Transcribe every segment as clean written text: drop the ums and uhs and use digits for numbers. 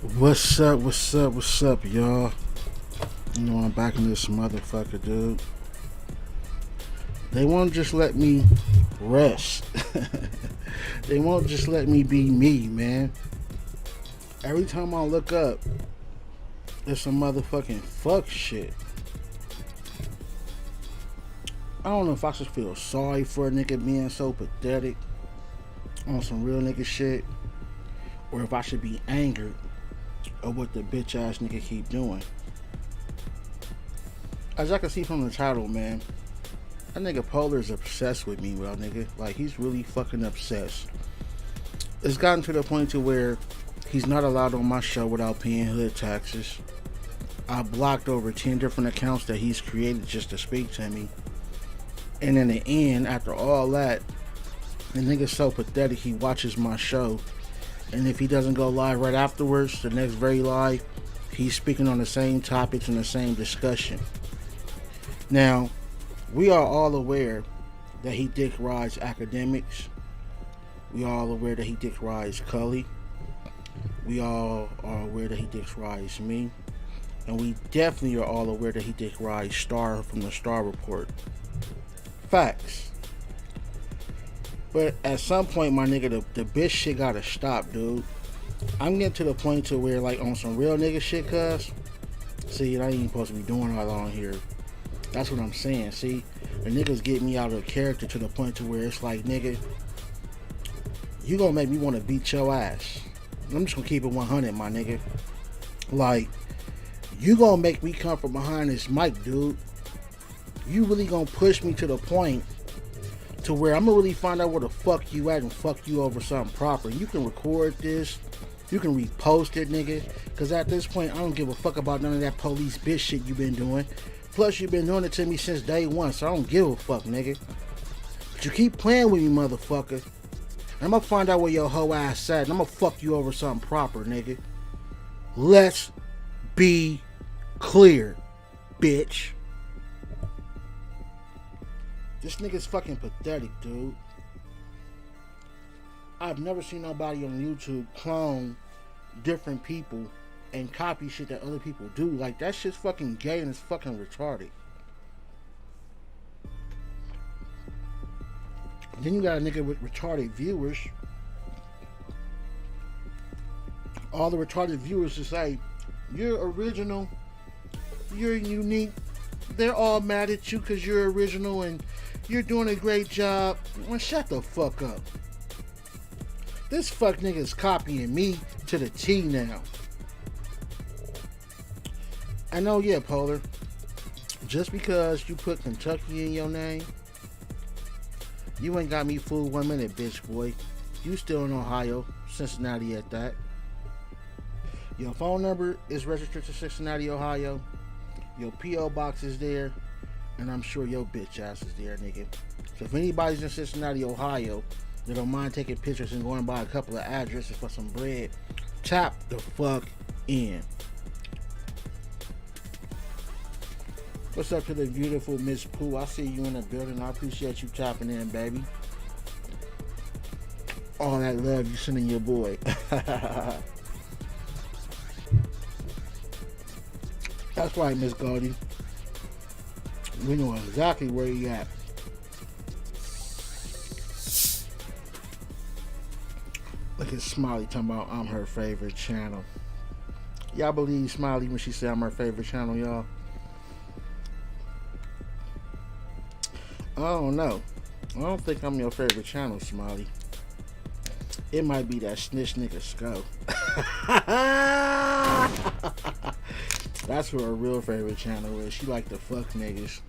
What's up, what's up, what's up, y'all? You know, I'm back in this motherfucker, dude. They won't just let me rest. They won't just let me be me, man. Every time I look up, it's some motherfucking fuck shit. I don't know if I should feel sorry for a nigga being so pathetic on some real nigga shit, or if I should be angered at what the bitch ass nigga keep doing. As I can see from the title, man, that nigga Polar is obsessed with me, well, nigga. Like, he's really fucking obsessed. It's gotten to the point to where he's not allowed on my show without paying hood taxes. I blocked over 10 different accounts that he's created just to speak to me. And in the end, after all that, the nigga's so pathetic, he watches my show. And if he doesn't go live right afterwards, the next very live, he's speaking on the same topics and the same discussion. Now, we are all aware that he dick rides academics. We are all aware that he dick rides Cully. We all are aware that he dick rides me. And we definitely are all aware that he dick rides Star from the Star Report. Facts. But at some point, my nigga, the bitch shit gotta stop, dude. I'm getting to the point to where, like, on some real nigga shit, cuz. See, I ain't even supposed to be doing all on here. That's what I'm saying. See, the niggas get me out of character to the point to where it's like, nigga, you gonna make me want to beat your ass. I'm just gonna keep it 100, my nigga. Like, you gonna make me come from behind this mic, dude. You really gonna push me to the point to where I'm gonna really find out where the fuck you at and fuck you over something proper. You can record this, you can repost it, nigga. Cause at this point, I don't give a fuck about none of that police bitch shit you been doing. Plus, you've been doing it to me since day one, so I don't give a fuck, nigga. But you keep playing with me, motherfucker. And I'm gonna find out where your hoe ass at, and I'm gonna fuck you over something proper, nigga. Let's be clear, bitch. This nigga's fucking pathetic, dude. I've never seen nobody on YouTube clone different people and copy shit that other people do. Like, that shit's fucking gay and it's fucking retarded. Then you got a nigga with retarded viewers. All the retarded viewers just say, you're original, you're unique, they're all mad at you because you're original and you're doing a great job. Well, shut the fuck up. This fuck nigga is copying me to the T now. I know, yeah, Polar. Just because you put Kentucky in your name, you ain't got me fooled 1 minute, bitch boy. You still in Ohio, Cincinnati at that. Your phone number is registered to Cincinnati, Ohio. Your P.O. box is there. And I'm sure your bitch ass is there, nigga. So if anybody's in Cincinnati, Ohio, that don't mind taking pictures and going by a couple of addresses for some bread, tap the fuck in. What's up to the beautiful Miss Pooh? I see you in the building. I appreciate you tapping in, baby. All that love you sending your boy. That's right, Miss Goldie. We know exactly where you at. Look at Smiley talking about I'm her favorite channel. Y'all believe Smiley when she said I'm her favorite channel, y'all? I don't know. I don't think I'm your favorite channel, Smiley. It might be that snitch nigga Sco. That's her real favorite channel is. She like the fuck niggas.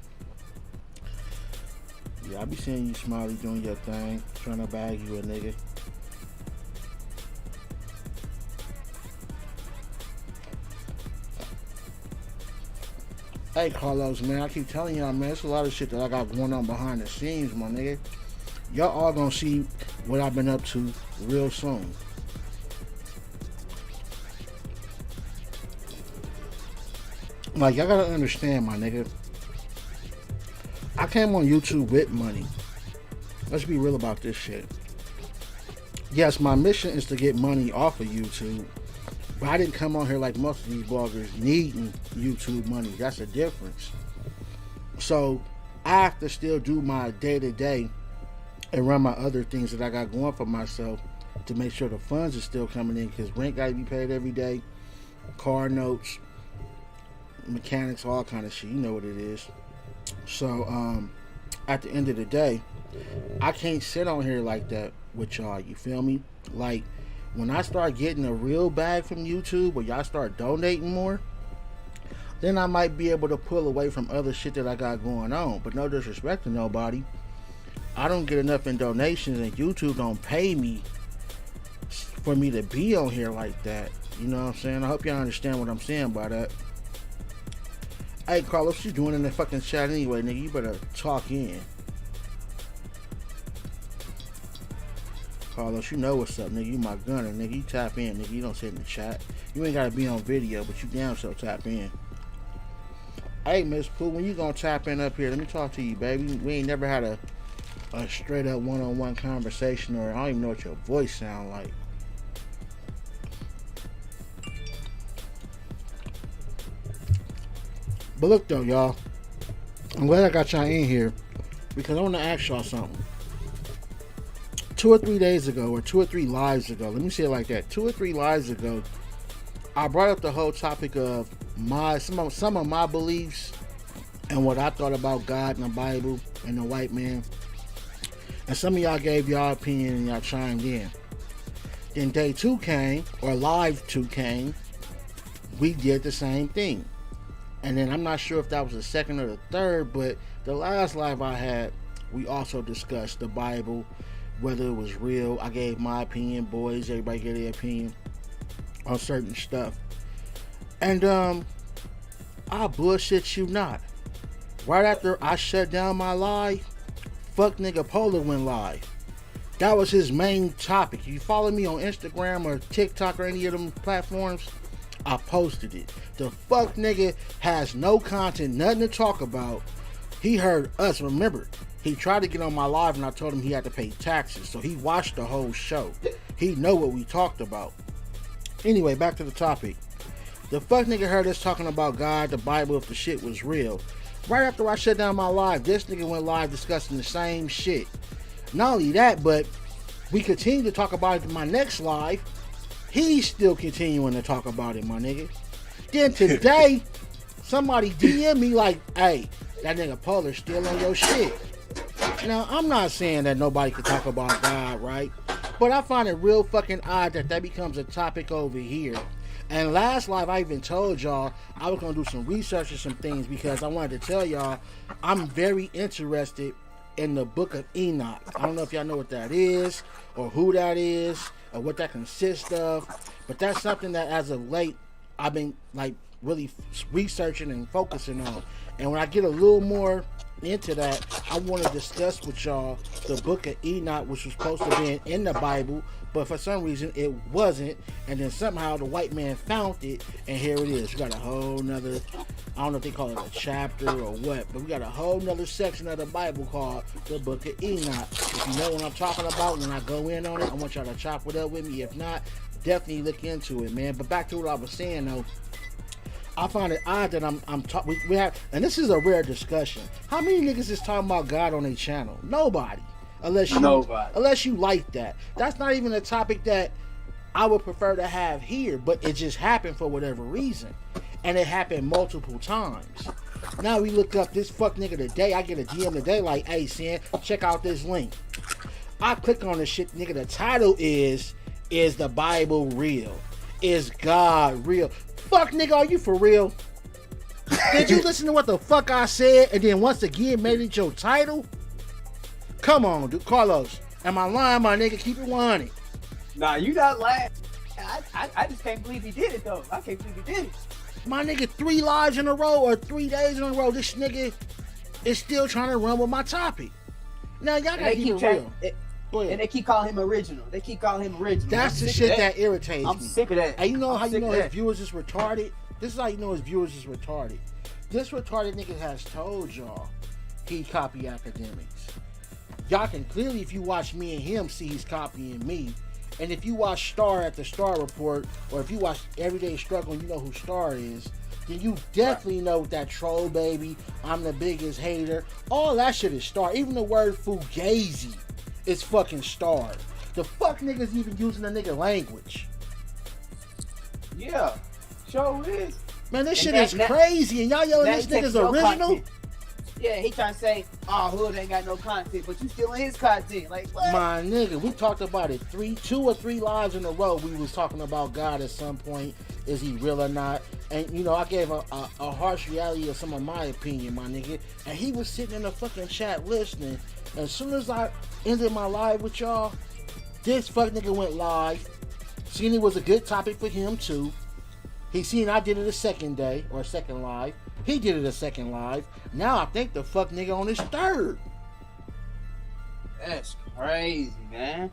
Yeah, I be seeing you, Smiley, doing your thing, trying to bag you a nigga. Hey, Carlos, man, I keep telling y'all, man, it's a lot of shit that I got going on behind the scenes, my nigga. Y'all all gonna see what I've been up to real soon. Like, y'all gotta understand, my nigga. I came on YouTube with money. Let's be real about this shit. Yes, my mission is to get money off of YouTube, But I didn't come on here like most of these bloggers needing YouTube money. That's the difference. So I have to still do my day to day and run my other things that I got going for myself to make sure the funds are still coming in, because rent got to be paid every day, car notes, mechanics, all kind of shit. You know what it is. So at the end of the day, I can't sit on here like that with y'all. You feel me? Like, when I start getting a real bag from YouTube, or y'all start donating more, then I might be able to pull away from other shit that I got going on. But no disrespect to nobody, I don't get enough in donations, and YouTube don't pay me for me to be on here like that. You know what I'm saying? I hope y'all understand what I'm saying by that. Hey, Carlos, what you doing in the fucking chat anyway, nigga? You better talk in. Carlos, you know what's up, nigga. You my gunner, nigga. You tap in, nigga. You don't sit in the chat. You ain't gotta be on video, but you damn so tap in. Hey, Miss Pooh, when you gonna tap in up here? Let me talk to you, baby. We ain't never had a straight up one-on-one conversation, or I don't even know what your voice sound like. But look though, y'all, I'm glad I got y'all in here, because I want to ask y'all something. 2 or 3 days ago, or 2 or 3 lives ago, let me say it like that. 2 or 3 lives ago, I brought up the whole topic of some of my beliefs and what I thought about God and the Bible and the white man. And some of y'all gave y'all opinion and y'all chimed in. Then day 2 came, or live 2 came. We did the same thing. And then I'm not sure if that was the second or the third, but the last live I had, we also discussed the Bible, whether it was real. I gave my opinion, boys. Everybody gave their opinion on certain stuff. And I bullshit you not. Right after I shut down my live, fuck nigga Polar went live. That was his main topic. You follow me on Instagram or TikTok or any of them platforms, I posted it. The fuck nigga has no content, nothing to talk about. He heard us. Remember, he tried to get on my live and I told him he had to pay taxes. So he watched the whole show. He know what we talked about. Anyway, back to the topic. The fuck nigga heard us talking about God, the Bible, if the shit was real. Right after I shut down my live, this nigga went live discussing the same shit. Not only that, but we continue to talk about it in my next live. He's still continuing to talk about it, my nigga. Then today, somebody DM me like, hey, that nigga Polar still on your shit. Now, I'm not saying that nobody can talk about God, right? But I find it real fucking odd that becomes a topic over here. And last live, I even told y'all I was going to do some research and some things, because I wanted to tell y'all I'm very interested in the Book of Enoch. I don't know if y'all know what that is, or who that is, or what that consists of. But that's something that as of late, I've been like really researching and focusing on. And when I get a little more into that, I want to discuss with y'all the Book of Enoch, which was supposed to be in the Bible, but for some reason it wasn't, and then somehow the white man found it, and here it is. We got a whole nother, I don't know if they call it a chapter or what, but we got a whole nother section of the Bible called the Book of Enoch. If you know what I'm talking about, when I go in on it, I want y'all to chop it up with me. If not, definitely look into it, man. But back to what I was saying though, I find it odd that we have, and this is a rare discussion. How many niggas is talking about God on their channel? Nobody. Unless you like that. That's not even a topic that I would prefer to have here, but it just happened for whatever reason. And it happened multiple times. Now we look up this fuck nigga today. I get a DM today like, hey, Sam, check out this link. I click on this shit, nigga. The title is the Bible real? Is God real? Fuck nigga, are you for real? Did you listen to what the fuck I said and then once again made it your title? Come on, dude. Carlos, am I lying, my nigga? Keep it 100. Nah, you not lying. I just can't believe he did it though. I can't believe he did it. My nigga, 3 lives in a row or 3 days in a row, this nigga is still trying to run with my topic. Now y'all gotta keep it real. And they keep calling him original. That's the shit that irritates me. I'm sick of that. And you know how you know his viewers is retarded? This is how you know his viewers is retarded. This retarded nigga has told y'all he copy academics. Y'all can clearly, if you watch me and him, see he's copying me. And if you watch Star at the Star Report, or if you watch Everyday Struggle and you know who Star is, then you definitely know that troll baby, I'm the biggest hater. All that shit is Star. Even the word fugazi is fucking Star. The fuck niggas even using the nigga language? Yeah, sure is. Man, this shit is crazy, and y'all yelling this nigga's original? Content. Yeah, he trying to say, oh, Hood ain't got no content, but you stealing his content. Like, what? My nigga, we talked about it 2 or 3 lives in a row. We was talking about God at some point. Is he real or not? And, you know, I gave a harsh reality of some of my opinion, my nigga. And he was sitting in the fucking chat listening. And as soon as I ended my live with y'all, this fuck nigga went live. Seen it was a good topic for him, too. He seen I did it a second day, or a second live. He did it a second live. Now I think the fuck nigga on his third. That's crazy, man.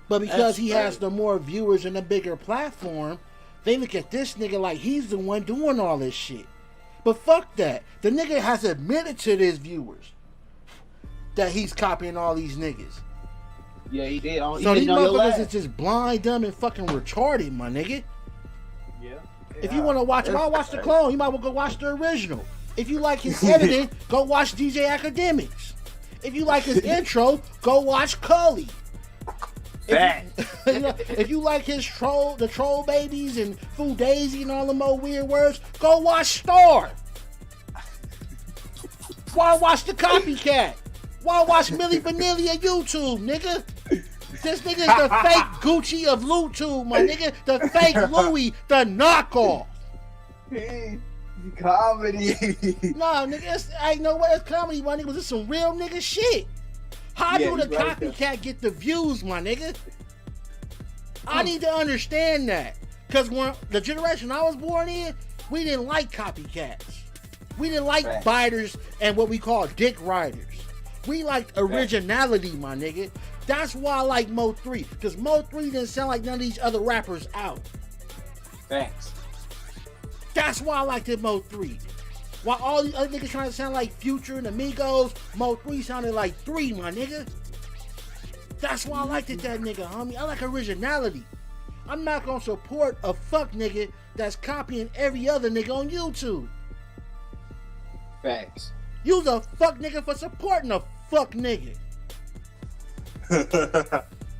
But because he has the more viewers and a bigger platform, they look at this nigga like he's the one doing all this shit. But fuck that. The nigga has admitted to his viewers that he's copying all these niggas. Yeah, he did. So these motherfuckers is just blind, dumb, and fucking retarded, my nigga. Yeah. If you want to watch, why watch the clone? You might well go watch the original. If you like his editing, go watch DJ Academics. If you like his intro, go watch Cully. If you like his the troll babies and Fugazi and all the more weird words, go watch Star. Why watch the copycat? Why watch Milli Vanilli on YouTube, nigga? This nigga is the fake Gucci of YouTube, my nigga. The fake Louis, the knockoff. Comedy. Nah, nigga, I know what it's comedy, my nigga. But this some real nigga shit. How do the copycat get the views, my nigga? I need to understand that. Because when the generation I was born in, we didn't like copycats. We didn't like biters and what we call dick riders. We liked originality, my nigga. That's why I like Mo 3. Because Mo 3 didn't sound like none of these other rappers out. Thanks. That's why I liked it, Mo 3. While all these other niggas trying to sound like Future and Amigos, Mo 3 sounded like 3, my nigga. That's why I liked it, that nigga, homie. I like originality. I'm not gonna support a fuck nigga that's copying every other nigga on YouTube. Facts. You's a fuck nigga for supporting a fuck nigga.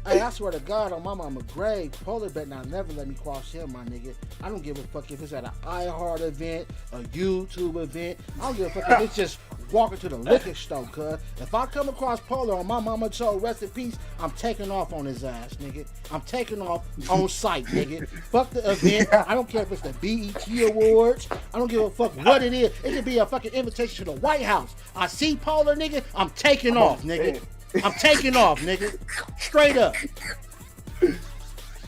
Hey, I swear to God, on my mama grave, Polar bet not never let me cross him, my nigga. I don't give a fuck if it's at an iHeart event, a YouTube event. I don't give a fuck if it's just walking to the liquor store, cuz. If I come across Polar on my mama show, rest in peace, I'm taking off on his ass, nigga. I'm taking off on site, nigga. Fuck the event. I don't care if it's the BET Awards. I don't give a fuck what it is. It could be a fucking invitation to the White House. I see Polar, nigga, I'm taking off, nigga. I'm taking off, nigga. Straight up.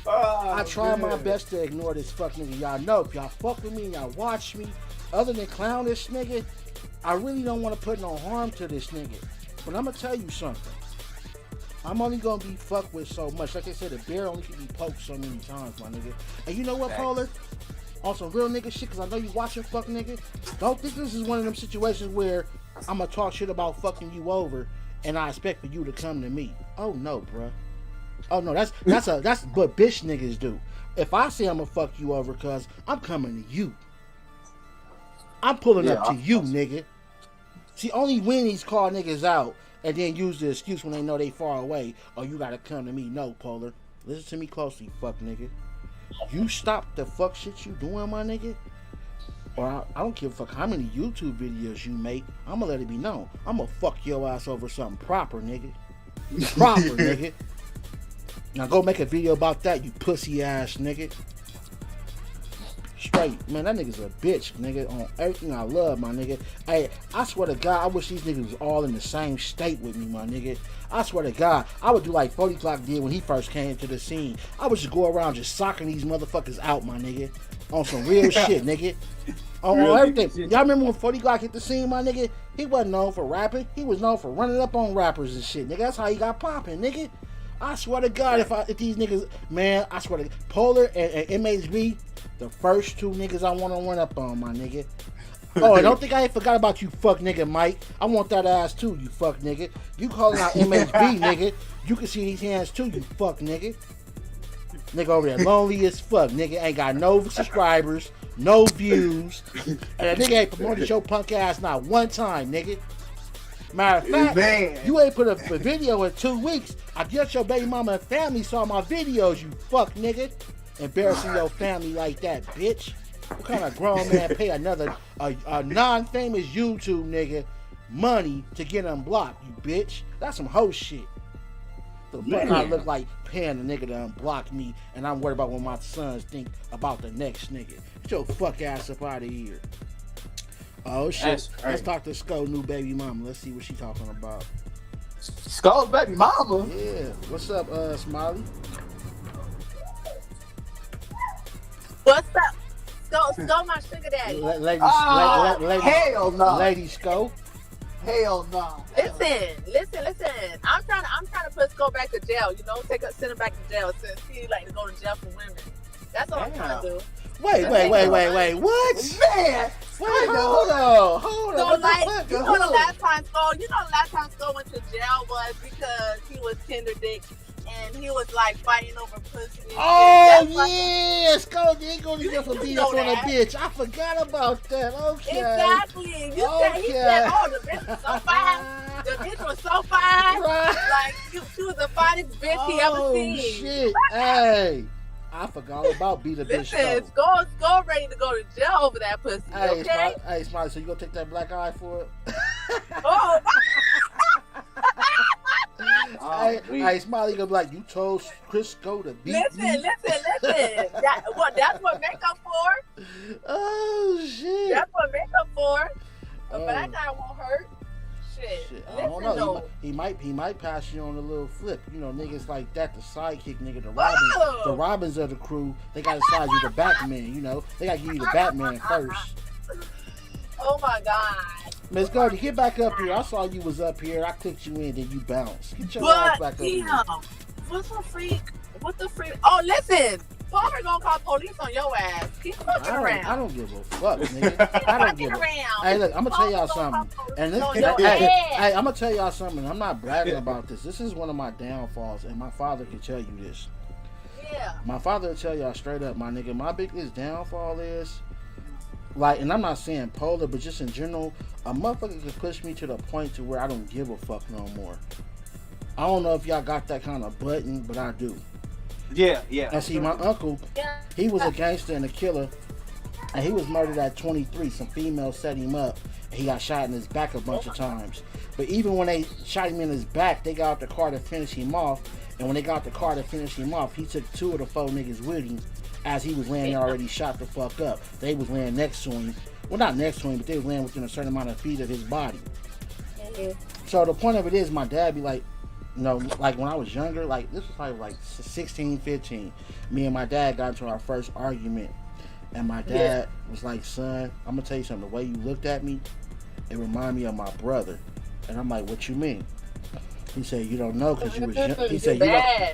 I try my best to ignore this fuck nigga. Y'all know, if y'all fuck with me, y'all watch me. Other than clown this nigga, I really don't want to put no harm to this nigga. But I'm going to tell you something. I'm only going to be fucked with so much. Like I said, the bear only can be poked so many times, my nigga. And you know what, Polar? On some real nigga shit, because I know you watching fuck nigga. Don't think this is one of them situations where I'm going to talk shit about fucking you over and I expect for you to come to me. Oh no, bruh. Oh no, that's what bitch niggas do. If I say I'm gonna fuck you over, cuz I'm coming to you. I'm pulling up to you, nigga. See, only when he's call niggas out and then use the excuse when they know they far away, oh, you gotta come to me. No, Polar. Listen to me closely, fuck nigga. You stop the fuck shit you doing, my nigga. Or I don't give a fuck how many YouTube videos you make. I'm gonna let it be known. I'm gonna fuck your ass over something proper, nigga. Proper, nigga. Now go make a video about that, you pussy ass nigga. Straight, man, that nigga's a bitch, nigga, on everything I love, my nigga. Hey, I swear to God, I wish these niggas was all in the same state with me, my nigga. I swear to God, I would do like 40 Clock did when he first came to the scene. I would just go around just socking these motherfuckers out, my nigga. On some real shit, nigga. On everything. Y'all remember when 40 Glock hit the scene, my nigga? He wasn't known for rapping. He was known for running up on rappers and shit, nigga. That's how he got popping, nigga. I swear to God, if these niggas, man, I swear to God, Polar and MHB, the first two niggas I want to run up on, my nigga. Oh, and don't think I ain't forgot about you, fuck nigga, Mike. I want that ass too, you fuck nigga. You calling out MHB, nigga. You can see these hands too, you fuck nigga. Nigga over there lonely as fuck. Nigga ain't got no subscribers, no views. And that nigga ain't promoted your punk ass not one time, nigga. Matter of fact, Man. you ain't put a video in 2 weeks. I guess your baby mama and family saw my videos, you fuck nigga. Embarrassing your family like that, bitch. What kind of grown man pay another a non-famous YouTube nigga money to get unblocked, you bitch? That's some hoe shit. The fuck I look like paying a nigga to unblock me, and I'm worried about what my sons think about the next nigga. Get your fuck ass up out of here. Oh shit. Let's talk to Skull new baby mama. Let's see what she talking about. Skull's baby mama? Yeah. What's up, Smiley? What's up? Skull my sugar daddy. Lady hell no. Lady Skull. Hell no. Listen. I'm trying to put Skull back to jail. You know, send him back to jail since he like to go to jail for women. That's what I'm trying to do. Wait. What? Man. Wait, hold on. So like, the last time Skull went to jail was because he was tender dick and he was like fighting over pussy. Oh yeah, Skull did go to jail for beating up on a bitch. I forgot about that. Okay. Exactly. He said, oh, the bitch was so fine. The bitch was so fine. Right. Like she was the finest bitch he ever seen. Oh shit. Hey. I forgot all about beat a bitch. Listen, Skull ready to go to jail over that pussy. Okay. Hey, Smiley, so you gonna take that black eye for it? Oh. Hey, Smiley gonna be like, you told Crisco to beat me. Listen. That's what makeup for. Oh shit. That's what makeup for. But that guy won't hurt. Shit. I don't know. He might pass you on a little flip. You know, niggas like that, the sidekick nigga, the Robins of the crew, they gotta side you the Batman, you know. They gotta give you the Batman first. Oh my God. Miss Gertie, get back up here. I saw you was up here. I clicked you in, then you bounced. Get your ass back up here. What the freak? Oh, listen. Farmer gonna call police on your ass. Keep fucking around. I don't give a fuck, nigga. I don't give a fuck. Hey, look, I'm gonna tell y'all something. And this, hey, I'm gonna tell y'all something. I'm not bragging about this. This is one of my downfalls, and my father can tell you this. Yeah. My father will tell y'all straight up, my nigga. My biggest downfall is, like, and I'm not saying polar, but just in general, a motherfucker can push me to the point to where I don't give a fuck no more. I don't know if y'all got that kind of button, but I do. Yeah. And see, my uncle, he was a gangster and a killer, and he was murdered at 23. Some females set him up, and he got shot in his back a bunch of times. But even when they shot him in his back, they got out the car to finish him off, and when they got out the car to finish him off, he took 2 of the 4 niggas with him as he was laying there already shot the fuck up. They was laying next to him. Well, not next to him, but they was laying within a certain amount of feet of his body. So the point of it is, my dad be like, you know, like when I was younger, like this was probably like 16, 15. Me and my dad got into our first argument. And my dad was like, son, I'm going to tell you something. The way you looked at me, it reminded me of my brother. And I'm like, what you mean? He said, you don't know because you was young.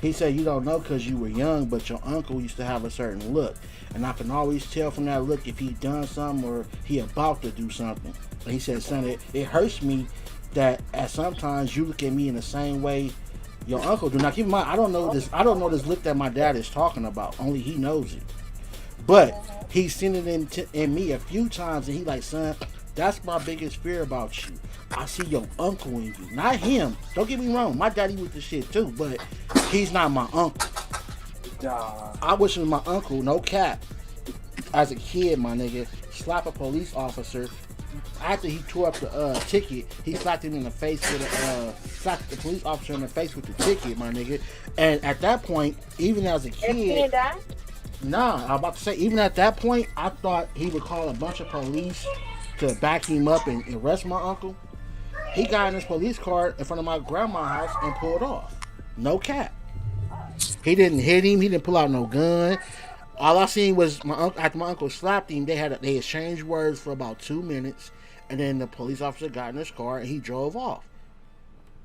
He said, you don't know because you were young, but your uncle used to have a certain look. And I can always tell from that look if he done something or he about to do something. And he said, son, it hurts me that at sometimes you look at me in the same way your uncle do. Now keep in mind, I don't know this look that my dad is talking about. Only he knows it. But he's seen it in me a few times, and he like, son, that's my biggest fear about you. I see your uncle in you, not him. Don't get me wrong, my daddy was the shit too, but he's not my uncle. I wish it was my uncle, no cap. As a kid, my nigga, slap a police officer. After he tore up the ticket, he slapped him in the face with slapped the police officer in the face with the ticket, my nigga. And at that point, even as a kid, nah, I'm about to say, even at that point, I thought he would call a bunch of police to back him up and arrest my uncle. He got in his police car in front of my grandma's house and pulled off. No cap. He didn't hit him. He didn't pull out no gun. All I seen was after my uncle slapped him, they exchanged words for about 2 minutes, and then the police officer got in his car and he drove off.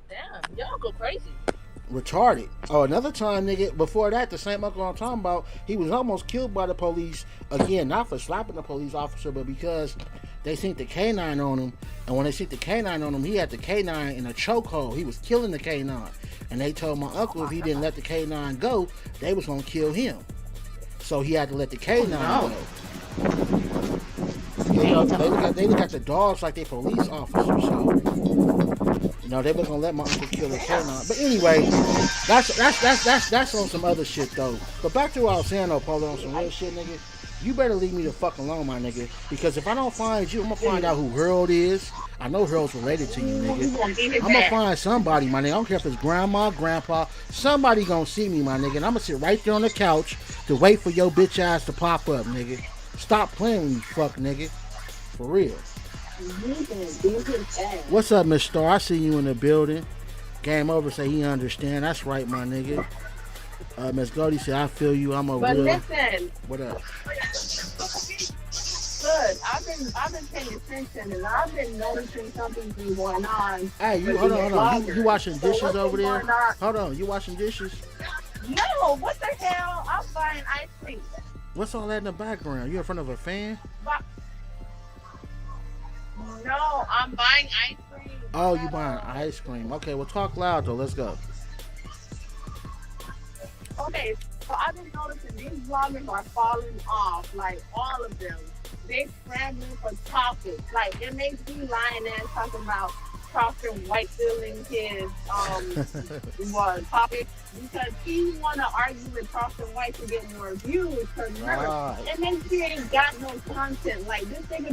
Damn, your uncle crazy. Retarded. Oh, another time, nigga, before that, the same uncle I'm talking about, he was almost killed by the police. Again, not for slapping the police officer, but because they seen the canine on him, and when they seen the canine on him, he had the canine in a chokehold. He was killing the canine, and they told my uncle if he didn't let the canine go, they was gonna kill him. So he had to let the canine go. You know, they look at the dogs like they police officers. So, you know, they was gonna let my uncle kill the canine. But anyway, that's on some other shit though. But back to what I was saying though, Polo, on some real shit, nigga. You better leave me the fuck alone, my nigga. Because if I don't find you, I'm gonna find out who Harold is. I know Harold's related to you, nigga. I'm gonna find somebody, my nigga. I don't care if it's grandma, grandpa. Somebody gonna see me, my nigga. And I'm gonna sit right there on the couch to wait for your bitch ass to pop up, nigga. Stop playing with me, fuck, nigga. For real. What's up, Miss Star? I see you in the building. Game over, say he understand. That's right, my nigga. Miss Goldie said, I feel you. I'm a But real... listen, What up? good. I've been paying attention, and I've been noticing something been going on. Hey, you hold on. You washing dishes over there? Hold on, you washing dishes? No, what the hell? I'm buying ice cream. What's all that in the background? You in front of a fan? No, I'm buying ice cream. Oh, you buying ice cream. Okay, well talk loud though. Let's go. Okay, so I've been noticing these vloggers are falling off, like all of them. They scrambling for topics. Like it makes me lying there talking about Proctor White filling his topic because he wanna argue with Proctor White to get more views. Because remember, it makes he ain't got no content. Like this nigga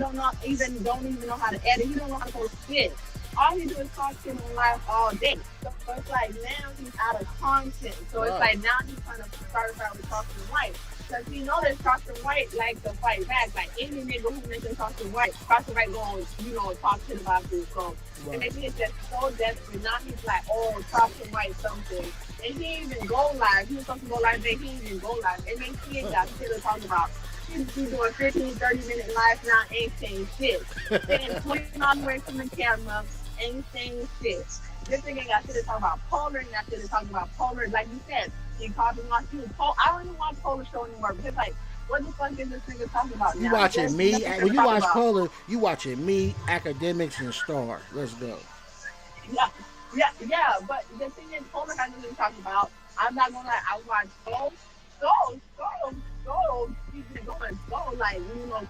don't even know how to edit. He don't know how to post shit. All he do is talk shit on live all day. So it's like now he's out of content. So it's like now he's trying to start out with Proctor White. Because he know that Proctor White likes to fight back. Like any nigga who mentions Proctor White going, talk shit about you. So and then he's just so desperate. Now he's like, oh, Proctor White something. And he didn't even go live. He was supposed to go live, but he didn't even go live. And then he ain't got shit to talk about. He's doing 15, 30-minute live now, ain't saying shit. Staying pointing all the way from the camera, ain't saying shit. This nigga ain't got shit to talk about. Polar ain't got shit to talk about. Polar, like you said, he called me on you. I don't even watch Polar show anymore because, like, what the fuck is this nigga talking about now? You watching me? When you watch Polar, you watching me, Academics, and Star. Let's go. Yeah, but the thing is, Polar has nothing to talk about. I'm not gonna lie, I watch Go, keeping it going. Go, like,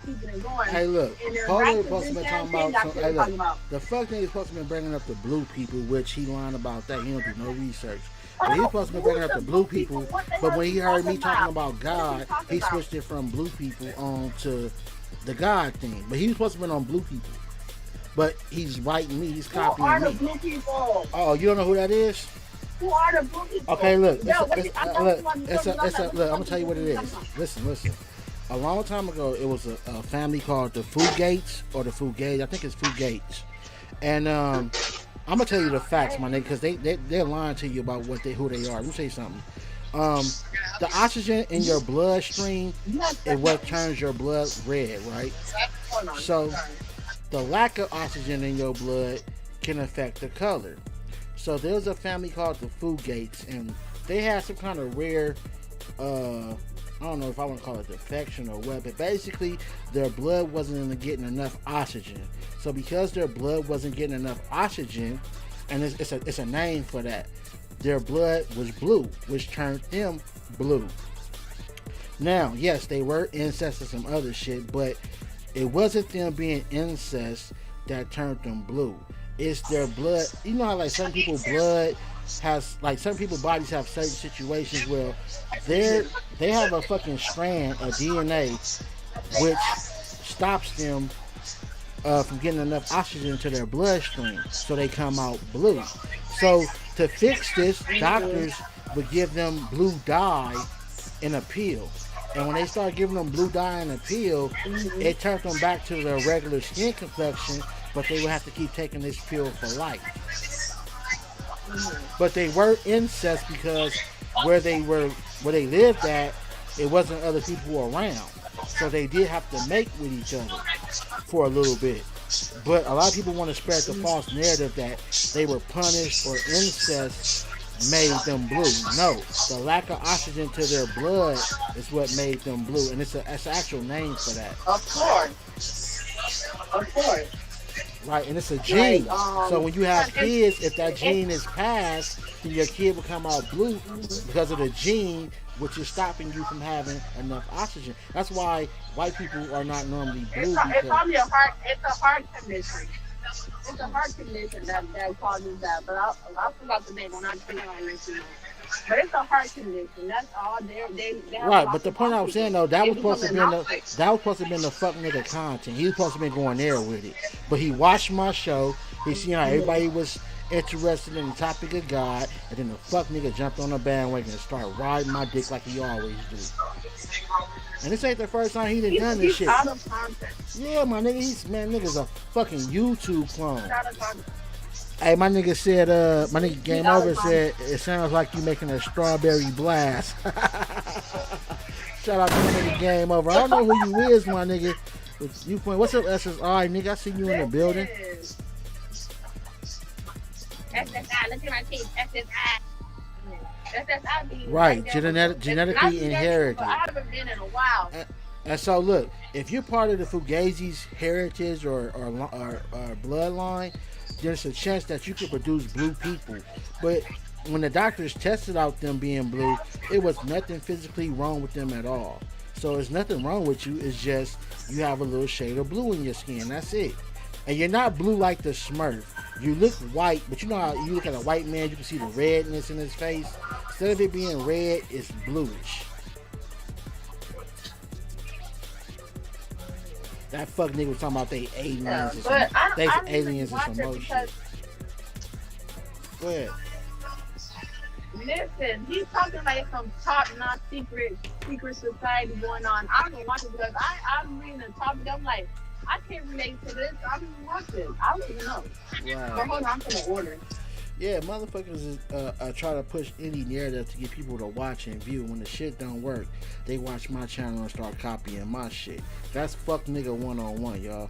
keeping it going. Hey, look, Polar is supposed to be talking about. Hey, look, the fuck nigga is supposed to be bringing up the blue people, which he lying about that. He don't do no research. But he's supposed to be bringing up the blue people. But when he heard me talking about God, he switched it from blue people on to the God thing. But he was supposed to be on blue people. But he's writing me. He's copying me. Who are the blue people? Oh, you don't know who that is? Who are the blue people? Okay, look. Look, I'm gonna tell you what it is. Listen. A long time ago, it was a family called the Fugates or the Fugates. I think it's Fugates. And I'm gonna tell you the facts, my nigga, because they're lying to you about who they are. Let me tell you something. The oxygen in your bloodstream is what turns your blood red, right? So the lack of oxygen in your blood can affect the color. So there's a family called the Fugates, and they had some kind of rare, I don't know if I want to call it defection or what, but basically their blood wasn't getting enough oxygen. So because their blood wasn't getting enough oxygen, and it's a name for that, their blood was blue, which turned them blue. Now, yes, they were incest and some other shit, but it wasn't them being incest that turned them blue. It's their blood. You know how like some people's blood has, like some people's bodies have certain situations where they have a fucking strand of DNA which stops them from getting enough oxygen to their bloodstream, so they come out blue. So to fix this, doctors would give them blue dye in a pill. And when they started giving them blue dye in a pill, it turned them back to their regular skin complexion, but they would have to keep taking this pill for life. But they were incest because where they lived at, it wasn't other people around. So they did have to mate with each other for a little bit. But a lot of people want to spread the false narrative that they were punished or incest made them blue. No, the lack of oxygen to their blood is what made them blue, and it's an actual name for that. Of Of course. Right, and it's a gene. Like, So when you have kids, if that gene is passed, then your kid will come out blue because of the gene, which is stopping you from having enough oxygen. That's why white people are not normally blue. It's probably a heart. It's a heart condition. It's a heart condition that causes that. But I forgot the name. I'm not thinking on this. But it's a heart condition. That's all. They right, but the point I was saying though, that was supposed to be the fuck nigga content. He was supposed to be going there with it. But he watched my show. He seen how everybody was interested in the topic of God, and then the fuck nigga jumped on the bandwagon and started riding my dick like he always do. And this ain't the first time he done this shit. Out of context. Yeah, my nigga, nigga's a fucking YouTube clone. Hey, my nigga said, my nigga Game Over said, it sounds like you making a strawberry blast. Shout out to my nigga Game Over. I don't know who you is, my nigga. But you point, what's up, SSI, nigga? I see you in the building. SSI, look at my teeth. SSI. SSI means right, genetically inherited. I haven't been in a while. And so, look, if you're part of the Fugazi's heritage or bloodline, there's a chance that you could produce blue people. But when the doctors tested out them being blue, it was nothing physically wrong with them at all. So there's nothing wrong with you. It's just you have a little shade of blue in your skin. That's it. And you're not blue like the Smurf. You look white, but you know how you look at a white man, you can see the redness in his face. Instead of it being red, it's bluish. That fuck nigga was talking about they aliens or some, they aliens or some more shit. Go ahead. Listen, he's talking like some top-notch secret society going on. I don't watch it because I'm reading the topic. I'm like, I can't relate to this. I don't even watch it. I don't even know. Wow. But hold on, I'm gonna order. Yeah, motherfuckers try to push any narrative to get people to watch and view. When the shit don't work, they watch my channel and start copying my shit. That's fuck nigga 101, y'all.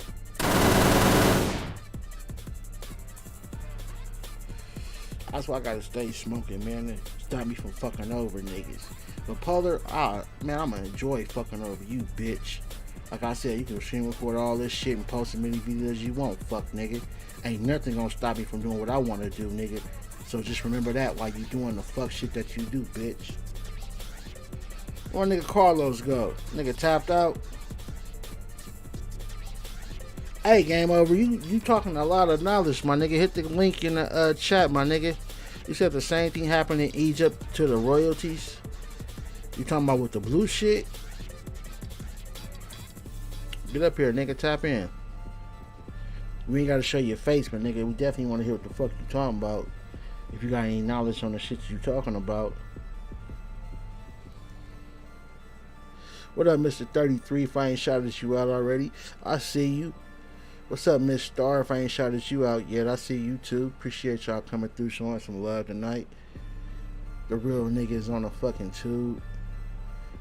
That's why I gotta stay smoking, man, to stop me from fucking over niggas. But Polar, man, I'm gonna enjoy fucking over you, bitch. Like I said, you can stream record all this shit and post as many videos as you want, fuck nigga. Ain't nothing gonna stop me from doing what I wanna do, nigga. So just remember that while you doing the fuck shit that you do, bitch. Where nigga Carlos go? Nigga tapped out? Hey, Game Over, you talking a lot of knowledge, my nigga. Hit the link in the chat, my nigga. You said the same thing happened in Egypt to the royalties. You talking about with the blue shit? Get up here, nigga. Tap in. We ain't gotta show your face, but nigga, we definitely want to hear what the fuck you talking about. If you got any knowledge on the shit you talking about. What up, Mr. 33? If I ain't shouted you out already, I see you. What's up, Miss Star? If I ain't shouted you out yet, I see you too. Appreciate y'all coming through, showing some love tonight. The real niggas on the fucking tube.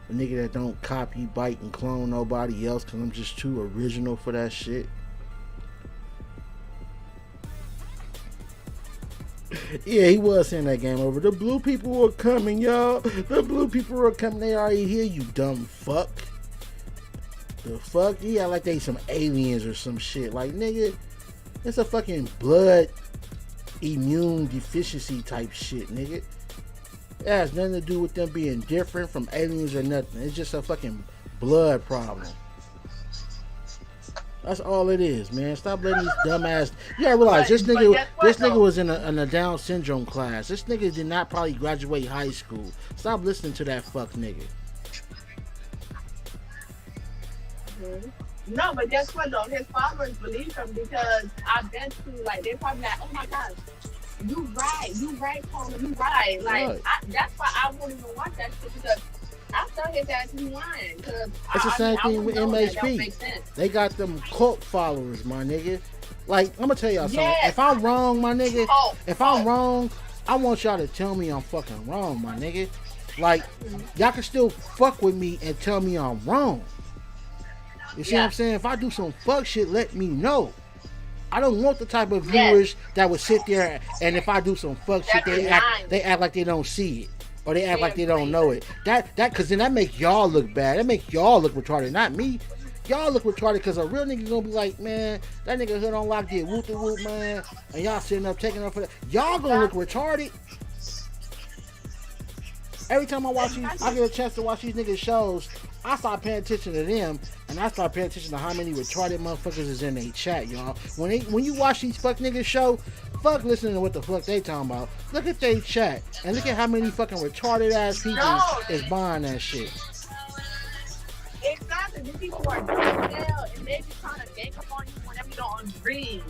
The nigga that don't copy, bite, and clone nobody else because I'm just too original for that shit. Yeah, he was saying that, Game Over. The blue people were coming, y'all. The blue people were coming. They already here, you dumb fuck. The fuck? Yeah, like they some aliens or some shit. Like, nigga, it's a fucking blood immune deficiency type shit, nigga. It has nothing to do with them being different from aliens or nothing. It's just a fucking blood problem. That's all it is, man. Stop letting these dumbass. You gotta realize this nigga was in a Down syndrome class. This nigga did not probably graduate high school. Stop listening to that fuck nigga. No, but guess what though? His followers believe him because I bet you, like, they're probably like, oh my gosh, you right, Paula, you right. Like, that's why I wouldn't even watch that shit because I thought his ass was lying. It's the same thing with MHP. They got them cult followers, my nigga. Like, I'm gonna tell y'all something. If I'm wrong, my nigga, if I'm wrong, I want y'all to tell me I'm fucking wrong, my nigga. Like, y'all can still fuck with me and tell me I'm wrong. You see what I'm saying? If I do some fuck shit, let me know. I don't want the type of viewers that would sit there and if I do some fuck shit, they act like they don't see it. Or they act like they don't know it. That cause then that make y'all look bad. That make y'all look retarded, not me. y'all look retarded because a real nigga gonna be like, man, that nigga Hood on Lock did whoop the whoop, man, and y'all sitting up taking up for that. Y'all gonna look retarded. Every time I get a chance to watch these niggas shows, I start paying attention to them, and I start paying attention to how many retarded motherfuckers is in their chat, y'all. When you watch these fuck niggas show, fuck listening to what the fuck they talking about. Look at their chat, and look at how many fucking retarded ass people is buying that shit. Exactly. These people are dumb as hell, and they be trying to gang up on you whenever you don't agree.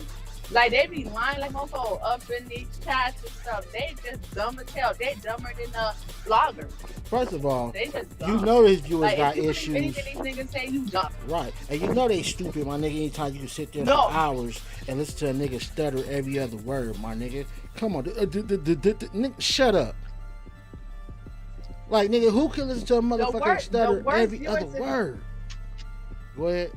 Like, they be lying like mofo up in these chats and stuff. They just dumb as hell. They dumber than the bloggers. First of all, they just dumb. You know his viewers like, got if you issues. Anything these niggas say, you dumb. Right. And you know they stupid, my nigga, anytime you can sit there for hours and listen to a nigga stutter every other word, my nigga. Come on. Nigga, shut up. Like, nigga, who can listen to a motherfucker stutter every other word? Go ahead.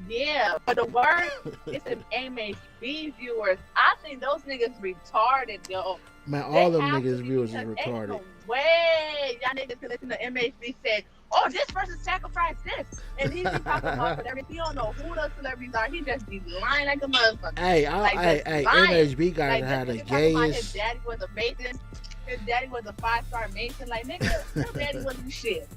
Yeah, but the word is the MHB viewers. I think those niggas retarded, yo. Man, all them niggas viewers is retarded. No way, y'all niggas can listen to MHB say, oh, this person sacrificed this, and he be talking about celebrities. He don't know who those celebrities are. He just be lying like a motherfucker. Hey, MHB got to have the gayest. His daddy was amazing. His daddy was a 5-star Mason. Like, nigga, your daddy wasn't shit.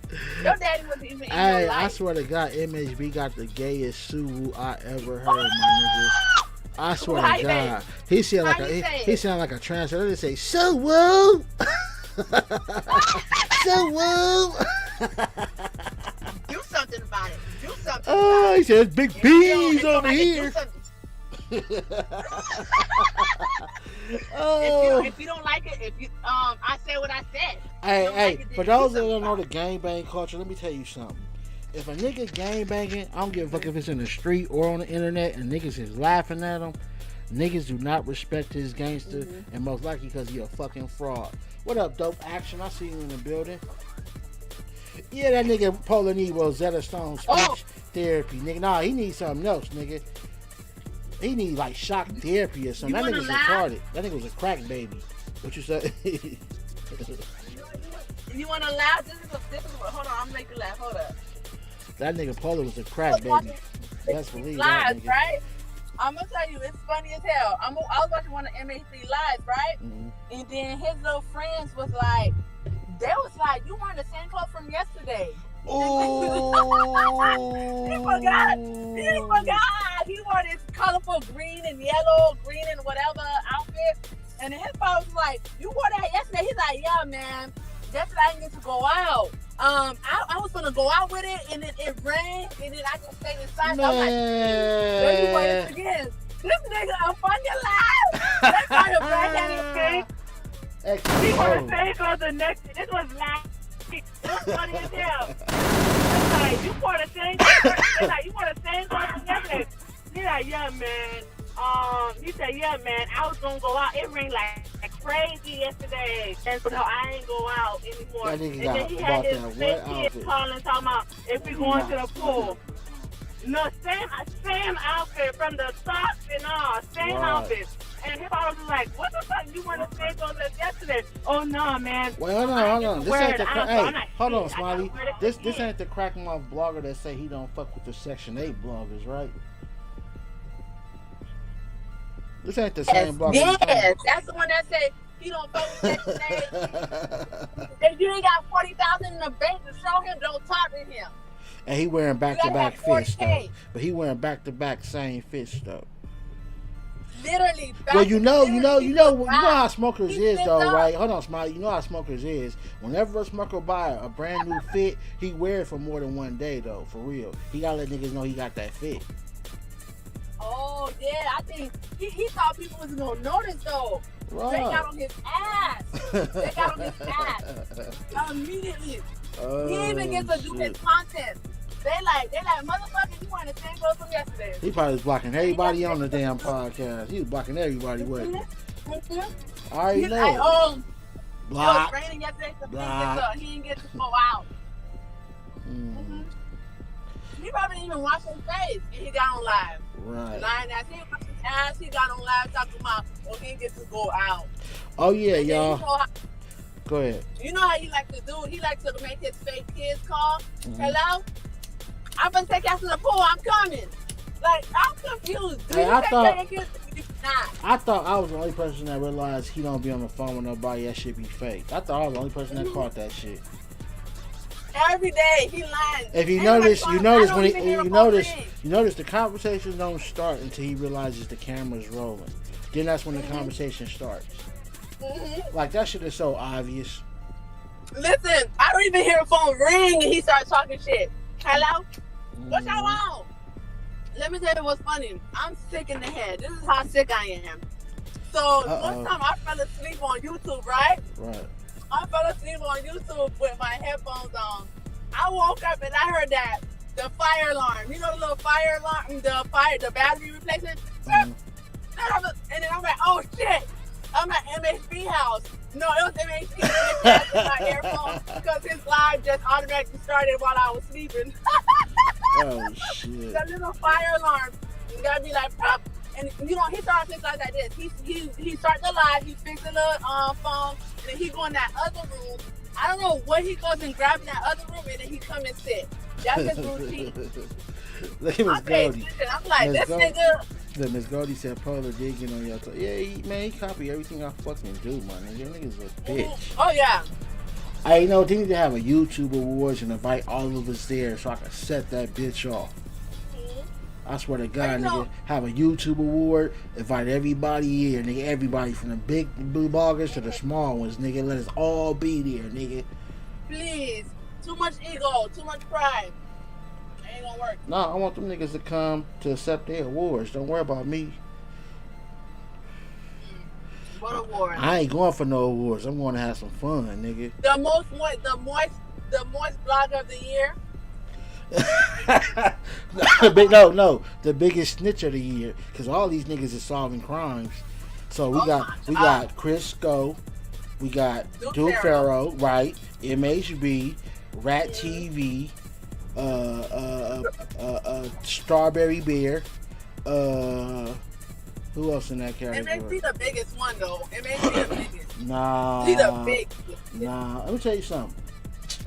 Your daddy wasn't even in your life. I swear to God, MHB got the gayest Suwu I ever heard, my nigga. I swear to God. He sound like a translator. They say, Suwu! Suwu! Do something about it. Do something Oh, he says, big bees over here. If you don't like it, I said what I said. Hey, for those that don't know the gangbang culture, let me tell you something. If a nigga gangbanging, I don't give a fuck if it's in the street or on the internet and niggas is laughing at him, niggas do not respect his gangster, and most likely because he a fucking fraud. What up, Dope Action? I see you in the building. Yeah, that nigga Polar need Rosetta Stone speech therapy, nigga. Nah, he needs something else, nigga. He need like shock therapy or something. That nigga's retarded. That nigga was a crack baby. What you say? You wanna laugh? This is hold on, I'm making you laugh. Hold up. That nigga Polar was a crack baby. Let's believe that nigga. Right? I'm gonna tell you, it's funny as hell. I was watching one of MHC lives, right? Mm-hmm. And then his little friends was like, you wearing the same clothes from yesterday. Oh, he forgot. He wore this colorful green and yellow, green and whatever outfit. And then his father was like, you wore that yesterday? He's like, yeah, man. Yesterday I didn't get to go out. I was gonna go out with it, and then it rained, and then I just stayed inside. So I'm like, there you wear this again. This nigga up on your life. That's why the backhanded thing. He wore the same clothes the next. This was last week. It was funny as hell. It's like, you wore the same clothes. It's like, you wore the same clothes from yesterday. He's like, yeah, man. He said, yeah, man, I was gonna go out. It rained like crazy yesterday, and so I ain't go out anymore. And then he had his fake kids calling, talking about if we going to the pool. No, same outfit from the socks and all, same outfit. And his father was like, what the fuck, you want to say those as yesterday? Oh, no, man. Wait, hold on. This ain't the hold on, Smiley. This ain't the crack him off blogger that say he don't fuck with the Section 8 bloggers, right? This ain't the same blogger. Yes, that's the one that said he don't fuck with Section 8. If you ain't got 40,000 in the bank to show him, don't talk to him. And he wearing back-to-back fits, though. But he wearing back-to-back same fits, though. Literally. Well, you know how smokers is, though, right? Hold on, Smiley. You know how smokers is. Whenever a smoker buy a brand new fit, he wear it for more than one day, though. For real, he gotta let niggas know he got that fit. Oh yeah, I think he thought people was gonna notice though. Right. They got on his ass. Immediately. He even gets to do his content. They like, motherfucker, you wearing the same clothes from yesterday. He probably was blocking everybody on the damn podcast. He was blocking everybody, wasn't he? I already know. Block. It was raining yesterday, so he didn't get to go out. He probably didn't even wash his face, and he got on live. Right. Lying ass. He washed his ass, he got on live talking about, he didn't get to go out. Oh, yeah, and y'all. Go ahead. You know how he likes to do? He likes to make his fake kids call. Hello? I'm gonna take y'all to the pool. I'm coming. Like, I'm confused. Do Hey, you I take thought- that nigga? Do you not? I thought I was the only person that realized he don't be on the phone with nobody. That shit be fake. I thought I was the only person that caught that shit. Every day he lying. If you Ain't notice, nobody you calling. notice I when don't even hear you a phone notice, ring. you notice the conversations don't start until he realizes the camera's rolling. Then that's when the conversation starts. Like that shit is so obvious. Listen, I don't even hear a phone ring and he starts talking shit. Hello? What y'all want? Let me tell you what's funny. I'm sick in the head. This is how sick I am. So one time I fell asleep on YouTube, right? Right. I fell asleep on YouTube with my headphones on. I woke up and I heard that the fire alarm. You know the little fire alarm, the battery replacement. And then I'm like, oh shit! I'm at MHB house. No, it was MHB. It was my earphones because his live just automatically started while I was sleeping. Oh shit. The little fire alarm. You gotta be like, pop. And you know, he started things like this. He starts the live, he fixes the little phone, and then he go in that other room. I don't know what he goes and grab in that other room, and then he come and sit. That's his routine. Look at Miss I paid Goldie. attention. I'm like, Miss this Goldie. nigga. Look, Miss Goldie said Polar did get on your toe. Yeah, he copy everything I fucking do, man. Nigga, nigga's a bitch. Oh yeah. I know they need to have a YouTube awards and invite all of us there so I can set that bitch off. I swear to God, nigga, have a YouTube award, invite everybody here, nigga, everybody from the big blue bloggers to the small ones, nigga, let us all be there, nigga. Please. Too much ego, too much pride. Ain't gonna work. Nah, I want them niggas to come to accept their awards. Don't worry about me. What award? I ain't going for no awards. I'm going to have some fun, nigga. The moist blogger of the year. No, the biggest snitch of the year, because all these niggas is solving crimes. So we got Chris Go, we got Duke Farrow, right? MHB, Rat TV, Strawberry Bear, who else in that category? MHB the biggest one though. MHB the biggest. Nah, He the biggest. Nah, let me tell you something.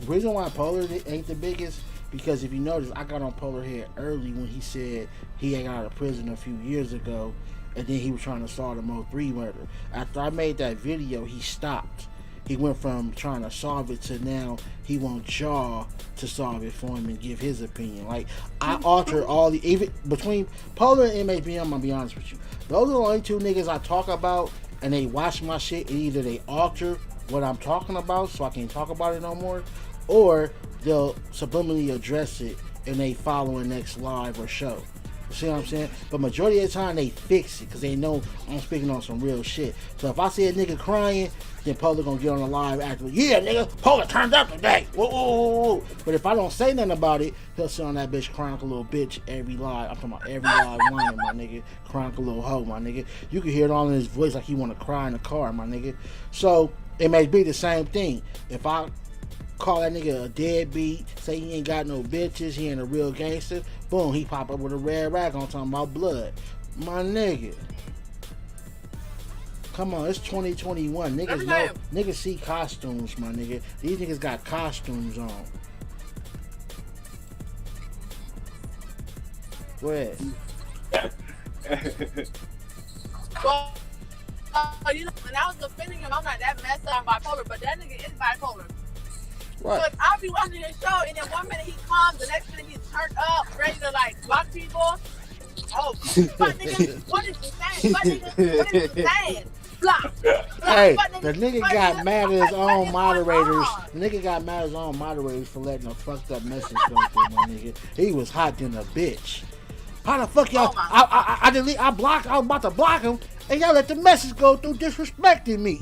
The reason why Polar ain't the biggest, because if you notice, I got on Polar head early when he said he got out of prison a few years ago, and then he was trying to solve the Mo3 murder. After I made that video, he stopped. He went from trying to solve it to now he wants y'all to solve it for him and give his opinion. Like, I alter all the, even between Polar and MHB, I'm gonna be honest with you. Those are the only two niggas I talk about, and they watch my shit, and either they alter what I'm talking about so I can't talk about it no more, or they'll subliminally address it and they follow the next live or show. You see what I'm saying? But majority of the time they fix it because they know I'm speaking on some real shit. So if I see a nigga crying, then Polar gonna get on the live acting, yeah nigga, Polar turned up today. Whoa, whoa, whoa, whoa. But if I don't say nothing about it, he'll sit on that bitch crying like a little bitch every live. I'm talking about every live line, my nigga. Crying like a little hoe, my nigga. You can hear it all in his voice like he wanna cry in the car, my nigga. So it may be the same thing. If I call that nigga a deadbeat, say he ain't got no bitches, he ain't a real gangster, boom, he pop up with a red rag on talking about blood. My nigga. Come on, it's 2021. Niggas see costumes, my nigga. These niggas got costumes on. Go ahead. Well, you know, when I was defending him, I'm like, that messed up bipolar, but that nigga is bipolar. Right. Because I'll be watching his show, and then one minute he calm, the next minute he's turned up, ready to like block people. Oh, fuck nigga, what is he saying? Fuck nigga, what is he saying? Block. Hey, the nigga got mad at his own moderators. The nigga got mad at his own moderators for letting a fucked up message go through, my nigga. He was hot than a bitch. How the fuck y'all? I was about to block him, and y'all let the message go through disrespecting me.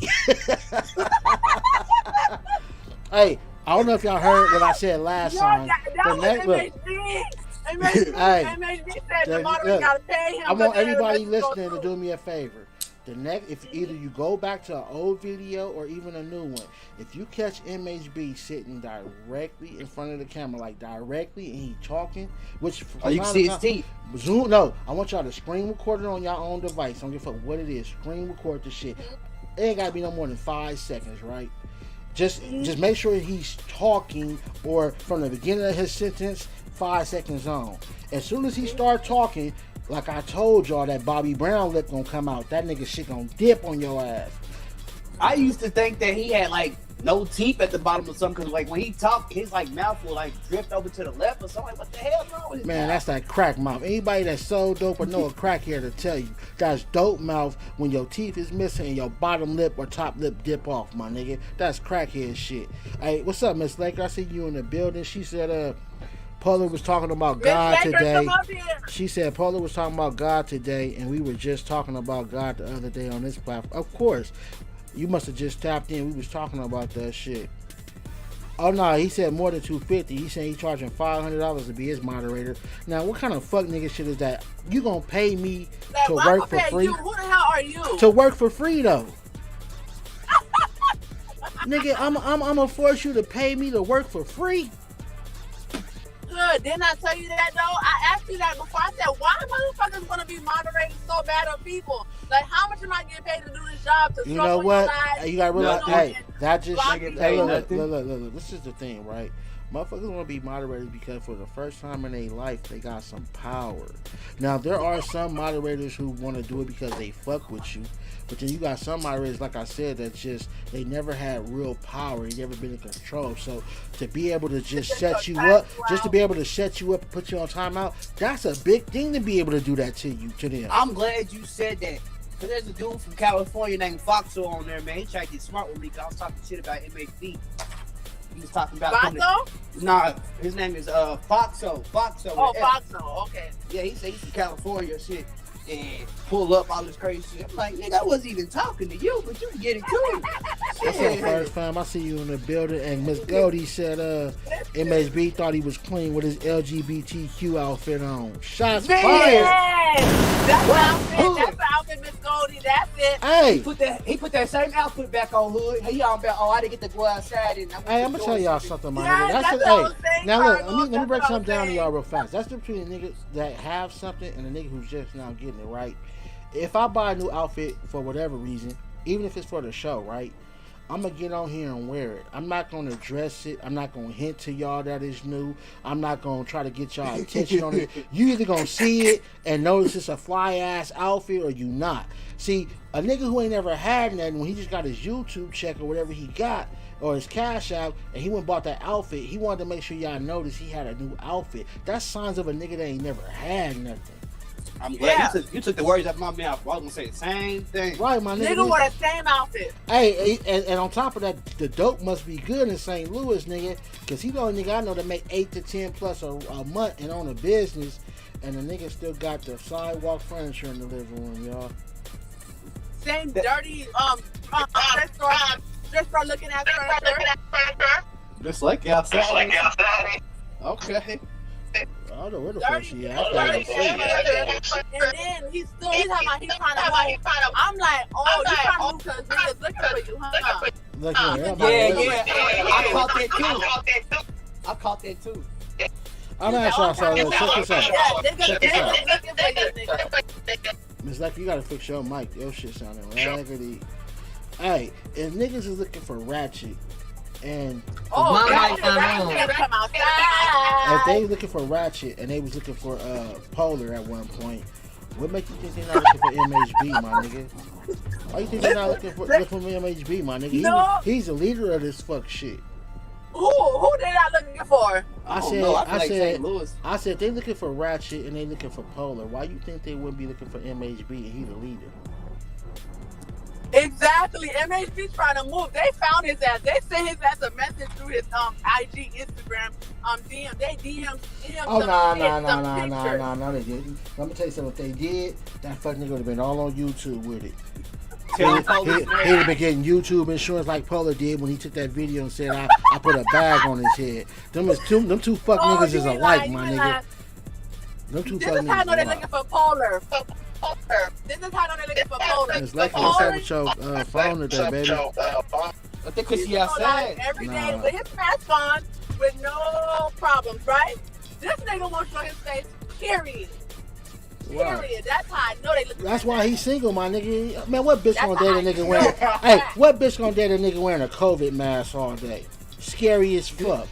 Hey, I don't know if y'all heard what I said last time. MHB said the moderator gotta pay him. I want everybody listening to do me a favor. The next, if either you go back to an old video or even a new one, if you catch MHB sitting directly in front of the camera, like directly, and he talking, which you can see his teeth. Zoom. No, I want y'all to screen record it on your own device. I don't give a fuck what it is. Screen record the shit. It ain't gotta be no more than 5 seconds, right? Just make sure he's talking, or from the beginning of his sentence, 5 seconds on. As soon as he start talking, like I told y'all, that Bobby Brown lip gonna come out. That nigga shit gonna dip on your ass. I used to think that he had like no teeth at the bottom of something, because like when he talked, his like mouth will like drift over to the left or something. Like, what the hell's wrong with his Man, mouth? that's that crack mouth. Anybody that's so dope or know a crack here to tell you, that's dope mouth when your teeth is missing and your bottom lip or top lip dip off, my nigga. That's crackhead shit. Hey, what's up, Miss Laker? I see you in the building. She said, Paula was talking about God Laker, today. come up here. She said Paula was talking about God today, and we were just talking about God the other day on this platform. Of course, you must have just tapped in. We was talking about that shit. Oh no, he said more than $250. He said he's charging $500 to be his moderator. Now, what kind of fuck nigga shit is that? You gonna pay me Like, to why work would for pay free? you? Who the hell are you? To work for free though. Nigga, I'm gonna force you to pay me to work for free. Good. Didn't I tell you that though? I asked you that before. I said, why motherfuckers want to be moderating so bad on people? Like, how much am I getting paid to do this job? To You struggle know what? your life? You gotta realize, You know, hey, and that just, block hey, people. look. This is the thing, right? Motherfuckers want to be moderators because for the first time in their life, they got some power. Now, there are some moderators who want to do it because they fuck with you. But then you got some moderators, like I said, that just, they never had real power. They never been in control. So to be able to just set you up, just to be able to set you up and put you on timeout, that's a big thing to be able to do that to you, to them. I'm glad you said that. Cause there's a dude from California named Foxo on there, man. He tried to get smart with me because I was talking shit about MHB. He was talking about Foxo? Nah, his name is Foxo. Foxo. Oh, with F. Foxo. Okay. Yeah, he said he's from California shit. And pull up all this crazy shit. I'm like, nigga, I wasn't even talking to you, but you can get it too. What's up, first fam? I see you in the building. And Miss Goldie said MHB thought he was clean with his LGBTQ outfit on. Shots Man! fired. Yes! That's the outfit. That's the outfit, Miss Goldie. That's it. Hey, He put that same outfit back on Hood. He on about, I didn't get to go outside. And hey, I'm gonna tell y'all something, my Yeah, nigga. That's that's the, what I was hey. saying, Now look, Carlos. let me break That's what I something was down to saying. y'all real fast. That's the between the niggas that have something and the nigga who's just now getting it right. If I buy a new outfit for whatever reason, even if it's for the show, right? I'm gonna get on here and wear it. I'm not gonna dress it. I'm not gonna hint to y'all that it's new. I'm not gonna try to get y'all attention on it. You either gonna see it and notice it's a fly ass outfit, or you not. See, a nigga who ain't never had nothing, when he just got his YouTube check or whatever he got, or his cash out, and he went and bought that outfit, he wanted to make sure y'all noticed he had a new outfit. That's signs of a nigga that ain't never had nothing. I'm glad you took the words out of my mouth. I was gonna say the same thing. Right, my nigga. Nigga with the same outfit. Hey, and on top of that, the dope must be good in St. Louis, nigga, because he the only nigga I know that make 8 to 10 plus a month and own a business, and the nigga still got the sidewalk furniture in the living room, y'all. Same dirty store looking at furniture. Just like outside. Okay. I don't know where the fuck she at. I can't even see it. And then he's trying to move. I'm like, oh, you trying to move because niggas looking for you, huh? Look here, Yeah. I caught that too. I'm gonna ask y'all something. Check this out. Yeah, Check this out. niggas looking for you, nigga. Miss Lucky, you gotta fix your mic. Your shit sounding raggedy. Hey, if niggas is looking for ratchet, and Oh, My Ratchet, mic not Ratchet on. gotta come if outside. they looking for ratchet and they was looking for Polar at one point, what make you think they're not looking for MHB, my nigga? Why you think they're not looking for MHB, my nigga? No. He's the leader of this fuck shit. Who they not looking for? I said they looking for ratchet and they looking for Polar. Why you think they wouldn't be looking for MHB and he the leader? Exactly. MHB trying to move. They found his ass. They sent his ass a message through his IG, Instagram, DM. They DM him Oh some pictures. no, they didn't. Let me tell you something. If they did, that fuck nigga would have been all on YouTube with it. He'd have been getting YouTube insurance like Polar did when he took that video and said I put a bag on his head. Them two fuck niggas is alike, my nigga. Them two This fuck is how I niggas know they're alike. looking for Polar. This is how I know they're looking for Polar. It's like what's up with your phone today, baby? I think cause He's she outside. every day Nah. with his mask on with no problems, right? This nigga won't show his face, period. Right. Period. That's how I know they look. That's why he's single, my nigga. Man, what bitch That's gonna date a how nigga I wearing? know. Hey, what bitch gonna date a nigga wearing a COVID mask all day? Scary as fuck.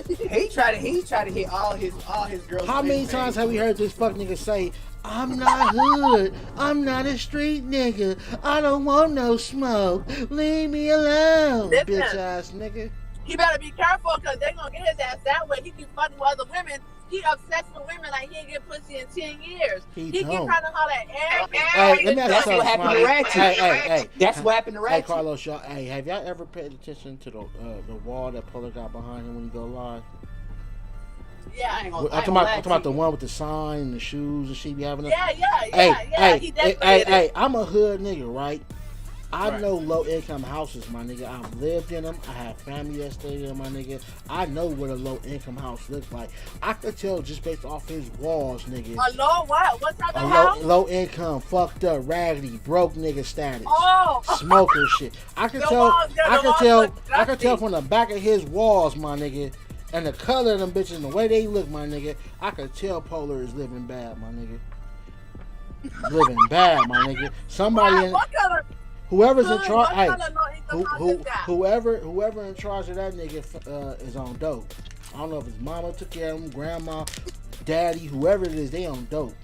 He tried to hit all his girls. How many times have we heard this fuck nigga say, I'm not hood, I'm not a street nigga, I don't want no smoke, leave me alone, Listen. bitch ass nigga. He better be careful because they're going to get his ass that way. He keep fucking with other women. He obsessed with women like he ain't get pussy in 10 years. He keep don't. trying to holler at every Hey, let me ask you That's something, what happened to Smiley. Ratchet. Hey. That's what happened to Hey, Ratchet. Carlos, y'all, hey, have y'all ever paid attention to the wall that Polar got behind him when he go live? Yeah, I ain't I'm gonna talking lie about to the you. one with the sign and the shoes and she be having. yeah. He definitely Hey, I'm a hood nigga, right? I Right. know low income houses, my nigga. I've lived in them. I have family that stayed in them, my nigga. I know what a low income house looks like. I could tell just based off his walls, nigga. A low what? What type A of house? low income, fucked up, raggedy, broke nigga status. Oh, Smoker shit. I could The tell. walls, yeah, I the could walls tell. look I could tell dusty. from the back of his walls, my nigga, and the color of them bitches and the way they look, my nigga. I could tell Polar is living bad, my nigga. Living bad, my nigga. Somebody in what color? whoever's in Hood, charge. what Hey, color low income house is that? whoever in charge of that nigga is on dope. I don't know if his mama took care of him, grandma, daddy, whoever it is, they on dope.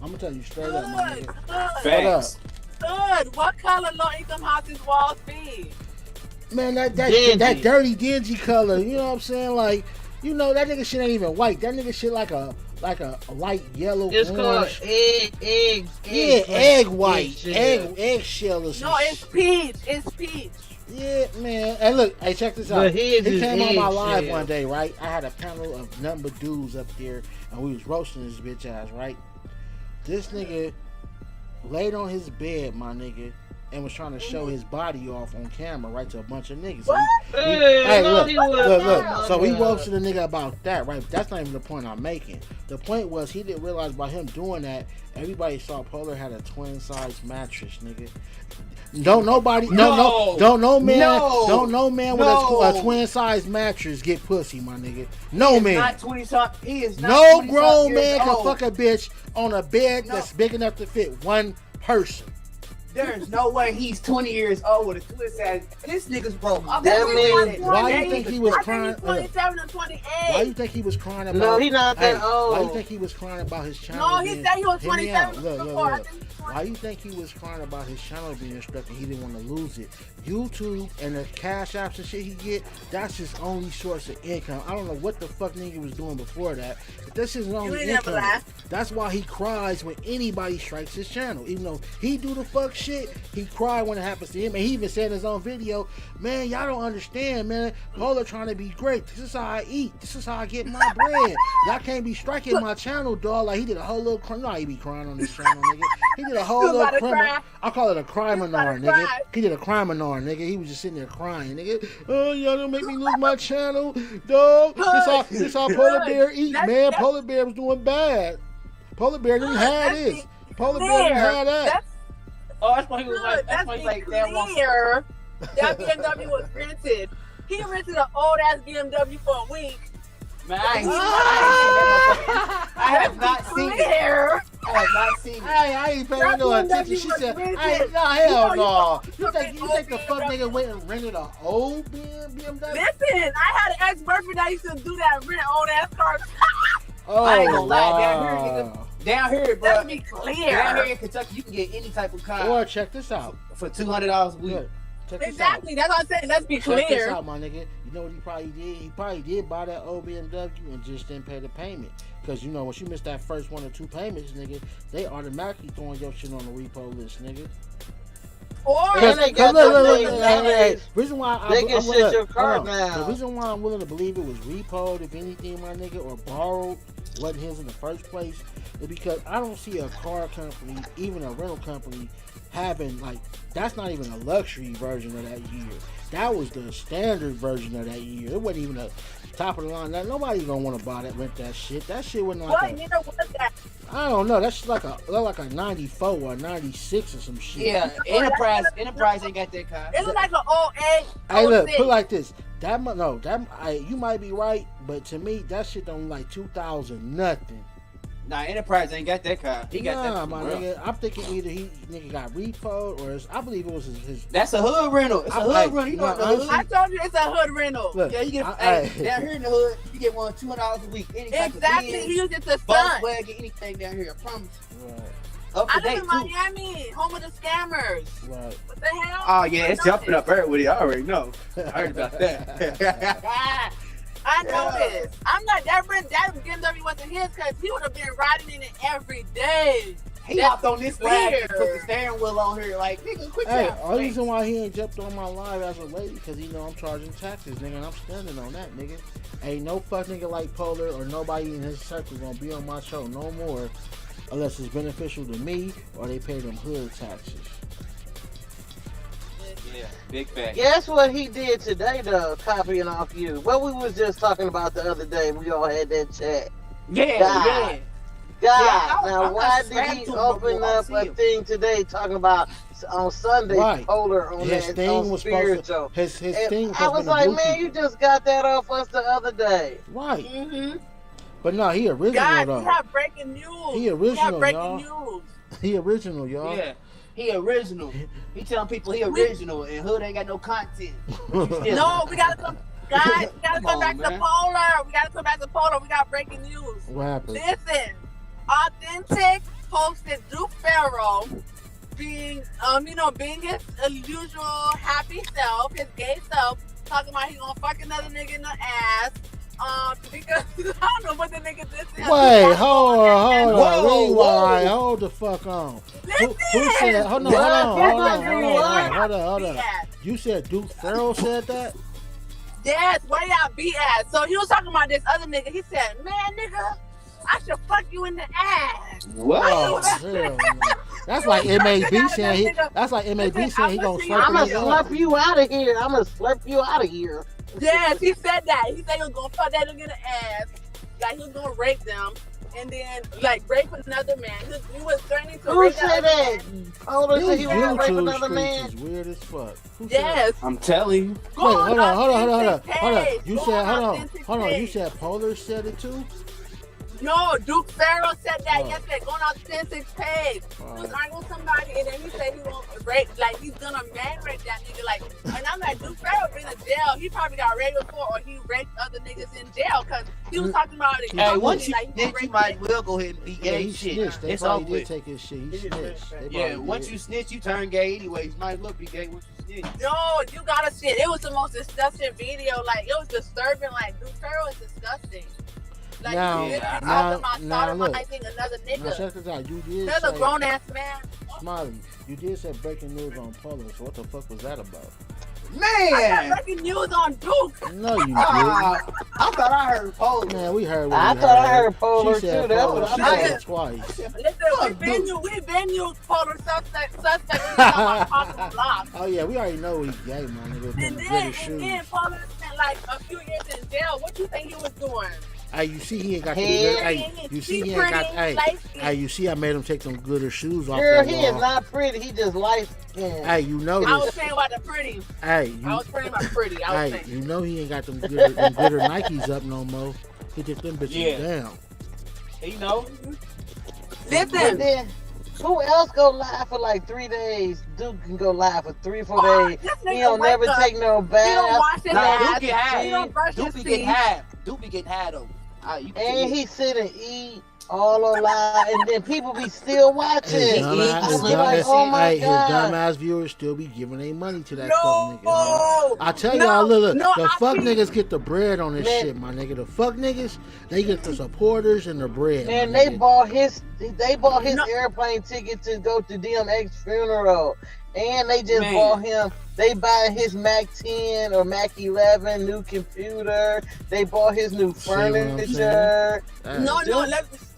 I'm gonna tell you straight up, my Hood, nigga. hood, Facts. hood. What color low income houses walls be? Man, that Dingy. dirty dingy color, you know what I'm saying? Like, you know, that nigga shit ain't even white. That nigga shit like a light yellow, It's called orange. egg. Yeah, egg white, shell. eggshell or some No, it's shit. peach. It's peach. Yeah, man. Hey, look, hey, check this out. But his He is came on my eggshell. live one day, right? I had a panel of nothing but dudes up there, and we was roasting this bitch ass, right? This nigga laid on his bed, my nigga, and was trying to show his body off on camera, right, to a bunch of niggas. So What? hey, no, look, he wasn't. look. So we Yeah. roasted a nigga about that, right? But that's not even the point I'm making. The point was he didn't realize by him doing that, everybody saw Polar had a twin size mattress, nigga. Don't no man No. with a No. twin size mattress get pussy, my nigga. No man. Not 20 something. He is not No 20 grown something man years can old. fuck a bitch on a bed No. that's big enough to fit one person. There's no way he's 20 years old with a twin size. This nigga's broke. I That think means- he's Why you 28. think he was I crying? think he's 27 or 28. Why you think he was crying about? No, he not that Why you old. think he was crying about his channel? No, he being- said he was Hear me out. 27 Look, before. I look. think he's 20. Why you think he was crying about his channel being struck and he didn't want to lose it? YouTube and the cash apps and shit he get, that's his only source of income. I don't know what the fuck nigga was doing before that, but that's his only ain't never income. lied. That's why he cries when anybody strikes his channel. Even though he do the fuck shit, he cry when it happens to him. And he even said in his own video, man, y'all don't understand, man. Polar trying to be great. This is how I eat. This is how I get my bread. Y'all can't be striking my channel, dog. Like he did a whole little crime. You know how he be crying on this channel, nigga. He did a whole You little about to crime. cry? I call it a criminar, about to nigga. cry? He did a criminar, nigga. He was just sitting there crying, nigga. Oh, y'all don't make me lose my channel, dog. This how Polar Good. Bear eat, That's- man. that's- Polar Bear was doing bad. Polar Bear didn't have Let's this. be Polar Bear clear. didn't have that. That's Oh, that's why he was good. like, that's Let's why be he's like, that one. clear. That BMW was rented. He rented an old ass BMW for a week. Man, I ain't seen that. I have not seen it. Clear. I have not seen it. Hey, I ain't paying That no BMW attention. She was said, rented. hey, no, hell You no. know, You think the fuck BMW. nigga went and rented an old BMW? Listen, I had an ex-boyfriend that used to do that, rent old ass cars. Oh, I ain't gonna lie, wow. Down here, bro. Let's be Down here clear. in Kentucky, you can get any type of car Or check this out. for $200 a week. Look, check this out. Exactly. That's what I'm saying. Let's be Check this clear. out, my nigga. You know what he probably did? He probably did buy that old BMW and just didn't pay the payment. Because, you know, once you miss that first 1 or 2 payments, nigga, they automatically throwing your shit on the repo list, nigga. Or And they got them things Hey, reason why They can I'm shit willing- your car hold on. down. The reason why I'm willing to believe it was repoed, if anything, my nigga, or borrowed, wasn't his in the first place, is because I don't see a car company, even a rental company, having, like, that's not even a luxury version of that year. That was the standard version of that year. It wasn't even a top of the line. That nobody's gonna want to buy that, rent that shit. That shit wasn't like what year was that? I don't know. That's like a 94 or a 96 or some shit. Yeah, Enterprise ain't got that car. It was like an old egg. Hey, look, put it like this. You might be right, but to me, that shit don't like 2000 nothing. Nah, Enterprise ain't got that car. He got that. Nah, from my the world. nigga. I'm thinking either he nigga got repoed or I believe it was his. That's a hood rental. It's a I- hood rental. You know no, what the hood? I told you it's a hood rental. Look, Yeah, you get I- down here in the hood. You get $200 a week. Any type Exactly. of He used it to stunt. Volkswagen, anything down here. I promise. Right, Up I to live date in too. Miami, home of the scammers. right. What the hell? Oh yeah, it's I know jumping this. up everywhere. I already know. I heard about that. I know Yeah. this. I'm not that BMW wasn't his because he would have been riding in it every day. He That's hopped on this flag and put the weird. steering wheel on here like, nigga, quit Hey, that. only reason why he ain't jumped on my live as a lady because he know I'm charging taxes, nigga, and I'm standing on that, nigga. Ain't no fuck nigga like Polar or nobody in his circle gonna be on my show no more unless it's beneficial to me or they pay them hood taxes. Yeah, big fact. Guess what he did today, though, copying off you? What we was just talking about the other day. We all had that chat. Yeah, God. yeah. God, I- now I'm why not did strapped he to him open before I up see a him. thing today talking about on Sunday Right. Polar on His that thing on was spiritual? supposed to, his And thing I was like, man, you just got that off us the other day. right. Mm-hmm. But no, he original God, though. we have breaking news. He We have original, breaking y'all. news. He original, y'all. Yeah. He original. He telling people he original and hood ain't got no content. Yeah. No, we gotta come. Guys, we gotta Come come on, back man. to Polar. We gotta come back to Polar. We got breaking news. What happened? Listen, Authentic posted Duke Farrell being, being his usual happy self, his gay self, talking about he gonna fuck another nigga in the ass. Because I don't know what the nigga did. to him. Wait, hold on, Whoa, rewind, whoa. hold the fuck on. Who Listen. said? Hold on, hold on. Be at. You said Duke Farrell said that? Yes, where y'all be at? So he was talking about this other nigga. He said, man, nigga, I should fuck you in the ass. What? Oh, hell no. That's like MAB saying he. That's like MAB saying he gonna slap I'ma you slap up. you out of here. I'ma slap you out of here. Yes, he said that. He said he was gonna fuck that nigga in the ass. Like he was gonna rape them. And then, like, rape another man. He was threatening to Who rape said that? that? Polar said he was gonna rape YouTube another streets man. is weird as fuck. Who said Yes. I'm telling you. Wait, hold on. Authentic You page. said, Go hold on. Authentic You page. said Polar said it too? No, Duke Farrell said that Oh. yesterday. Going on Authentic page. He was Alright. arguing with somebody, and then he said he won't rape, like he's gonna man rape that nigga. Like, and I'm like, Duke Farrell been in jail. He probably got raped before, or he raped other niggas in jail because he was talking about it. Hey, once you like, he snitch, you raped might niggas. well go ahead and be Yeah, gay he shit. snitched. They It's over probably did with. take his shit. He snitched. They Yeah, probably once did. you snitch, you turn gay anyways. Might as well be gay once you snitch. No, you gotta see it. It was the most disgusting video. Like, it was disturbing. Like, Duke Farrell is disgusting. Like, Now- he literally now- talking about now look. sodomizing another Now nigga. check this out. You did There's a say, grown ass man. Smiley, you did say breaking news on Polar, so what the fuck was that about? I Man! got breaking news on Duke. No, you didn't. I thought I heard Pole. Man, we heard what I we thought I heard. heard Polar She said too. That's Polar. what She I said said. it twice. Listen, we've been you Polar suspect. We talking about Papa Block. Oh yeah, we already know he's gay, my nigga. From And the then, British shoes. Polar spent like a few years in jail. What you think he was doing? Hey, you see he ain't got the Hey. good. Hey, you see he ain't got. Hey, you see I made him take them gooder shoes off Girl, that he is wall. not pretty. He just light skinned. Hey, you know I was this. saying about the pretty. Hey, I was saying about pretty. I was hey, saying. you know he ain't got them gooder Nikes up no more. He took them bitches Yeah. down. You know? And Listen, then, who else go live for like 3 days? Duke can go live for 3 or 4 days. this He nigga don't wake never up, take no He don't bath. wash his Nah, ass. Duke get high. He don't brush Duke his be teeth. getting high. Duke be getting high though. You can And see he sit and eat all on live, and then people be still watching. His He dumbass, eat his I be like, his oh my his god. dumbass viewers still be giving their money to that fuck nigga. Man. No. I tell No, y'all, look, no, the I fuck can't. niggas get the bread on this Man. shit, my nigga. The fuck niggas, they get the supporters and the bread. And my they nigga. bought his No. airplane ticket to go to DMX funeral. And they just Man. bought him, they buying his Mac 10 or Mac 11, new computer. They bought his new See what I'm furniture. Hey, No, Duke-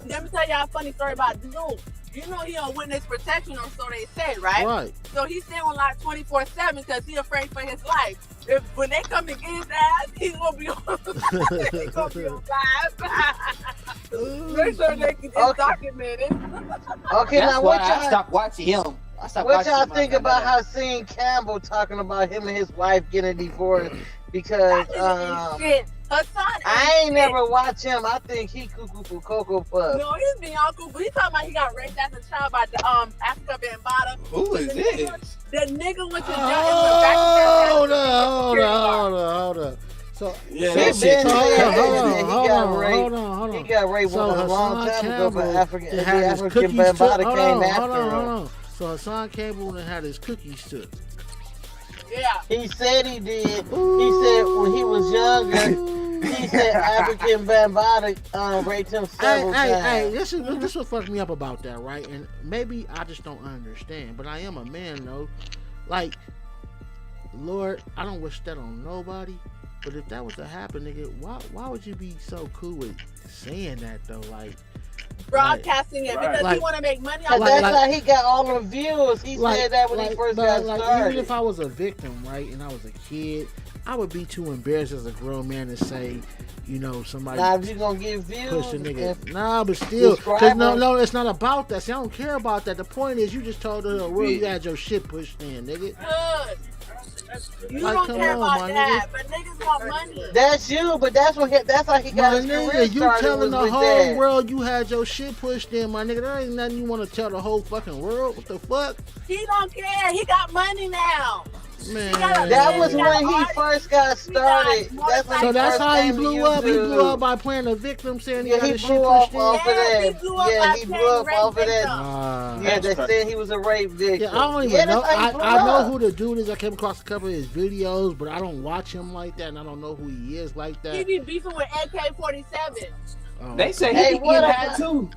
let me tell y'all a funny story about Duke. You know he on witness protection, or so they say, right? right. So he's staying on like 24/7 because he's afraid for his life. When they come to get his ass, he's gonna be on. He's gonna be on live. Make sure they can Okay. document it. Okay, That's now why what I y'all, stopped watching him. I stopped what watching y'all him think after about that. how seeing Campbell talking about him and his wife getting divorced because Shit. Hassan. I ain't never watch him. I think he cuckoo for Cocoa Puff. No, he's being all cool. But he's talking about he got raped as a child by the Africa Bambaataa. Who is this? The nigga went to jail. Hold up. So Yeah, He that been shit. saying hold that on. he got raped So a long Hassan time ago, but Campbell African had his African cookies Bambaataa took. came Hold after him. on. So Hassan Campbell had his cookies took. Yeah. He said he did. He said when he was younger, he said African Bambaataa raped him several times. Hey, this what fucked me up about that, right? And maybe I just don't understand, but I am a man though. Like, Lord, I don't wish that on nobody. But if that was to happen, nigga, why would you be so cool with saying that though? Like, Broadcasting it because Like- he want to make money Cause off that's like- how he got all the views. He said that when he first got started. even if I was a victim, right, and I was a kid, I would be too embarrassed as a grown man to say, you know, somebody Now if you gonna get views, push a nigga. if- Nah, but still, 'cause subscribers- no, it's not about that. See, I don't care about that. The point is, you just told the world you had your shit pushed in, nigga. good. You Like, don't come care on, about my that, but niggas want money. that's you, but that's how he got My his career nigga, you started. telling was the with whole that. world you had your shit pushed in, my nigga. There ain't nothing you want to tell the whole fucking world. What the fuck, He don't care. He got money now. man? That was Yeah, when he artist. first got started. got That's when So that's first how he came to blew up. He blew YouTube. up by playing a victim, saying he Yeah, got he his shit blew pushed off in. off of Yeah, he that. blew up Yeah, by he playing blew up rape off of that. victim. Yeah, That's they said he was a rape victim. Yeah, I don't even know. that's how he blew I know up. who the dude is. I came across a couple of his videos, but I don't watch him like that, and I don't know who he is like He that. be beefing with AK-47. They They say Hey, he be what getting about- had too.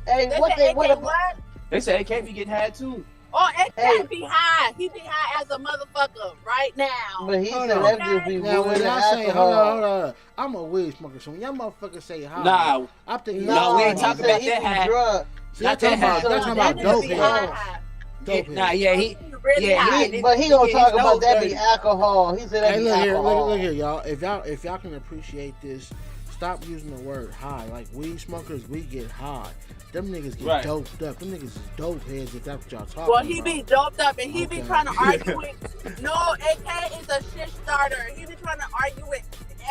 Hey, They what say they what AK about? what? They say AK be getting had too. Oh, AK Hey. be high. He be high as a motherfucker right now. But he Hold said on. that just be Now, when ruining y'all say, alcohol. hold on, I'm a weed smoker, so when y'all motherfuckers say high, Nah, I'm thinking, No, we ain't he talking said about he that be high. drunk. See, not I'm talking that about, high. that's talking That about nigga dope be heads. high. Dope Nah, heads. yeah, he. Really Yeah, high. he- But he gonna he talk getting about that dirty. be alcohol. He said that Hey, be look here, alcohol. look here, y'all. If y'all can appreciate this, stop using the word high. Like weed smokers, we get high. Them niggas get Right. doped up. Them niggas is dope heads. If that's what y'all talking Well, about. he be doped up and he be Okay. trying to argue with. No, AK is a shit starter. He be trying to argue with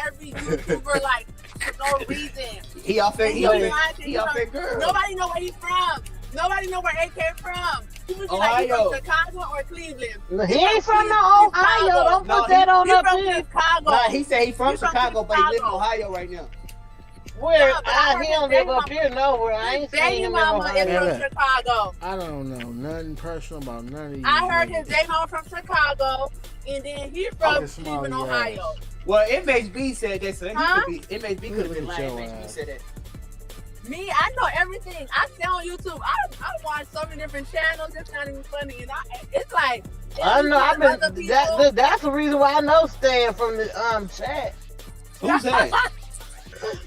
every YouTuber like for no reason. He off that. And He he off be that. lying to He you. off that girl. Nobody know where he's from. Nobody know where AK from. He was like, he Ohio. from Chicago or Cleveland. He ain't from the Ohio. Don't No, put that on He up from here. Chicago. Nah, he said he from He from Chicago, but he live in Chicago. Ohio right now. Where? Yeah, but I heard He don't his live up baby here nowhere. I ain't His seen baby him in mama is Ohio. Yeah. from Chicago. I don't know nothing personal about none of you. I heard niggas. his baby mama from Chicago, and then he from Fucking small Cleveland, ass. Ohio. Well, MHB said that, so he Huh? could be. MHB could have been Look at lying. your MHB ass. said that. Me, I know everything. I stay on YouTube. I watch so many different channels. It's not even funny, and it's like I know. I've been. other people- That's the reason why I know Stan from the chat. Who's that?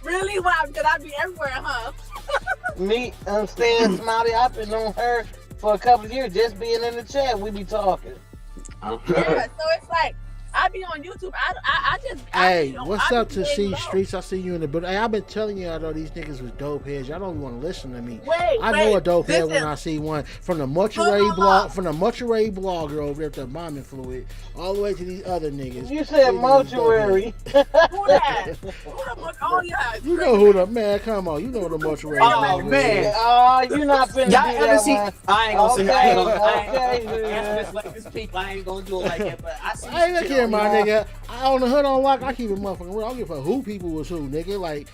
Really? Why? Because I be everywhere, huh? Me, Stan Smiley. I've been on her for a couple of years, just being in the chat. We be talking. Yeah. So it's like I be on YouTube. I just. Hey, I be, what's I up be to getting see low. Streets? I see you in the building. Hey, I've been telling y'all though these niggas was dope heads. Y'all don't want to listen to me. Wait, I know wait. a dope head when Listen. I see one. From the mortuary Hold on. blog, from the mortuary blogger over there at the bombing fluid, all the way to these other niggas. You said These niggas dope mortuary. heads. Who that? Who the? Oh yeah. You know who the man? Come on, you know the mortuary. Oh, blogger man. is. Oh, you not finna Y'all do ever that see? one. I ain't gonna say. I ain't gonna. I ain't Okay, gonna okay. answer this like this people. I ain't gonna do it like that. But I see. Hey, look shit here, on my y'all. nigga. On the hood on lock, I keep it motherfucking real. I don't give a fuck who people was who, nigga. Like,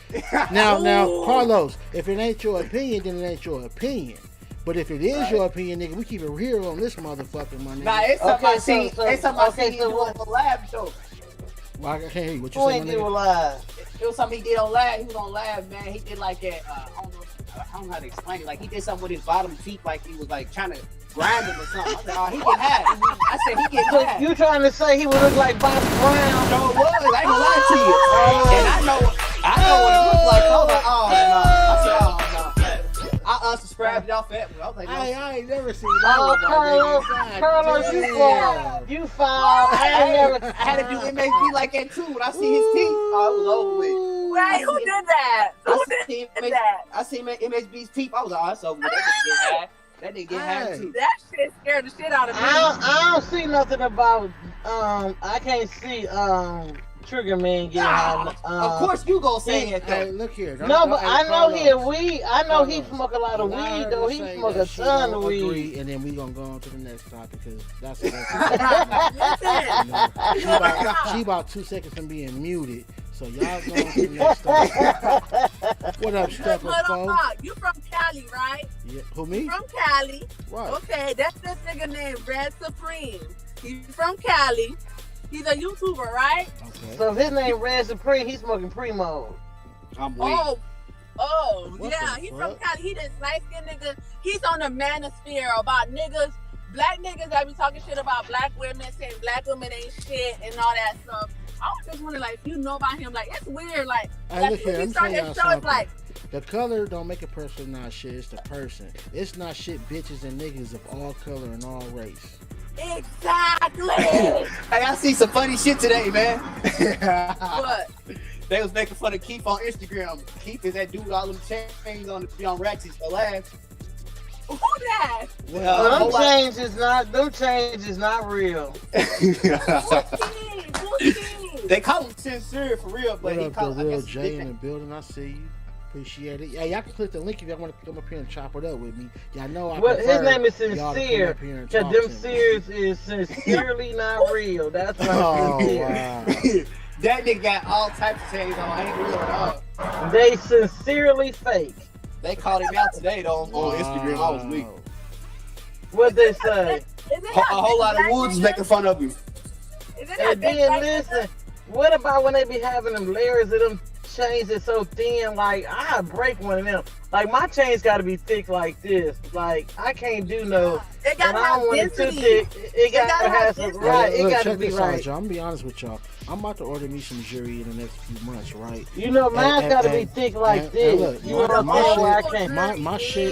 now, Ooh. Carlos, if it ain't your opinion, then it ain't your opinion. But if it is your opinion, nigga, we keep it real on this motherfucker, my nigga. Nah, it's something I Okay, see. so- It's something I okay, see so him what- doing on live show. Well, I can't hear you. What you Who say, ain't my do nigga? live? It was something he did on live. He was on live, man. He did like that. I don't know how to explain it. Like he did something with his bottom teeth, like he was like trying to grind him or something. I said, oh, he get high. I said, he get So high. you trying to say he would look like Bobby Brown? No, it was. I ain't gonna lie to you. And I know what it looked like. I was like, oh no. I said, oh no. I unsubscribed off that one. I was like, no. I ain't never seen that Oh, one, my Carlos, nigga. God Carlos, you damn. foul. You foul. I ain't never. I had to do MHB like that too. When I see his teeth, oh, it was over with. Wait, who did that? Who I did seen that? I seen MHB's teeth. I was like, oh, it's over with. That didn't get high. That didn't get high Hey. too. That shit scared the shit out of me. I don't see nothing about. I can't see Trigger Man getting high. Of course you gonna say it Hey, though. look here. No, but I know he a Carlos, weed. I know he Carlos, smoke a lot of allow weed her though. to He say smoke that a she ton don't of weed. agree, and then we gonna go on to the next topic because that's Listen, she about 2 seconds from being muted. So y'all go on to the next topic. What up, Steph? hold on, you from Cali, right? Yeah, who me? From Cali. Right. Okay, that's this nigga named Red Supreme. He's from Cali. He's a YouTuber, right? Okay. So if his name Red Supreme, he's smoking Primo. I'm weak. What Yeah, the he's fuck? from Cali. He this light skinned nigga. He's on the manosphere about niggas, black niggas that be talking shit about black women, saying black women ain't shit and all that stuff. I was just wondering, like, if you know about him, like, it's weird, like, Hey, look here. when I'm he start telling his y'all show, it's something. like, The color don't make a person not shit. It's the person. It's not shit bitches and niggas of all color and all race. exactly. Hey, I see some funny shit today, man. But They was making fun of Keith on Instagram. Keith is that dude, all them chains on the on Ratchet's for laughs. who that? Them changes not real. Who's he? They call him sincere for real, but What he up, call the I real guess J his in the nickname- building? I see you. Appreciate it. Yeah, y'all can click the link if y'all want to come up here and chop it up with me. Y'all know I Well, his prefer name is y'all to come Sincere. up here and Cause talk them to me. seers is sincerely not real. That's why Oh, sincere. wow. That nigga got all types of chains on. Ain't real at all. They sincerely fake. They called him out today though on Instagram. I was weak. Wow. What they say. Is it A that whole lot of black woods nigga? making fun of him. Is it that And big then black listen, nigga? what about when they be having them layers of them chains that's so thin? Like I break one of them. Like my chains got to be thick like this. Like I can't do no. It And gotta I have don't want it too density. thick. It got gotta to have have some density. right. It Look, got to check be this out, right. y'all. I'm gonna be honest with y'all. I'm about to order me some jewelry in the next few months, right? You know, mine's And- got to be and- thick like and this. look, You know what I'm my saying? Where I shit-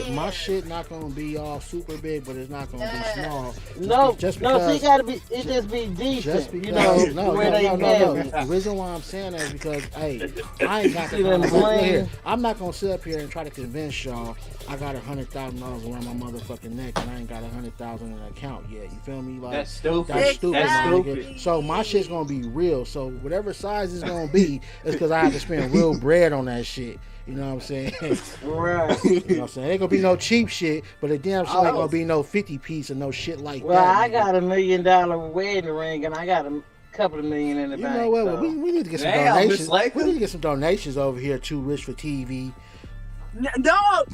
can't. my shit not gonna be all super big, but it's not gonna be small. No, just no, because- see, it gotta be. It just be decent. Just because, You know, no. where they have it. The reason why I'm saying that is because, hey, I ain't got See the them look bling? here. I'm not gonna sit up here and try to convince y'all I got $100,000 around my motherfucking neck and I ain't got 100,000 in an account yet. You feel me? Like That's stupid. that's stupid, That's my stupid. nigga. So my shit's gonna be real. So whatever size it's gonna be, is because I have to spend real bread on that shit. You know what I'm saying? Right. You know what I'm saying? Ain't gonna be no cheap shit, but it damn sure ain't gonna be no 50 piece or no shit like Well, that. I nigga. got $1 million wedding ring, and I got a couple of million in the You bank. know what? so. We need to get some Damn, donations. Miss Laker. We need to get some donations over here. Too rich for TV. No,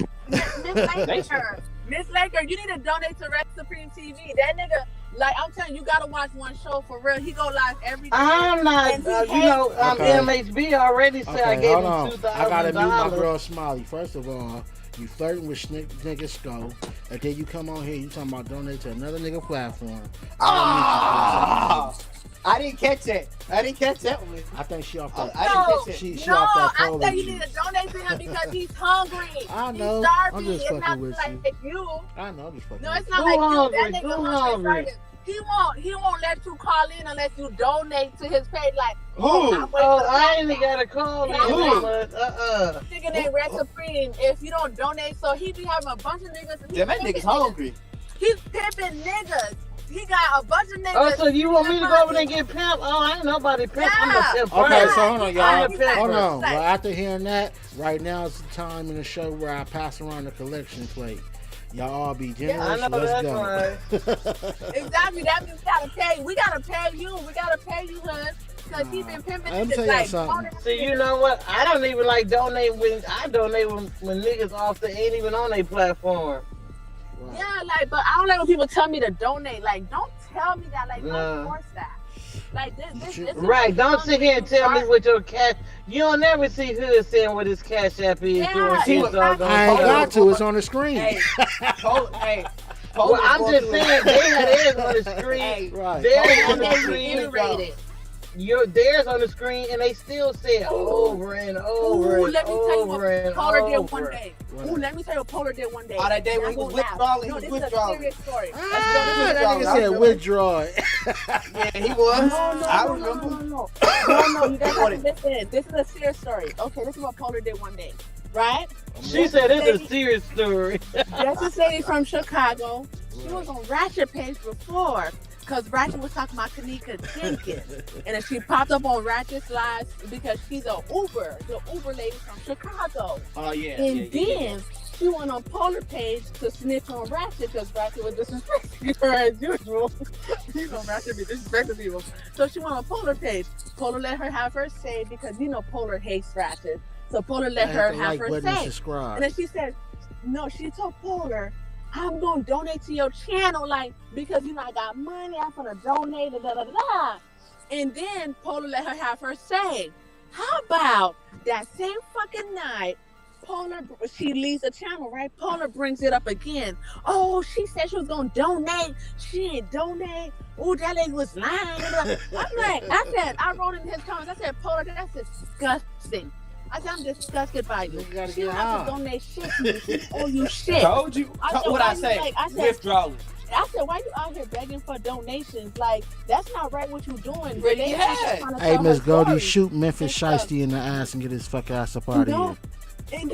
Miss Laker, you need to donate to Red Supreme TV. That nigga, like I'm telling you, you gotta watch one show for real. He go live every day. I'm not. And he You know, Okay. MHB already said I Okay, gave hold him on. I gotta mute my $2,000. girl Smiley. First of all, you flirting with nigga Sko, and then you come on here, you talking about donate to another nigga platform. Ah! I didn't catch that. I didn't catch that one. I think she off I that. didn't No, catch that. She no, off that I Polar say you juice. need to donate to him because he's hungry. I know. He's starving. I'm just It's fucking not with like you. I know, I'm just fucking. No, with it's not Who like hungry? you. That nigga Who hungry. hungry? He won't let you call in unless you donate to his page. Like, Who? I'm waiting Oh, for I ain't that. even got a call in. Who? But, Nigga named Red Supreme. If you don't donate, so he be having a bunch of niggas. Damn, that nigga's hungry. He's pimping niggas. He got a bunch of niggas. Oh, so you want me to go over there and get pimp? Oh, I ain't nobody pimp. I'm a Yeah. pimp. Okay, first. so hold on, I'm y'all. a pimp Hold first. on. Well, after hearing that, right now is the time in the show where I pass around the collection plate. Y'all all be generous. I know Let's that's go. right. Exactly. That means we gotta pay. We gotta pay you. We gotta pay you, hun. Because he been pimping Let me niggas tell y'all like. something. See, you know what? I don't even like donate I donate when niggas off the ain't even on their platform. Right. Yeah, like, but I don't like when people tell me to donate. Like, don't tell me that. Like, No. don't force that. Like, this is Right, don't sit here and tell me Right. what your cash. You don't never see Hood saying what his cash app is. Yeah, doing see, shit, so I'm gonna I ain't tell got you. to. It's on the screen. Hey, hey. Well, I'm just saying they had theirs on the screen. Hey, Right. Theirs on And the then you screen. iterate it. Theirs on the screen, and they still say it over and over Ooh, and let me tell you over what and Polar did one over. day. Right. Ooh, let me tell you what Polar did one day. Oh, that day when he Y'all was gonna laugh. withdrawing, he No, was this is a withdrawing. serious story. Ah, that I nigga said remember. withdraw it. Yeah, he was. No, I no, remember. no. You guys have to listen. This is a serious story. Okay, this is what Polar did one day, right? She said it's a serious story. That's a lady from Chicago. She was on Ratchet page before. because Ratchet was talking about Kanika Jenkins. And then she popped up on Ratchet's lives because she's the Uber lady from Chicago. Oh yeah. And then she went on Polar page to snitch on Ratchet because Ratchet was disrespecting her as usual. You know, Ratchet be disrespecting people. So she went on Polar page. Polar let her have her say because, you know, Polar hates Ratchet. So Polar let her have her say. And then she said, no, she told Polar, I'm going to donate to your channel, like, because, you know, I got money, I'm going to donate, da. And then Polar let her have her say. How about that same fucking night, Polar, she leaves the channel, right? Polar brings it up again. Oh, she said she was going to donate. She ain't donate. Oh, that lady was lying. I'm like, I wrote in his comments, I said, Polar, that's disgusting. I said, I'm disgusted by you. Gotta She get don't have to high. donate shit to you. She owe you shit. Told you. said, What why I you say? like- I said- Withdrawing. I said, why you out here begging for donations? Like, that's not right what you doing. Really Renee has. just trying to Hey, tell Miss her Goldie, story. shoot Memphis And stuff. Shiesty in the ass and get his fuck ass up out of No. here. And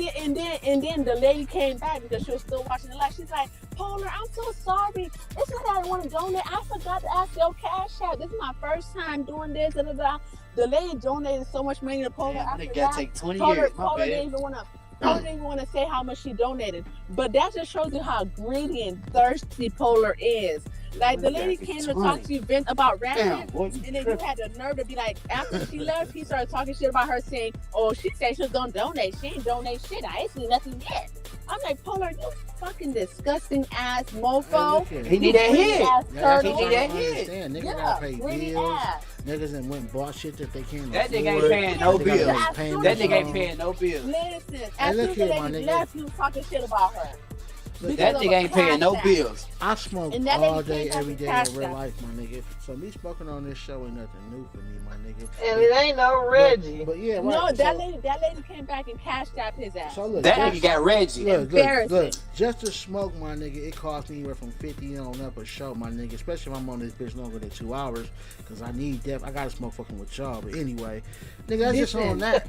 then the lady came back because she was still watching the live. She's like, Polar, I'm so sorry. It's not that I want to donate. I forgot to ask your cash out. This is my first time doing this. Da, da, da. The lady donated so much money to Polar Damn, after that that. gotta take 20 Polar, years. My Polar bad. didn't even want to say how much she donated. But that just shows you how greedy and thirsty Polar is. Like, the lady came to talk to you, vent about Damn, Ratchet. boy. And then you had the nerve to be like, after she left, he started talking shit about her, saying, oh, she said she was gonna donate. She ain't donate shit. I ain't seen nothing yet. I'm like, Polar, you fucking disgusting ass mofo. He need that Greedy hit. ass Yeah, turtle. He need that hit. understand. Niggas Yeah, gotta pay greedy bills. ass. Niggas and went and bought shit that they can't That afford. nigga ain't paying no They gotta bills. make payments That nigga ain't on. paying no bills. Listen, as look soon as here, the my lady nigga. left, you was talking shit about her. Look, That Because of nigga a ain't paying no cash app. bills. I smoke And that all lady day, came every up day and in cashed real out. life, my nigga. So me smoking on this show ain't nothing new for me, my nigga. And it ain't no Reggie. But yeah, right. No, so, that lady came back and cashed out his ass. So look, That Cash nigga got out. Reggie. Look, Embarrassing. just to smoke, my nigga, it cost me anywhere from 50 on up a show, my nigga. Especially if I'm on this bitch longer than 2 hours, cause I need depth. I gotta smoke fucking with y'all. But anyway, nigga, that's just on that.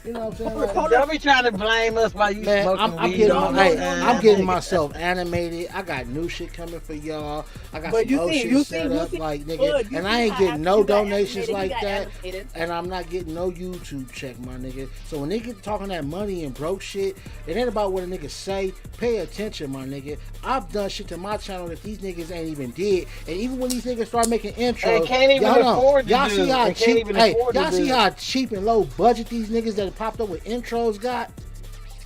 You know what I'm saying? Like, Don't be trying to blame us while you man, smoking I'm weed. getting, all hey, the time. I'm getting myself animated. I got new shit coming for y'all. I got But some you old see- shit you set see- up, you like see- nigga, Good. You and see I ain't how getting after no you got donations animated, like you got that. animated. And I'm not getting no YouTube check, my nigga. So when they get talking that money and broke shit, it ain't about what a nigga say. Pay attention, my nigga. I've done shit to my channel that these niggas ain't even did. And even when these niggas start making intros, They can't even y'all know, afford to y'all do see it. how They can't cheap, even hey, afford to y'all see do it. how cheap and low budget these niggas that popped up with intros got.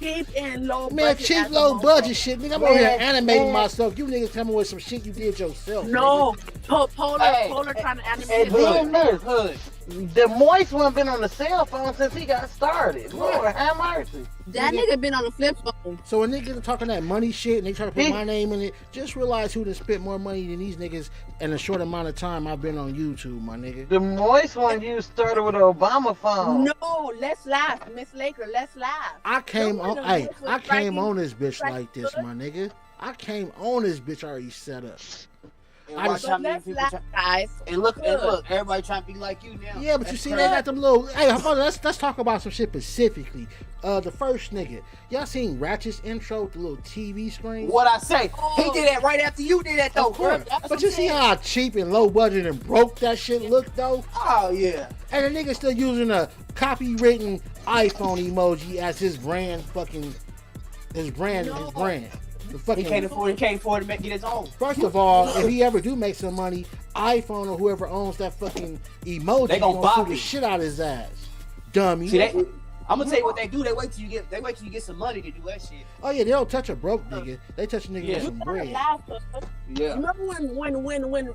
Cheap and low Man, budget. cheap, as a low mofo. budget shit. Nigga, I'm over here Man, animating man. myself. You niggas coming with some shit you did yourself. No, Polar Hey, trying to animate And his then this, Hood. the moist one been on the cell phone since he got started. Lord have mercy. That nigga been on the flip phone. So when niggas are talking that money shit and they try to put He- my name in it, just realize who done spent more money than these niggas in a short amount of time I've been on YouTube, my nigga. The moist one you started with an Obama phone. No, let's laugh, Miss Laker. Let's laugh. I came Someone on, that hey, works with I came striking- on this bitch striking like this, good. my nigga. I came on this bitch already set up. And I watch just- how But many let's people laugh, try- guys. and look, Good. everybody trying to be like you now. Yeah, but you That's see, crazy. they got them little. Hey, hold on, let's talk about some shit specifically. The first nigga, y'all seen Ratchet's intro with the little TV screen? What I say, Oh. he did that right after you did that though, Of course. bro. That's But what you I'm see saying. how cheap and low budget and broke that shit looked though? Oh yeah. And the nigga still using a copywritten iPhone emoji as his brand fucking his brand. The fucking He can't afford to get his own. First of all, if he ever do make some money, iPhone or whoever owns that fucking emoji They gonna gonna bop sue the it. shit out his ass. Dummy. See, I'm gonna tell you what they do. They wait till you get some money to do that shit. Oh yeah, they don't touch a broke nigga. They touch a nigga Yeah. with some bread. Laugh. Yeah. Remember when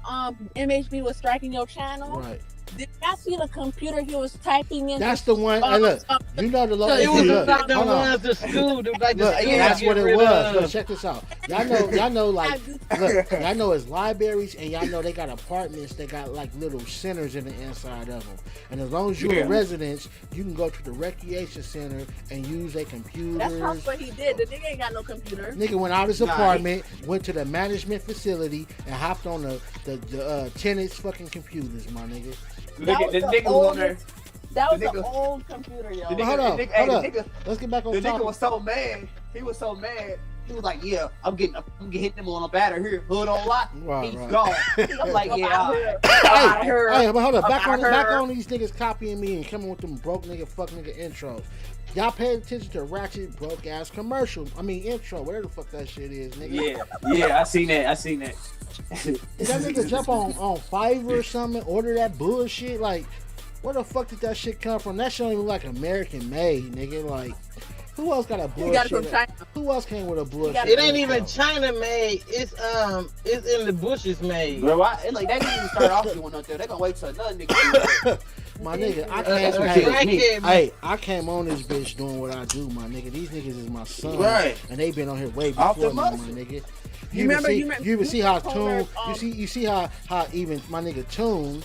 MHB was striking your channel? Right. Did y'all see the computer he was typing in? That's the one. Hey, look, you know the low. So It was look, like the hold on. ones the school, like the Look, school that's get what it rid was. of. Look, check this out. Y'all know, like, look, y'all know it's libraries, and y'all know they got apartments that got like little centers in the inside of them. And as long as you're Yeah. a resident, you can go to the recreation center and use their computers. That's not what he did. The nigga ain't got no computer. Nigga went out his Nah, apartment, went to the management facility, and hopped on the tenants' fucking computers, my nigga. The That was the nigga was on there. oldest- That was The the nigga- old computer, yo. The But hold nigga- on, the nigga- hold hey, up. the nigga- Let's get back on The nigga topic. was so mad. He was so mad. He was like, yeah, I'm getting them on a batter here, hood on lock. Right, He's right. gone. I'm like, yeah, all right. Hey, but hold up. Back her. on these niggas copying me and coming with them broke nigga, fuck nigga intros. Y'all pay attention to Ratchet broke ass commercial. I mean intro, whatever the fuck that shit is, nigga. Yeah, I seen that. Did that nigga jump on Fiverr or something, order that bullshit? Like, where the fuck did that shit come from? That shit don't even like American made, nigga. Like, who else got a He got it from bullshit? China. Who else came with a bullshit? It ain't even intro? China made. It's in the bushes made. Bro, they didn't even start off doing nothing. They gonna wait till another nigga. My nigga, I came on this bitch doing what I do, my nigga. These niggas is my son, Right. and they been on here way Off before the me, my muscle. nigga. You You even see how Polar, Tune, you see how even my nigga Tune,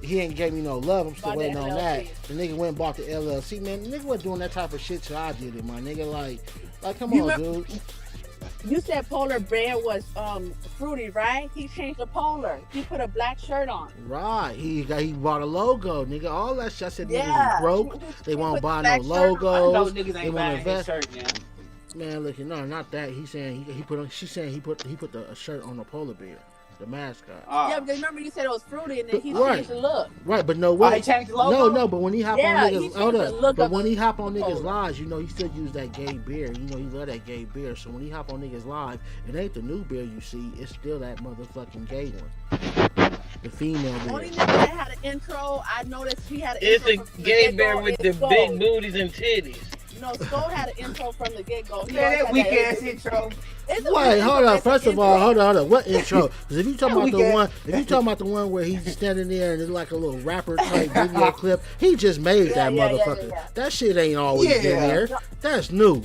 he ain't gave me no love. I'm still Bought waiting the on LLC. that. The nigga went and bought the LLC, man. The nigga wasn't doing that type of shit till I did it, my nigga. Like come You on, remember- dude. You said Polar Bear was fruity, right? He changed the Polar. He put a black shirt on. Right. He bought a logo, nigga. All that shit. I said niggas Yeah. is broke. They He won't put buy black no shirt on. I know logos. niggas They ain't want buying to his invest. shirt now. Man, look, no, not that. He's saying he put on. She's saying he put a shirt on the polar bear, the mascot. Yeah, but remember you said it was fruity, and then he Right. changed the look. Right, but no Oh, way. he changed the logo? No, but when he hop Yeah, on he niggas, changed hold the up. look But of when the he hop on niggas Polar. lives, you know he still use that gay beer. You know he love that gay beer. So when he hop on niggas live, it ain't the new beer you see. It's still that motherfucking gay one, the female Only beer. nigga that had an intro, I noticed he had an It's intro a from gay get-go, bear with the is Skull. big booties and titties. No, Skull had an intro from the get-go. He Man, always that had weak that ass intro. It's a Wait, weak hold intro. up. First of all, hold on. What intro? Because if you talking about we the get- one, if you talking about the one where he's standing there and it's like a little rapper type video clip, he just made that yeah, motherfucker. yeah. That shit ain't always been Yeah. there. That's new.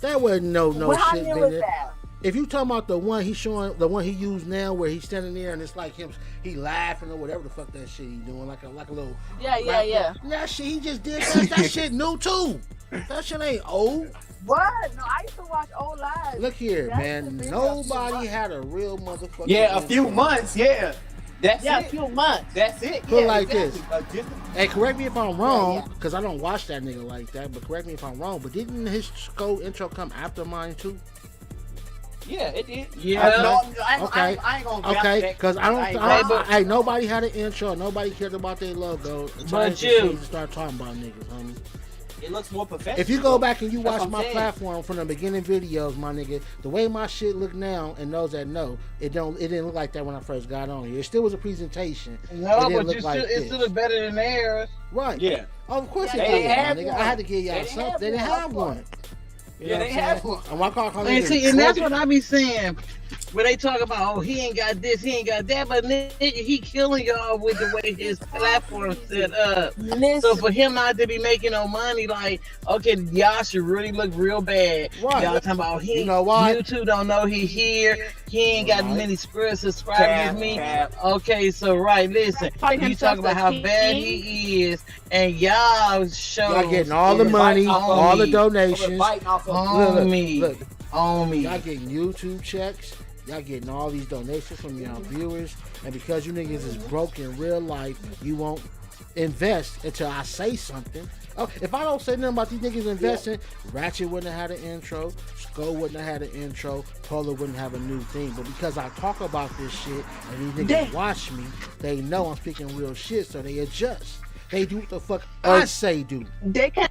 That wasn't no Well, how shit new been is there. that? If you talking about the one he's showing, the one he used now, where he's standing there and it's like him, he laughing or whatever the fuck that shit he doing, like a little. Yeah. That shit he just did. That shit new too. That shit ain't old. What? No, I used to watch old lives. Look here, That's man. the thing, Nobody had a real motherfucker. Yeah, a few months. Yeah, that's Yeah, a it. few months. That's it. Put Yeah, like exactly. Hey, correct me if I'm wrong, Yeah. because I don't watch that nigga like that. But correct me if I'm wrong. But didn't his Skull intro come after mine too? Yeah, it did. Yeah. Okay. I ain't gonna vouch Okay, that. because I ain't don't. gonna- Hey, nobody had an intro. Nobody cared about their logo. Until But they you- start talking about niggas, homie. It looks more professional. If you go back and you That's watch what I'm my saying. platform from the beginning videos, my nigga, the way my shit look now, and those that know, it didn't look like that when I first got on here. It still was a presentation. It No, didn't but look you like still, it this. still is better than theirs. Right. Yeah. Oh, of course Yeah, it they did, have my nigga. one. I had to give y'all They didn't something. have They didn't one. have one. You Yeah, know they what I'm have saying? one. And my car calling And it see, and that's what I be saying. When they talk about, oh, he ain't got this, he ain't got that, but nigga, he killing y'all with the way his platform set up. Listen, So for him not to be making no money, like, okay, y'all should really look real bad. Right. Y'all talking about You know why? YouTube don't know he here. He ain't got Right. many subscribers Cap, as me. cap. Okay, so right, listen. Calling You himself talk about the how king. bad he is, and y'all show Y'all getting all the money, all the donations. Biting off of on me, Look, on me. y'all getting YouTube checks. Y'all getting all these donations from y'all viewers. And because you niggas is broke in real life, you won't invest until I say something. Oh, if I don't say nothing about these niggas investing, Ratchet wouldn't have had an intro, Skull wouldn't have had an intro, Polar wouldn't have a new thing. But because I talk about this shit and these niggas watch me, they know I'm speaking real shit, so they adjust. They do what the fuck I say do. They can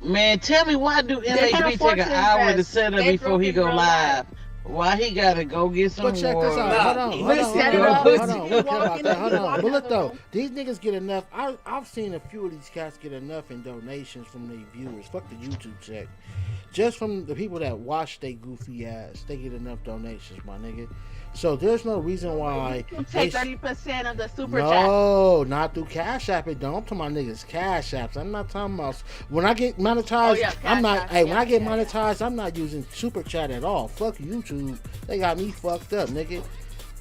Man, tell me why do They can't MHB afford take an to hour to invest. set up They before broke he in go real live? Why he gotta go get some But check this water? out. Hold on. Nah, Hold listen, on. set it Hold up. on. Hold on. You We don't care walk about in that. and Hold you on. walk But out look the though, room. these niggas get enough. I've seen a few of these cats get enough in donations from their viewers. Fuck the YouTube check. Just from the people that watch they goofy ass, they get enough donations, my nigga. So there's no reason why you they take 30% of the super chat. no, not through Cash App. It don't. I'm talking about niggas Cash Apps. I'm not talking about when I get monetized. Oh, yeah, I'm Cash not. App, Hey, when yeah, I get yeah, monetized, I'm not using Super Chat at all. Fuck YouTube. They got me fucked up, nigga.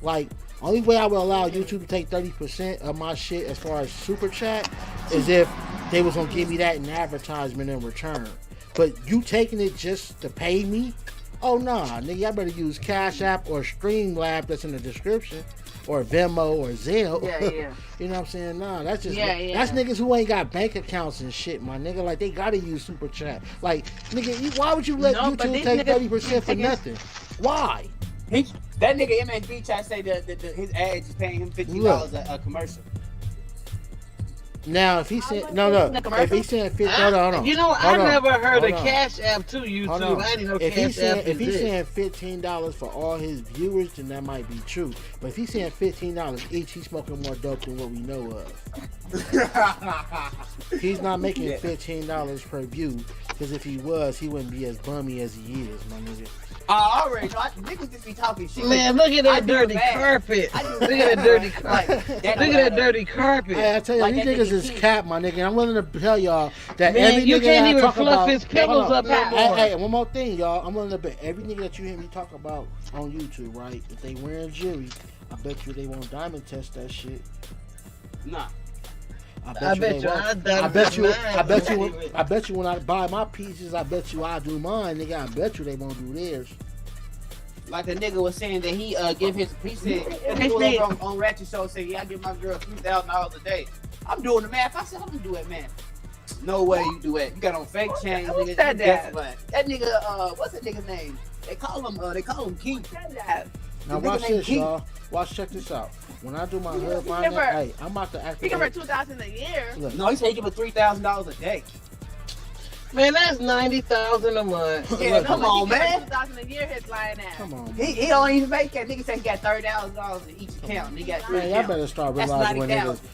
Like, only way I would allow YouTube to take 30% of my shit as far as Super Chat is if they was gonna give me that in advertisement in return. But you taking it just to pay me? Oh nah, nigga, I better use Cash App or Streamlab that's in the description. or Venmo or Zelle. Yeah, yeah. You know what I'm saying? Nah, that's just Yeah. that's niggas who ain't got bank accounts and shit, my nigga. Like they gotta use Super Chat. Like nigga, why would you let No, but YouTube these take niggas- 30% for nothing? Why? That nigga MSB try to say his ads is paying him $50 a commercial. Now if he said much no, is in the if commercial? he saying 50, hold on. You know, I Hold on. never heard Hold of on. Cash App to Hold YouTube. on. I didn't know If he's Cash App saying if he's exists. saying $15 for all his viewers, then that might be true. But if he's saying $15 each, he's smoking more dope than what we know of. He's not making $15 per view, because if he was, he wouldn't be as bummy as he is, my nigga. I already know. Niggas just be talking shit. Man, look at I that do dirty bad. carpet. I do Look bad, at that dirty bro. carpet. Like, Look at that dirty carpet. Hey, I tell you, Like these that niggas nigga is Keith. cap, my nigga. And I'm willing to tell y'all that Man, every you nigga can't that I even talk fluff about, his pillows hold on. up no Hey, more. hey, one more thing, y'all. I'm willing to bet every nigga that you hear me talk about on YouTube, right? If they wearing jewelry, I bet you they won't diamond test that shit. Nah. I they bet you won't. I done I bet you. mine. I bet you when I buy my pieces, I bet you I do mine, nigga. I bet you they won't do theirs. Like a nigga was saying that he give his he said a nigga was on Ratchet Show saying, yeah, I give my girl $3,000 a day. I'm doing the math. I said, I'm gonna do that math. No way you do it. You got on fake chains, Who nigga. said You that? guess That nigga, what's that nigga's name? They call him Keith. Said that. Now The nigga watch named this, Keith. y'all. Watch, check this out. When I do my hood he finance, give her- hey, I'm about to He give her activate. $2,000 a year. Look, No, he said he give her $3,000 a day. Man, that's $90,000 a month. Yeah, Look, come on, man. $2,000 a year, his lying ass. come on. He don't even make that. Nigga said he got $30,000 in each account. And he got three Man, y'all accounts. better start That's realizing when 90,000.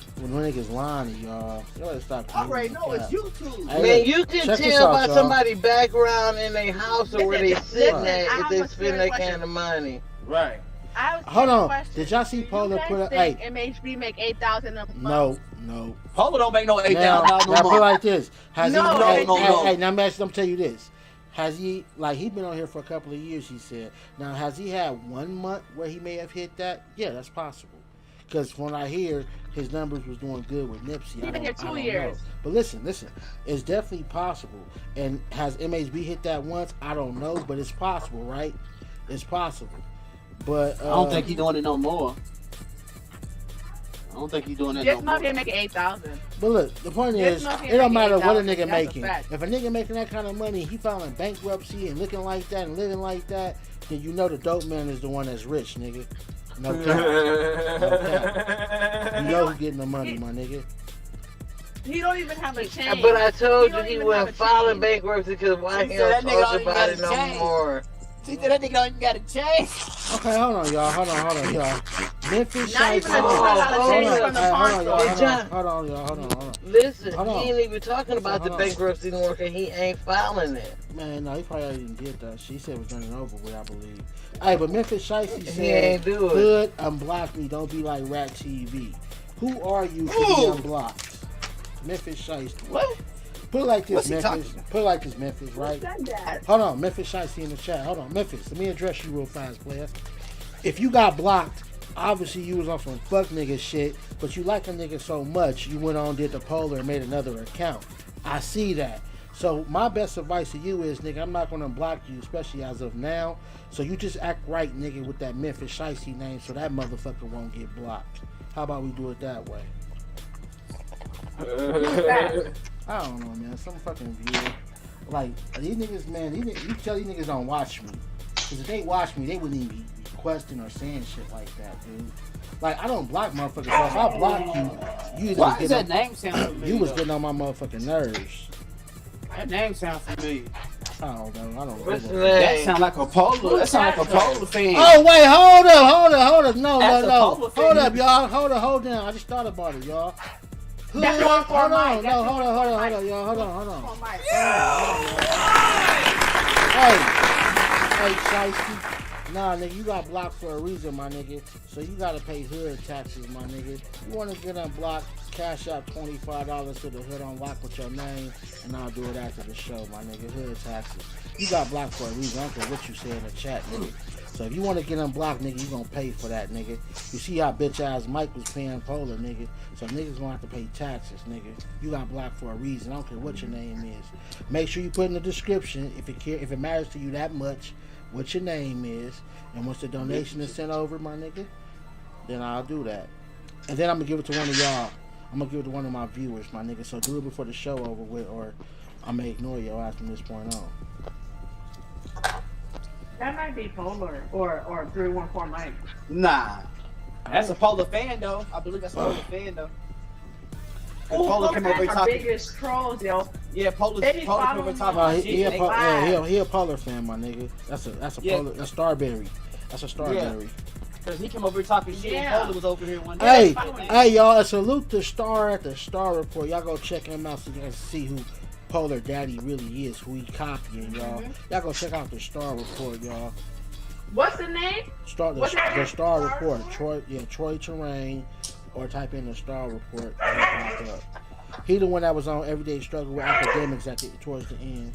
niggas lying to y'all. Y'all better stop. I already believing know that. it's YouTube. Hey, Man, look, you can check this tell out, by y'all. somebody's background in their house or where they Listen, sitting listen, at I if they have a spend that serious kind of money. Right. I was Hold on. question. Did y'all see Do Paula you guys put up? think Hey, MHB make $8,000 a month? no. Polo don't make no $8,000 Now no put it more. like this. Has No, he? no, Hey, no, hey, no. hey, now, Max, I'm tell you this. Has he? Like he been on here for a couple of years. He said. Now, has he had 1 month where he may have hit that? Yeah, that's possible. Because when I hear his numbers was doing good with Nipsey, He been here I 2 don't years. know. But listen, it's definitely possible. And has MHB hit that once? I don't know, but it's possible, right? It's possible. But I don't think he's doing it no more. I don't think he's doing that This no month more. he making $8,000. But look, the point This is, month he it don't making matter what a $8,000. nigga That's a making. fact. If a nigga making that kind of money, he filing bankruptcy and looking like that and living like that, then you know the dope man is the one that's rich, nigga. No cap. No cap. You know who's getting the money, my nigga. He don't even have a chain. But I told He you don't he even wasn't have a filing chain. bankruptcy because why He he said don't that nigga talk don't even about it got a no chain. more. He said that nigga don't even got a chain. Okay, hold on, y'all. Hold on, y'all. Memphis Not even a Shiesty- $200 hold chain on. from the Hey, pawn hold on, store. y'all. Hold on, y'all. Hold on. Listen, Hold on. he ain't even talking about the Hold on. bankruptcy no more because he ain't filing it. Man, no, he probably already didn't get that. She said it was running over with, I believe. Hey, but Memphis Shiesty He said, ain't do it. "Hood, unblock me. Don't be like Rat TV. Who are you to be Who? unblocked?" Memphis Shiesty. What? Put it like this, What's he Memphis. talking? Put it like this, Memphis, right? Who said that? Hold on, Memphis Shiesty in the chat. Hold on, Memphis. Let me address you real fast, player. If you got blocked, obviously you was on some fuck nigga shit, but you like a nigga so much, you went on, did the polar, and made another account. I see that. So my best advice to you is, nigga, I'm not gonna block you, especially as of now. So you just act right, nigga, with that Memphis Shiesty name, so that motherfucker won't get blocked. How about we do it that way? I don't know, man. Some fucking viewer. Like, these niggas, man, you tell these niggas don't watch me. Because if they watch me, they wouldn't even be requesting or saying shit like that, dude. Like, I don't block motherfuckers. So if I block you, you either Why was does getting that name sound familiar? you was though? getting on my motherfucking nerves. That name sounds familiar. I don't know. I don't What's know. the That name? sound like a polo. That sound like a polo thing. Oh, wait, hold up. No. That's a Polo thing. Hold up, y'all. Hold down. I just thought about it, y'all. Hood, That's one for hold Mike. on. That's No, one hold for on, Mike. y'all. Hold on. Oh my Hey, Shiesty. Nah, nigga, you got blocked for a reason, my nigga. So you gotta pay hood taxes, my nigga. You wanna get unblocked, cash out $25 to the hood unlock with your name, and I'll do it after the show, my nigga. Hood taxes. You got blocked for a reason. I don't care what you say in the chat, nigga. So if you wanna get unblocked, nigga, you gonna pay for that, nigga. You see how bitch ass Mike was paying Polar, nigga. So niggas gonna have to pay taxes, nigga. You got blocked for a reason. I don't care what your name is. Make sure you put in the description if it matters to you that much, what your name is, and once the donation is sent over, my nigga, then I'll do that. And then I'm gonna give it to one of y'all. I'm gonna give it to one of my viewers, my nigga. So do it before the show over with, or I may ignore your ass from this point on. That might be Polar or 314 Mike. Nah. That's a Polar fan, though. I believe that's a Polar fan, though. Polar came over here Our talking. biggest trolls, yo. Yeah, Polar They be came over following talking No, shit. he a They- he a Polar fan, my nigga. That's a Yeah. Polar, that's Starberry. That's a Starberry. Cause he came over here talking shit. Yeah. And Polar was over here one day. Hey, following. hey, y'all! A salute to Star at the Star Report. Y'all go check him out so you can see who Polar Daddy really is, who he copying, y'all. Y'all go check out the Star Report, y'all. What's the name? The Star Report. Troy Terrain, or type in the Star Report and it'll pop up. He the one that was on Everyday Struggle with Academics towards the end.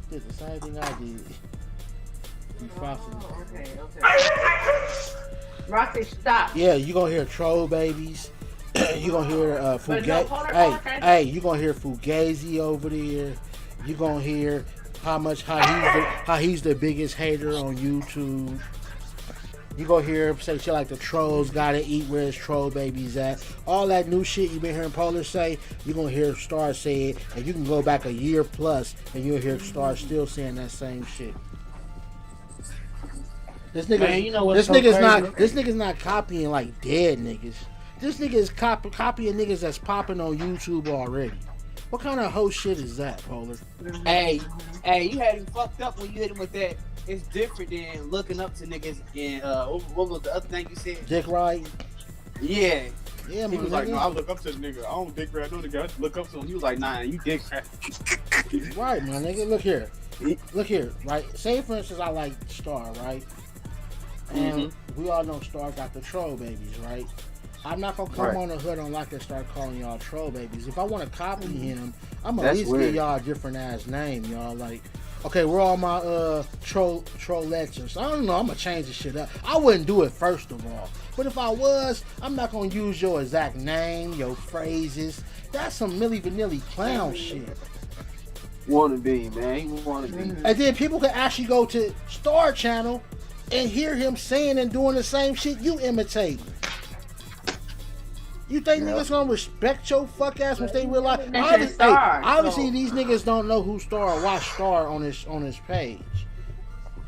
Did the same thing I did. You Okay. Roxy, stop. Yeah, you gonna hear Troll Babies. You gonna hear But no, Fugazi. hold on, okay. Hey, you gonna hear Fugazi over there. You gonna hear how he's the biggest hater on YouTube. You gonna hear him say shit like the trolls gotta eat, where's Troll Babies at. All that new shit you been hearing Polar say, you gonna hear Star say it, and you can go back a year plus and you'll hear Star still saying that same shit. This nigga, Man, you know what's so crazy? this nigga's not copying like dead niggas. This nigga is copying niggas that's popping on YouTube already. What kind of hoe shit is that, Polar? Hey, you had him fucked up when you hit him with that. It's different than looking up to niggas. And what was the other thing you said? Dick ride? Yeah. Yeah, He man. was like, no, I look up to the nigga. I don't dick ride no nigga. I look up to him. He was like, nah, you dick ride. Right, my nigga. Look here. Look here, right? Say, for instance, I like Star, right? And we all know Star got the troll babies, right? I'm not gonna come on the hood on like and start calling y'all troll babies. If I want to copy him, I'm gonna at least give y'all a different ass name, y'all. Like, okay, we're all my trollettes. I don't know. I'm gonna change this shit up. I wouldn't do it first of all, but if I was, I'm not gonna use your exact name, your phrases. That's some Milli Vanilli clown shit. Wanna be, man. He wanna be. And then people can actually go to Star Channel and hear him saying and doing the same shit you imitating. You think niggas gonna respect your fuck ass once they realize? Obviously, these niggas don't know who Star or watch Star on his page.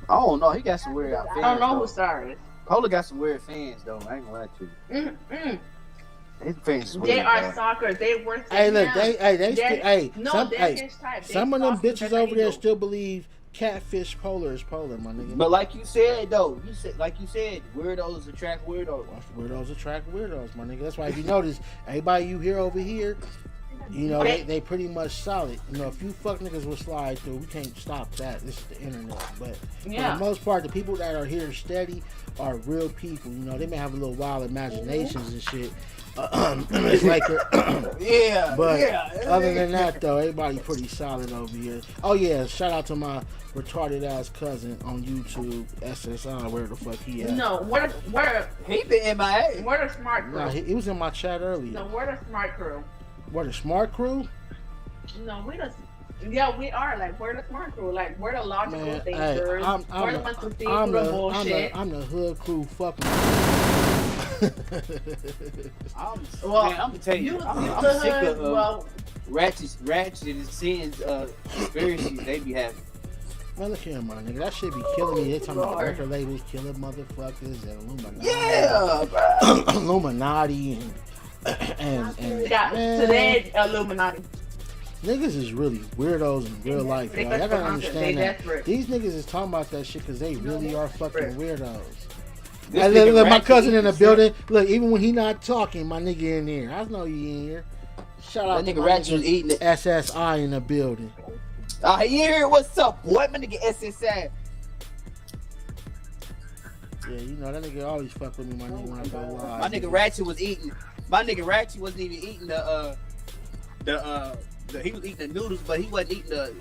I don't know. He got some weird fans. I don't know who Star is. Polar got some weird fans though. I ain't gonna lie to you. His fans is weird. They are stalkers. They worth. Hey, look, some of them bitches over there illegal. still believe Catfish Polar is Polar, my nigga. But like you said though, weirdos attract weirdos. Weirdos attract weirdos, my nigga. That's why if you notice, everybody you hear over here, you know, they pretty much solid. You know, if you fuck niggas will slide through, we can't stop that. This is the internet. But for the most part, the people that are here steady are real people. You know, they may have a little wild imaginations and shit. It's like other than that though, everybody pretty solid over here. Oh yeah, shout out to my retarded ass cousin on YouTube, SSI, where the fuck he at. No, where He been MIA. Where the smart crew? Nah, he was in my chat earlier. No, where the smart crew? Where the smart crew? No, we are. Like, we're the smart crew. Like, we're the logical Man, thinkers. We're the ones who see through the bullshit. I'm the hood crew fucking. I'm gonna tell you, I'm sick of ratchet and sins conspiracies they be having. Man, look here, my nigga. That shit be killing me. They talking about record labels killing motherfuckers and Illuminati. Yeah, bro. Illuminati and Today, Illuminati. niggas is really weirdos in real life, y'all. Y'all gotta understand that. Desperate. These niggas is talking about that shit because they really are fucking weirdos. This Hey, nigga look, my Ratchet cousin in the eating building. Look, even when he not talking, my nigga in there. I know you in here. Shout out That to nigga my Ratchet was eating it. SSI in the building. Here, what's up, boy? My nigga SSI. Yeah, you know that nigga always fuck with me, my nigga, when I go live. My nigga Ratchet was eating. My nigga Ratchet wasn't even eating he was eating the noodles, but he wasn't eating the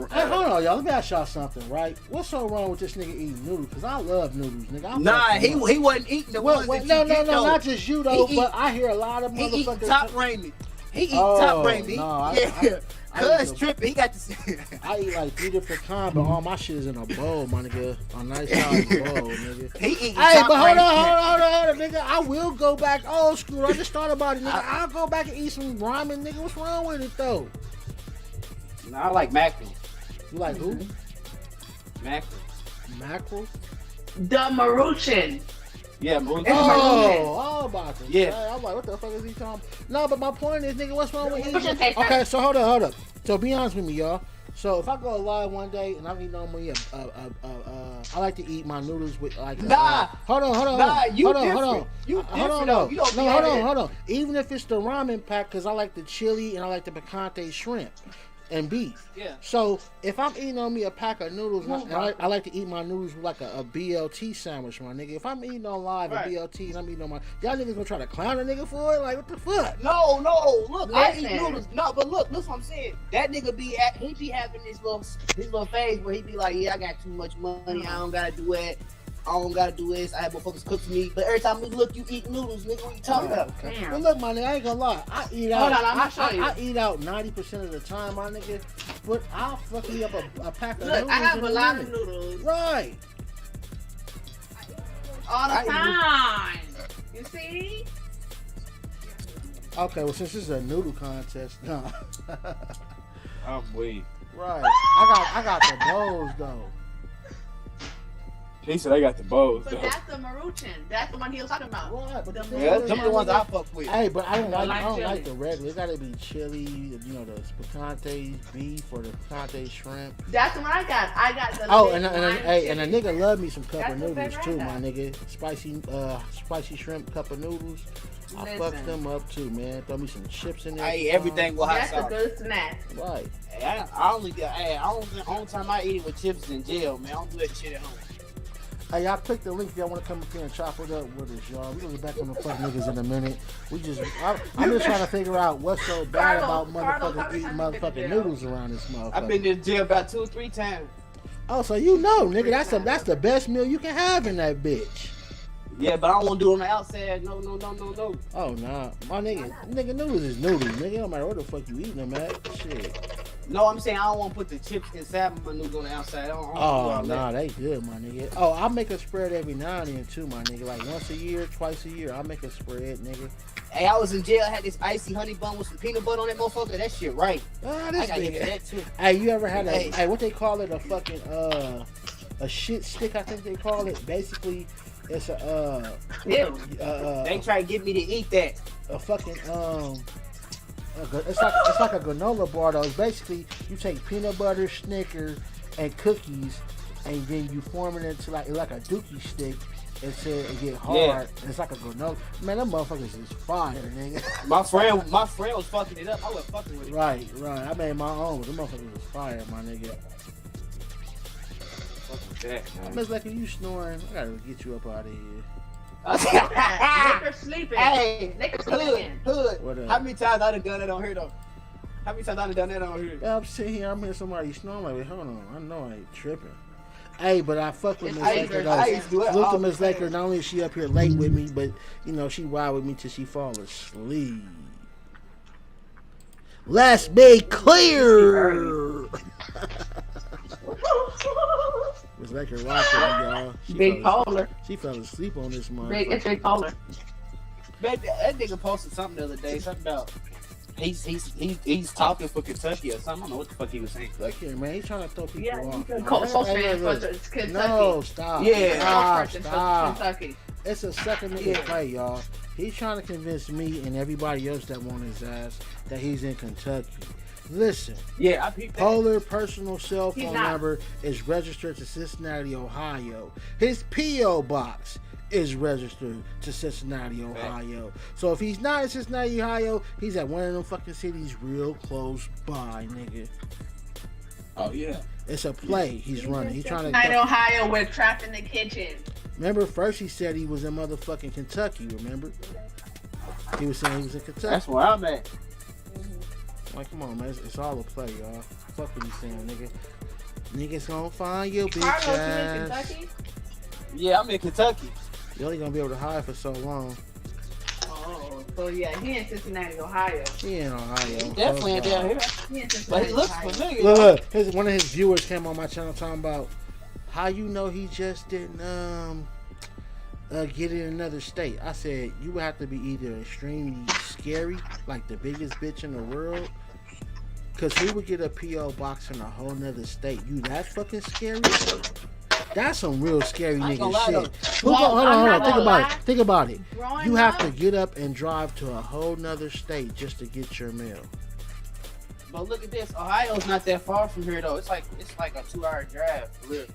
Hey, hold on, y'all. Let me ask y'all something, right? What's so wrong with this nigga eating noodles? Because I love noodles, nigga. Nah, he wasn't eating the ones that no, you get, though. not just you, though, but I hear a lot of He eat motherfuckers. Top Raymond. He eat Top Raymond. No, Yeah. Cuz tripping. He got to. I eat like 3 different kinds, but all my shit is in a bowl, my nigga. A nice size bowl, nigga. He eating. Hey, but hold top on, nigga. I will go back old school. I just thought about it, nigga. I'll go back and eat some ramen, nigga. What's wrong with it, though? No, I like mackerel. You like who? Mackerel. Mackerel? The Maruchan. Yeah, Maruchan. Oh, about to Yeah. say. I'm like, what the fuck is he talking? No, but my point is, nigga, what's wrong with Maruchan eating? tastes Okay, so hold up. So be honest with me, y'all. So if I go live one day and I'm eating normally I like to eat my noodles with like Nah. hold on. Nah, you hold different. on. You Hold different, on, though. You don't be no, out here. hold on. Even if it's the ramen pack, cause I like the chili and I like the picante shrimp and beef. Yeah. So if I'm eating on me a pack of noodles, and I like to eat my noodles with like a BLT sandwich, my nigga. If I'm eating on live Right. a BLT and I'm eating on my, y'all niggas gonna try to clown a nigga for it? Like what the fuck? No, look, I eat Listen. noodles. No, but look what I'm saying. That nigga he be having his little phase where he be like, yeah, I got too much money, I don't gotta do it. I don't gotta do this. I have motherfuckers cook for me. But every time we look, you eat noodles, nigga. What you talking about? Okay. Damn. Well, look, my nigga, I ain't gonna lie. I eat out. Hold on, I'm gonna show you. I eat out 90% of the time, my nigga. But I'll fuck me up a pack of Look, noodles. I have in a lot of minute. noodles Right. all the time. You see? Okay. Well, since this is a noodle contest, no. I'm weak. Right. I got the bowls though. He said I got the bows. But that's the Maruchan. That's the one he was talking about. Right, but the thing Yeah, is, them my the ones nigga- I fuck with. Hey, but I don't like like chili. the regular. It gotta be chili, you know, the picante beef or the picante shrimp. That's the one I got. I got the. Oh, lemon and chili. a nigga love me some cup That's of the noodles favorite too, I my got. nigga. Spicy shrimp cup of noodles. I fuck Listen. them up too, man. Throw me some chips in there. I eat everything with hot That's a sauce. good snack. Right. Hey, I only only time I eat it with chips is in jail, man. I don't do that shit at home. Hey, y'all click the link if y'all want to come up here and chop it up with us, y'all. We're gonna be back on the fuck niggas in a minute. I'm just trying to figure out what's so bad about motherfuckers eating motherfucking noodles around this motherfucker. I've been in jail about 2 or 3 times. Oh, so you know, nigga, that's the best meal you can have in that bitch. Yeah, but I don't want to do it on the outside. No. Oh nah, my nigga noodles is noodles, nigga. No matter where the fuck you eating them at, shit. No, I'm saying I don't want to put the chips inside my noodles on the outside. I don't do Oh all nah, that. they good, my nigga. Oh, I make a spread every now and then too, my nigga. Like once a year, twice a year, I make a spread, nigga. Hey, I was in jail. I had this icy honey bun with some peanut butter on that motherfucker. That shit right. Ah, I this gotta get nigga. that too. Hey, you ever had Hey. hey, what they call it? A fucking a shit stick, I think they call it. Basically, it's a Ew. They try to get me to eat that. a fucking it's like a granola bar though. It's basically you take peanut butter, Snickers, and cookies, and then you form it into like a dookie stick until it get hard. Yeah. It's like a granola. Man, them motherfuckers is fire, nigga. My friend was fucking it up. I was fucking with it. Right. I made my own. Them motherfuckers was fire, my nigga. Fuck with that, man. Miss Lucky, you snoring? I gotta get you up out of here. They're sleeping. Hey, They can hood. sleep. What up? How many times I done done that on here though? How many times I done that on here? Yeah, I'm sitting here, I'm hearing somebody snoring. Like, wait, hold on. I know I ain't tripping. Hey, but I fuck with Miss I Laker used though. to do it Look all to Miss the time. Laker. Not only is she up here late with me, but you know she wild with me till she fall asleep. Let's be clear. Miss Laker watching me, y'all. Big polar. She fell asleep on this month. It's big polar. Man, that nigga posted something the other day. Something about he's talking for Kentucky or something. I don't know what the fuck he was saying. Look here, man. He's trying to throw people Yeah, off. you man. Colts fans look. for Kentucky. No, stop. Yeah. Stop. Kentucky. It's a second nigga play, y'all. He's trying to convince me and everybody else that want his ass that he's in Kentucky. Listen, Yeah, I peeped that. Polar personal cell He's phone not. number is registered to Cincinnati, Ohio. His P.O. box is registered to Cincinnati, Ohio. So if he's not in Cincinnati, Ohio, he's at one of them fucking cities real close by, nigga. Oh yeah. It's a play he's running. He's trying Night, to. Ohio, we're trapped in the kitchen. Remember, first he said he was in motherfucking Kentucky. Remember? He was saying he was in Kentucky. That's where I'm at. Like, come on, man. It's all a play, y'all. Fuck what he's saying, nigga. Niggas gonna find your bitch Carlos, you in ass. Kentucky? Yeah, I'm in Kentucky. You only gonna be able to hide for so long. Oh, so yeah, he in Cincinnati, Ohio. He in Ohio. Definitely Close down by. here. But he looks familiar. Look, one of his viewers came on my channel talking about how you know he just didn't get in another state. I said you would have to be either extremely scary, like the biggest bitch in the world, because who would get a PO box in a whole nother state? You that fucking scary? That's some real scary nigga shit. Hold on. Think about it. You have to get up and drive to a whole nother state just to get your mail. But look at this. Ohio's not that far from here though. It's like a 2-hour drive. Look.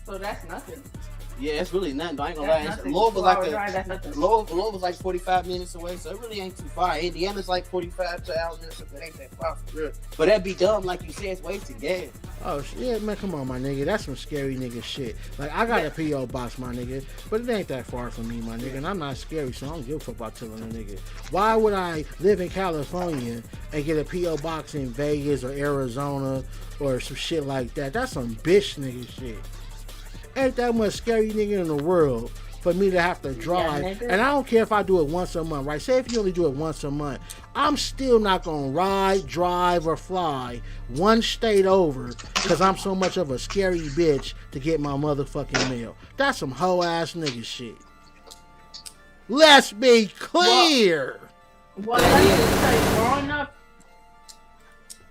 So that's nothing. Yeah, it's really nothing. Though. I ain't gonna That's lie. nothing. Louisville's 2 hour like drive, that's nothing. Louisville's like 45 minutes away, so it really ain't too far. Indiana's like 45 to hours minutes, so it ain't that far for real. But that'd be dumb, like you said, it's wasting gas. Oh shit, man, come on, my nigga. That's some scary nigga shit. Like I got a PO box, my nigga, but it ain't that far from me, my nigga. And I'm not scary, so I don't give a fuck about telling a nigga. Why would I live in California and get a PO box in Vegas or Arizona or some shit like that? That's some bitch nigga shit. Ain't that much scary nigga in the world for me to have to drive. And I don't care if I do it once a month, right? Say if you only do it once a month, I'm still not gonna ride, drive, or fly one state over because I'm so much of a scary bitch to get my motherfucking mail. That's some hoe ass nigga shit. Let's be clear. Well, let me just tell you, growing up,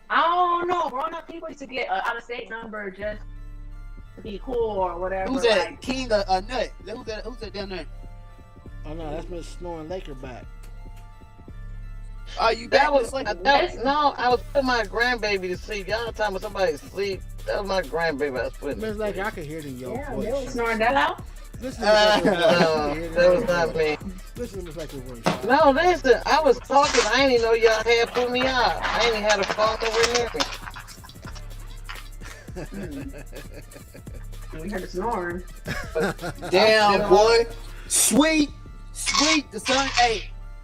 I don't know. Growing up, people used to get an out-of-state number just to be cool or whatever. Who's that? Like, King of Nut? Who's that down there? Oh no, that's Miss Snoring Laker back. Oh, you back? That was like no. I was putting my grandbaby to sleep. Y'all talking about somebody to sleep? That was my grandbaby. I was putting. Miss Laker, I can hear the yo yeah, voice. they was snoring that out. Listen, No, that was not me. Listen to Miss Laker's voice. No, listen. I was talking. I didn't even know y'all had put me out. I ain't even had a phone nowhere near me. We heard it snoring. damn boy, sweet.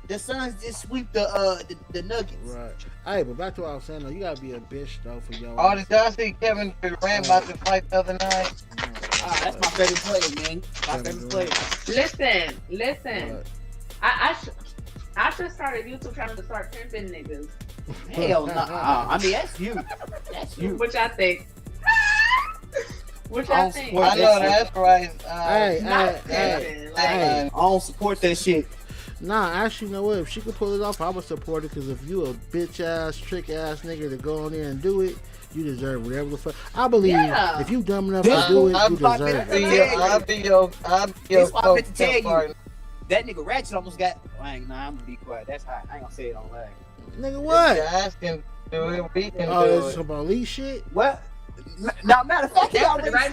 The Suns just sweep the Nuggets. Right. Hey, but back to what I was saying though, you gotta be a bitch though for your. Oh, did y'all see Kevin Durant about to fight the other night? That's my favorite player, man. My favorite player. Listen. I should start a YouTube channel to start pimping niggas. Hell no. I mean, that's you. That's you. Which I think. Which I I don't think. support I know that's right. Not Hey. pimping. Like, I don't support that shit. Nah, actually, you know what? If she could pull it off, I would support it. Because if you a bitch ass, trick ass nigga to go on there and do it, you deserve whatever the fuck. I believe if you dumb enough to do it, you deserve it. I'll be your That's why I meant to tell you. partner. That nigga Ratchet almost got. I'm gonna be quiet. That's hot. I ain't gonna say it on live. Nigga, If what? guys can do it, we can Oh, do it's it. some police shit? Well, now matter of fact, he that's the right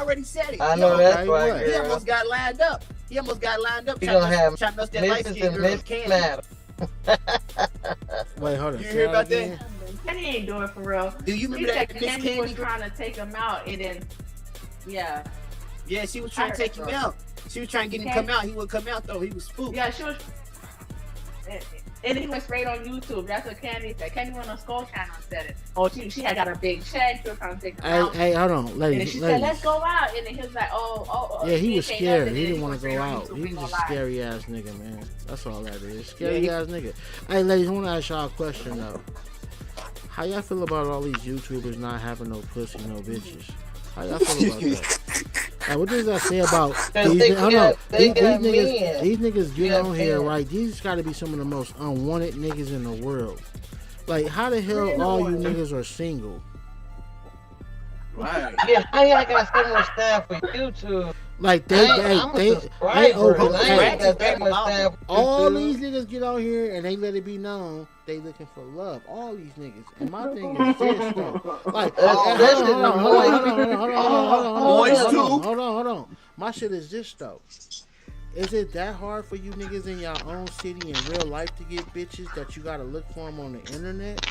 already said it. I know Okay, that's what? right, He girl. almost got lined up. He You gonna have trying to mess that light Mrs. skin and girl Miss Candy. Matter. Wait, hold on. You Say hear about again? that? Kenny ain't doing it for real. Do you He remember said that Miss Candy was Candy? trying to take him out, and then yeah, Yeah, she was trying to take him out. She was trying to get him to come out. He wouldn't come out though. He was spooked. yeah, she was. And he went straight on YouTube. That's what Candy said. Candy went on Skull Channel and said it. Oh, she had got a big check. She was trying to take him out. Hey, hold on, And then ladies. she said, "Let's go out." And then he was like, "Oh." Yeah, he was can't scared. nothing. He And didn't want went to go straight on out. YouTube, He ain't was just gonna a lie. scary ass nigga, man. That's all that is. Scary ass nigga. Hey, ladies, I want to ask y'all a question though. How y'all feel about all these YouTubers not having no pussy, no bitches? How y'all feel about that? Like, what does that say about these they niggas? I know they these got niggas. men. These niggas get Yeah, on here, men. right? These got to be some of the most unwanted niggas in the world. Like, how the hell all you niggas are single? Right. Yeah, how y'all got so much time for YouTube? Like I'm a subscriber, open. and I Hey, ain't got that much time for all YouTube. these niggas get on here and they let it be known they looking for love. All these niggas. And my thing is this though. Like, Especially the boys. hold on. My shit is this though. Is it that hard for you niggas in your own city in real life to get bitches that you gotta look for them on the internet?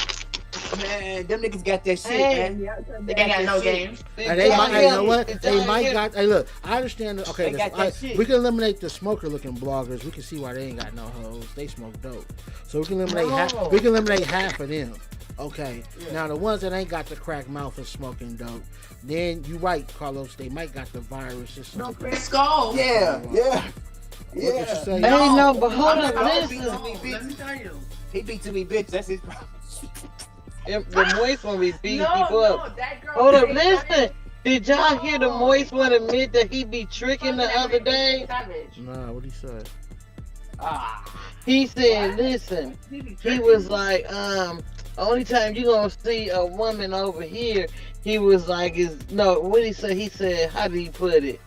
Man, them niggas got that shit, Hey. man. They ain't got no game. And they might, hey, you know what? If They y'all might get- got. Hey, look, I understand. Okay, They got that shit. we can eliminate the smoker-looking bloggers. We can see why they ain't got no hoes. They smoke dope, so we can eliminate half. No. We can eliminate half of them. Okay. Now the ones that ain't got the crack mouth and smoking dope, then you right, Carlos. They might got the virus or something. Skull. Yeah. What you say? Hey, no, but hold I'm up, not- listen. Let me tell you. He beat to me, bitch. That's his problem. The moist one be beating No, people no, up. that girl. Hold up, Savage. listen. Did y'all hear the moist one admit that he be tricking the other day? Savage. Nah, what he say? Ah. He said, listen, he was like, only time you gonna see a woman over here, he was like, what did he say? He said, how did he put it?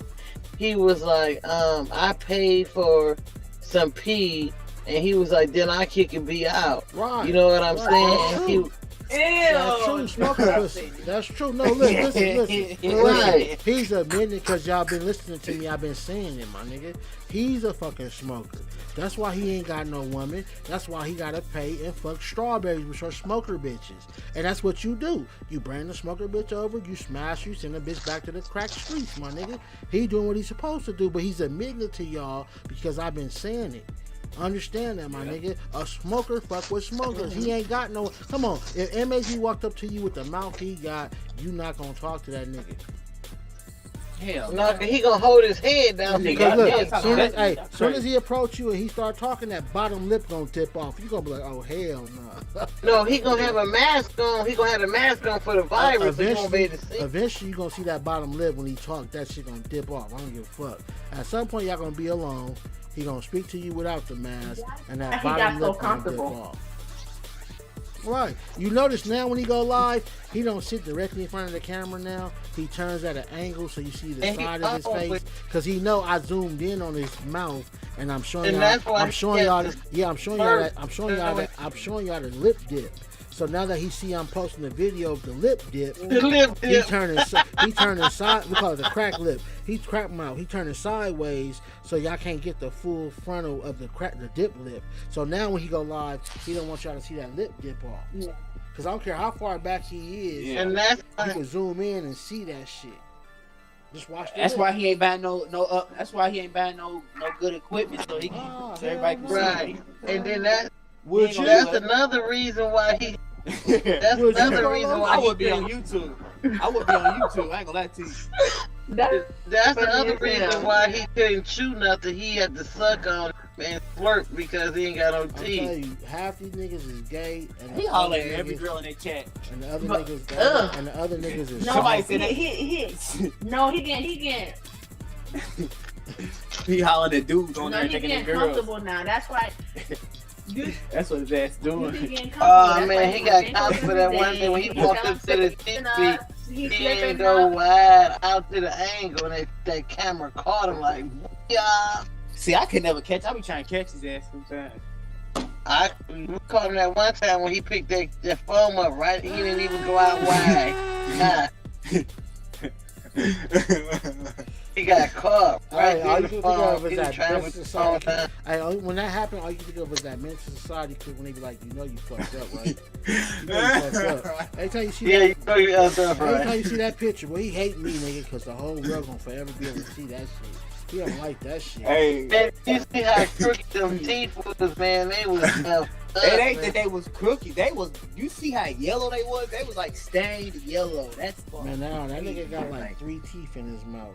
He was like, I paid for some pee, and he was like, then I kick and be out. Right. You know what I'm Right. saying? That's true. Smoker pussy. That's true. No, listen. Right. He's admitting because y'all been listening to me. I've been saying it, my nigga. He's a fucking smoker. That's why he ain't got no woman. That's why he gotta pay and fuck strawberries with your smoker bitches. And that's what you do. You bring the smoker bitch over, you smash, you send the bitch back to the crack streets, my nigga. He doing what he's supposed to do, but he's admitting it to y'all because I've been saying it. Understand that, my nigga. A smoker fuck with smokers. He ain't got no. Come on. If MAG walked up to you with the mouth he got, you not gonna talk to that nigga. Hell No, he gonna hold his head down. Because look, Yeah, soon as he approach you and he start talking, that bottom lip gonna tip off. You gonna be like, oh hell no. No, he gonna have a mask on. He gonna have a mask on for the virus. So you won't be able to see. Eventually you gonna see that bottom lip when he talk. That shit gonna dip off. I don't give a fuck. At some point y'all gonna be alone. He gonna speak to you without the mask, and that He bottom got so lip gonna dip comfortable. off. Right. You notice now when he go live, he don't sit directly in front of the camera now. He turns at an angle so you see the And he side of his face. always- Cause he know I zoomed in on his mouth and I'm showing And y'all. that's why I'm he showing has y'all. to Yeah, I'm showing y'all that. first- I'm showing y'all the lip dip. So now that he see I'm posting the video of the lip dip, The lip he dip. turning side. We call it the crack lip. He crack mouth. He turning sideways so y'all can't get the full frontal of the dip lip. So now when he go live, he don't want y'all to see that lip dip off. Yeah. Cause I don't care how far back he is, Yeah. And that's you why can zoom in and see that shit. Just watch. The That's lip. why he ain't buying no. That's why he ain't buying no good equipment so he can Ah, so everybody can right. And then that Would He you? ain't that's another reason why he. see. That's Would you, another reason Carlos? why I he would be on couldn't- YouTube. I would be on YouTube. I ain't gonna lie to you. That's the funny other as reason hell. why he couldn't chew nothing. He had to suck on and slurp because he ain't got no I'm telling teeth. you, half these niggas is gay, and He the holler other at every niggas- girl in their chat. and the other But- niggas, and the other niggas is No, Somebody soft. said that. No, he getting He hollering at dudes on no, there he taking getting their girls. comfortable now. That's why. You, That's what his ass you doing. be getting comfortable. Oh That's man, why he got been comfortable over that his one day when he days. walked He up to the flipping TV. up, He He flipping didn't go up. wide out to the angle, and that camera caught him like, yeah. See, I could never catch. I be trying to catch his ass sometimes. We caught him that one time when he picked that foam up right. He didn't even go out wide. Nah, he got caught right All in you the can think of foam. is He was that trying mental to foam society. down. When that happened, all you can think of is that mental society clip when they be like, you know you fucked up, right? You know you fucked up. Every time you see Yeah, that, you know you got stuff every time right. you see that picture, well, he hate me, nigga, because the whole world gonna forever be able to see that shit. He don't like that shit. Hey, Man, you see how crooked them teeth was, man? They was up, it ain't man. that they was crooked. They was. You see how yellow they was? They was like stained yellow. That's Man, now that nigga got like 3 teeth in his mouth.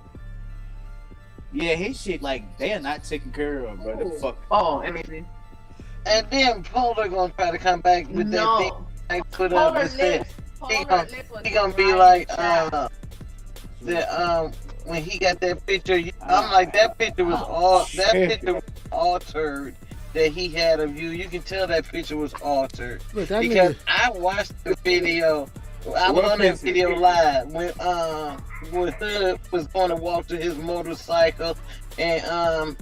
Yeah, his shit like they are not taken care of, bro. The fuck. Oh, let me see. And then Polar gonna try to come back with that thing No. they put up Polar and say lip. he Polar gon- lip was he gonna be right like now. when he got that picture. I'm like that picture was all that shit. picture was altered that he had of you. You can tell that picture was altered Look, that because nigga, I watched the video. I was What on that picture? video live when Hood was going to walk to his motorcycle and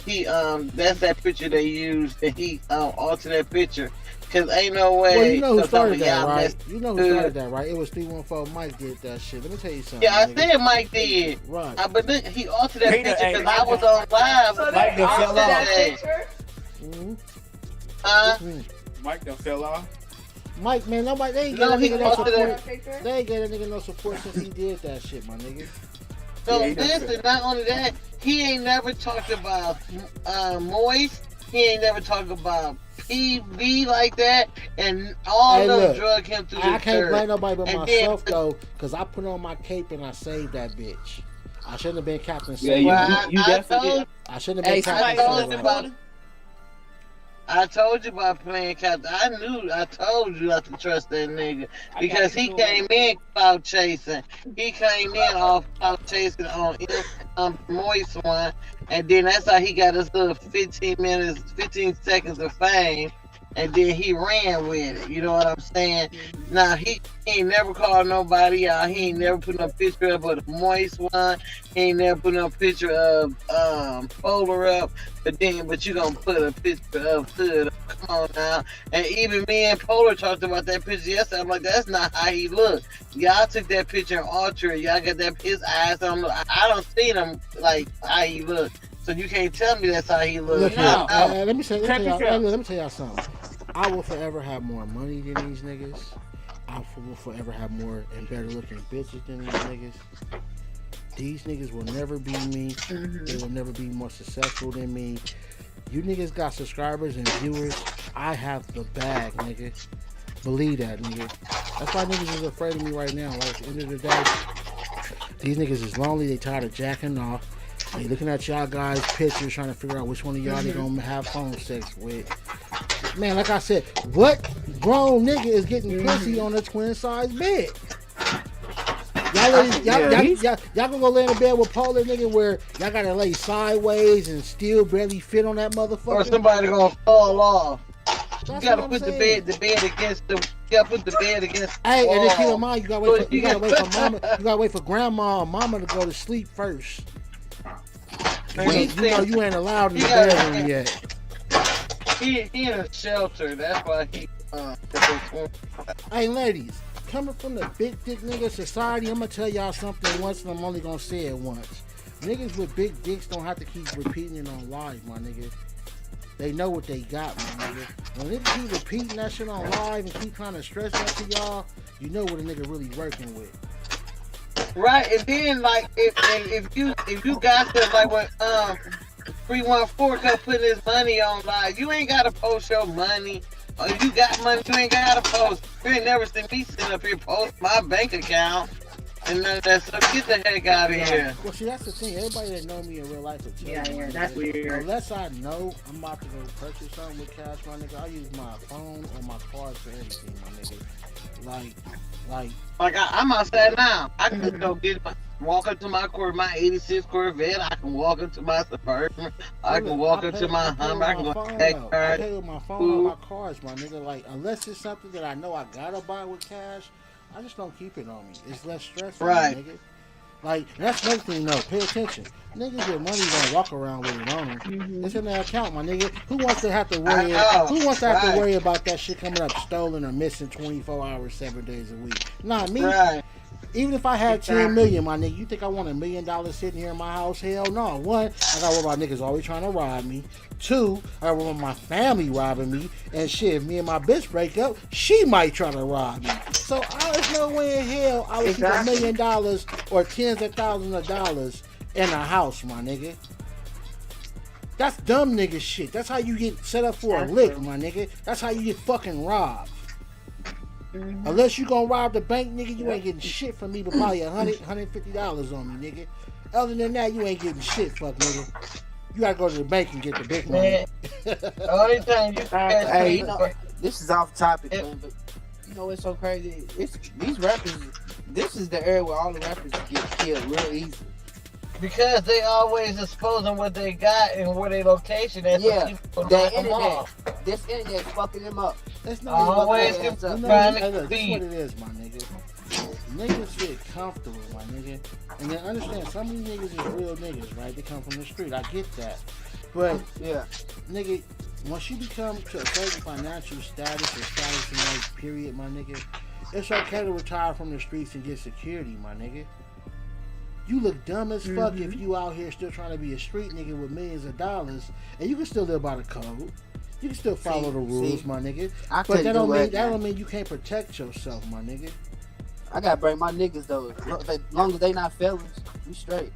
he that's that picture they used and he altered that picture because ain't no way. well, you know who so started that, y'all right? messed- You know who started that, right? It was 314 Mike did that shit. Let me tell you something. Yeah, I nigga. said Mike did. Right. But then he altered that Peter, picture hey, because I was on live. So Like they they altered fell that off. picture. Mhm. Uh, Mike done fell off. Mike, man, nobody, they ain't No, get that he nigga no altered support. that picture. They ain't get that nigga no support since he did that shit, my nigga. so Yeah, he done listen, not only that, he ain't never talked about Moist. He ain't never talked about PV like that, and all Hey, those look, drug him to the I can't dirt. blame nobody but And myself then- though, cause I put on my cape and I saved that bitch. I shouldn't have been Captain Yeah, Save. Well, you I definitely told did. I shouldn't have Hey, been somebody Captain told listen you Save. about- to I told you about playing captain. I told you not to trust that nigga because he came in cloud chasing. He came in off cloud chasing on Moist one, and then that's how he got his little 15 seconds of fame, and then he ran with it. You know what I'm saying? Now he ain't never called nobody out. He ain't never put no picture up of the Moist one. He ain't never put no picture of Polar up. But you gonna put a picture of Hood up. Come on now. And even me and Polar talked about that picture yesterday. I'm like, that's not how he looked. Y'all took that picture and altered it. Y'all got that his eyes on. I don't see him like how he look. So you can't tell me that's how he Look look. here, No. let me tell y'all something. I will forever have more money than these niggas. I will forever have more and better looking bitches than these niggas. These niggas will never be me. They will never be more successful than me. You niggas got subscribers and viewers. I have the bag, nigga. Believe that, nigga. That's why niggas is afraid of me right now. Like, at the end of the day, these niggas is lonely. They tired of jacking off. They looking at y'all guys' pictures, trying to figure out which one of y'all they gonna have phone sex with. Man, like I said, what grown nigga is getting pussy on a twin size bed? Y'all gonna go lay in the bed with Polar nigga where y'all gotta lay sideways and still barely fit on that motherfucker? Or somebody gonna fall off. That's You gotta what put I'm the saying. bed against the. You gotta put the bed against. The Hey, wall. and then keep in mind, you gotta wait for mama. You gotta wait for grandma or mama to go to sleep first. Man, You know you ain't allowed in the He gotta- bedroom yet. He in a shelter. That's why he. Hey, ladies, coming from the big dick nigga society, I'm gonna tell y'all something once, and I'm only gonna say it once. Niggas with big dicks don't have to keep repeating it on live, my nigga. They know what they got, my nigga. When niggas keep repeating that shit on live and keep trying to stress that to y'all, you know what a nigga really working with. Right, and then like if you got stuff like when 314 kept putting his money on live, you ain't gotta post your money. Or you got money, you ain't gotta post. You ain't never seen me sitting up here post my bank account and none of that stuff. Get the heck out of here. Well, see, that's the thing. Everybody that know me in real life will tell Yeah, you, my that's nigga, weird. unless I know I'm about to go purchase something with cash, my nigga, I use my phone or my card for everything, my nigga. Like I'm outside now. I can go walk up to my 86 Corvette. I can walk up to my Suburban. I can walk up to my Hummer. I can go phone, take though. I card. pay with my phone or my cards, my nigga. Like, unless it's something that I know I gotta buy with cash, I just don't keep it on me. It's less stressful, Right. nigga. Like, that's another thing, though. Pay attention. Niggas with money don't walk around with it on them. It's in their account, my nigga. Who wants to have to worry? Who wants to have to Right. worry about that shit coming up stolen or missing 24 hours, 7 days a week? Not me. Right. Even if I had 10 million, my nigga, you think I want $1 million sitting here in my house? Hell no. One, I got worry about niggas always trying to rob me. Two, I got worry about my family robbing me. And shit, if me and my bitch break up, she might try to rob me. So there's no way in hell I would keep $1 million or tens of thousands of dollars in a house, my nigga. That's dumb nigga shit. That's how you get set up for a lick, my nigga. That's how you get fucking robbed. Unless you gonna rob the bank, nigga, you ain't getting shit from me but probably $150 on me, nigga. Other than that, you ain't getting shit, fuck nigga. You gotta go to the bank and get the big money. Man, the only time you can Hey, you know, this is off topic, man, but you know what's so crazy? It's these rappers. This is the era where all the rappers get killed real easy. because they always exposing what they got and where their location is. Yeah, so people the knock them internet. off. This internet's fucking them up. That's not Always fucking get ass up. You know, trying hey, to look, this is what compete. it is, my nigga. Niggas get comfortable, my nigga. And then understand, some of these niggas is real niggas, right? They come from the street. I get that. But, Yeah. nigga, once you become to a certain financial status or status in life, period, my nigga, it's okay to retire from the streets and get security, my nigga. You look dumb as fuck if you out here still trying to be a street nigga with millions of dollars, and you can still live by the code. You can still follow the rules, my nigga. I But couldn't that do don't mean you can't protect yourself, my nigga. I gotta bring my niggas though. As long as they not felons, we straight.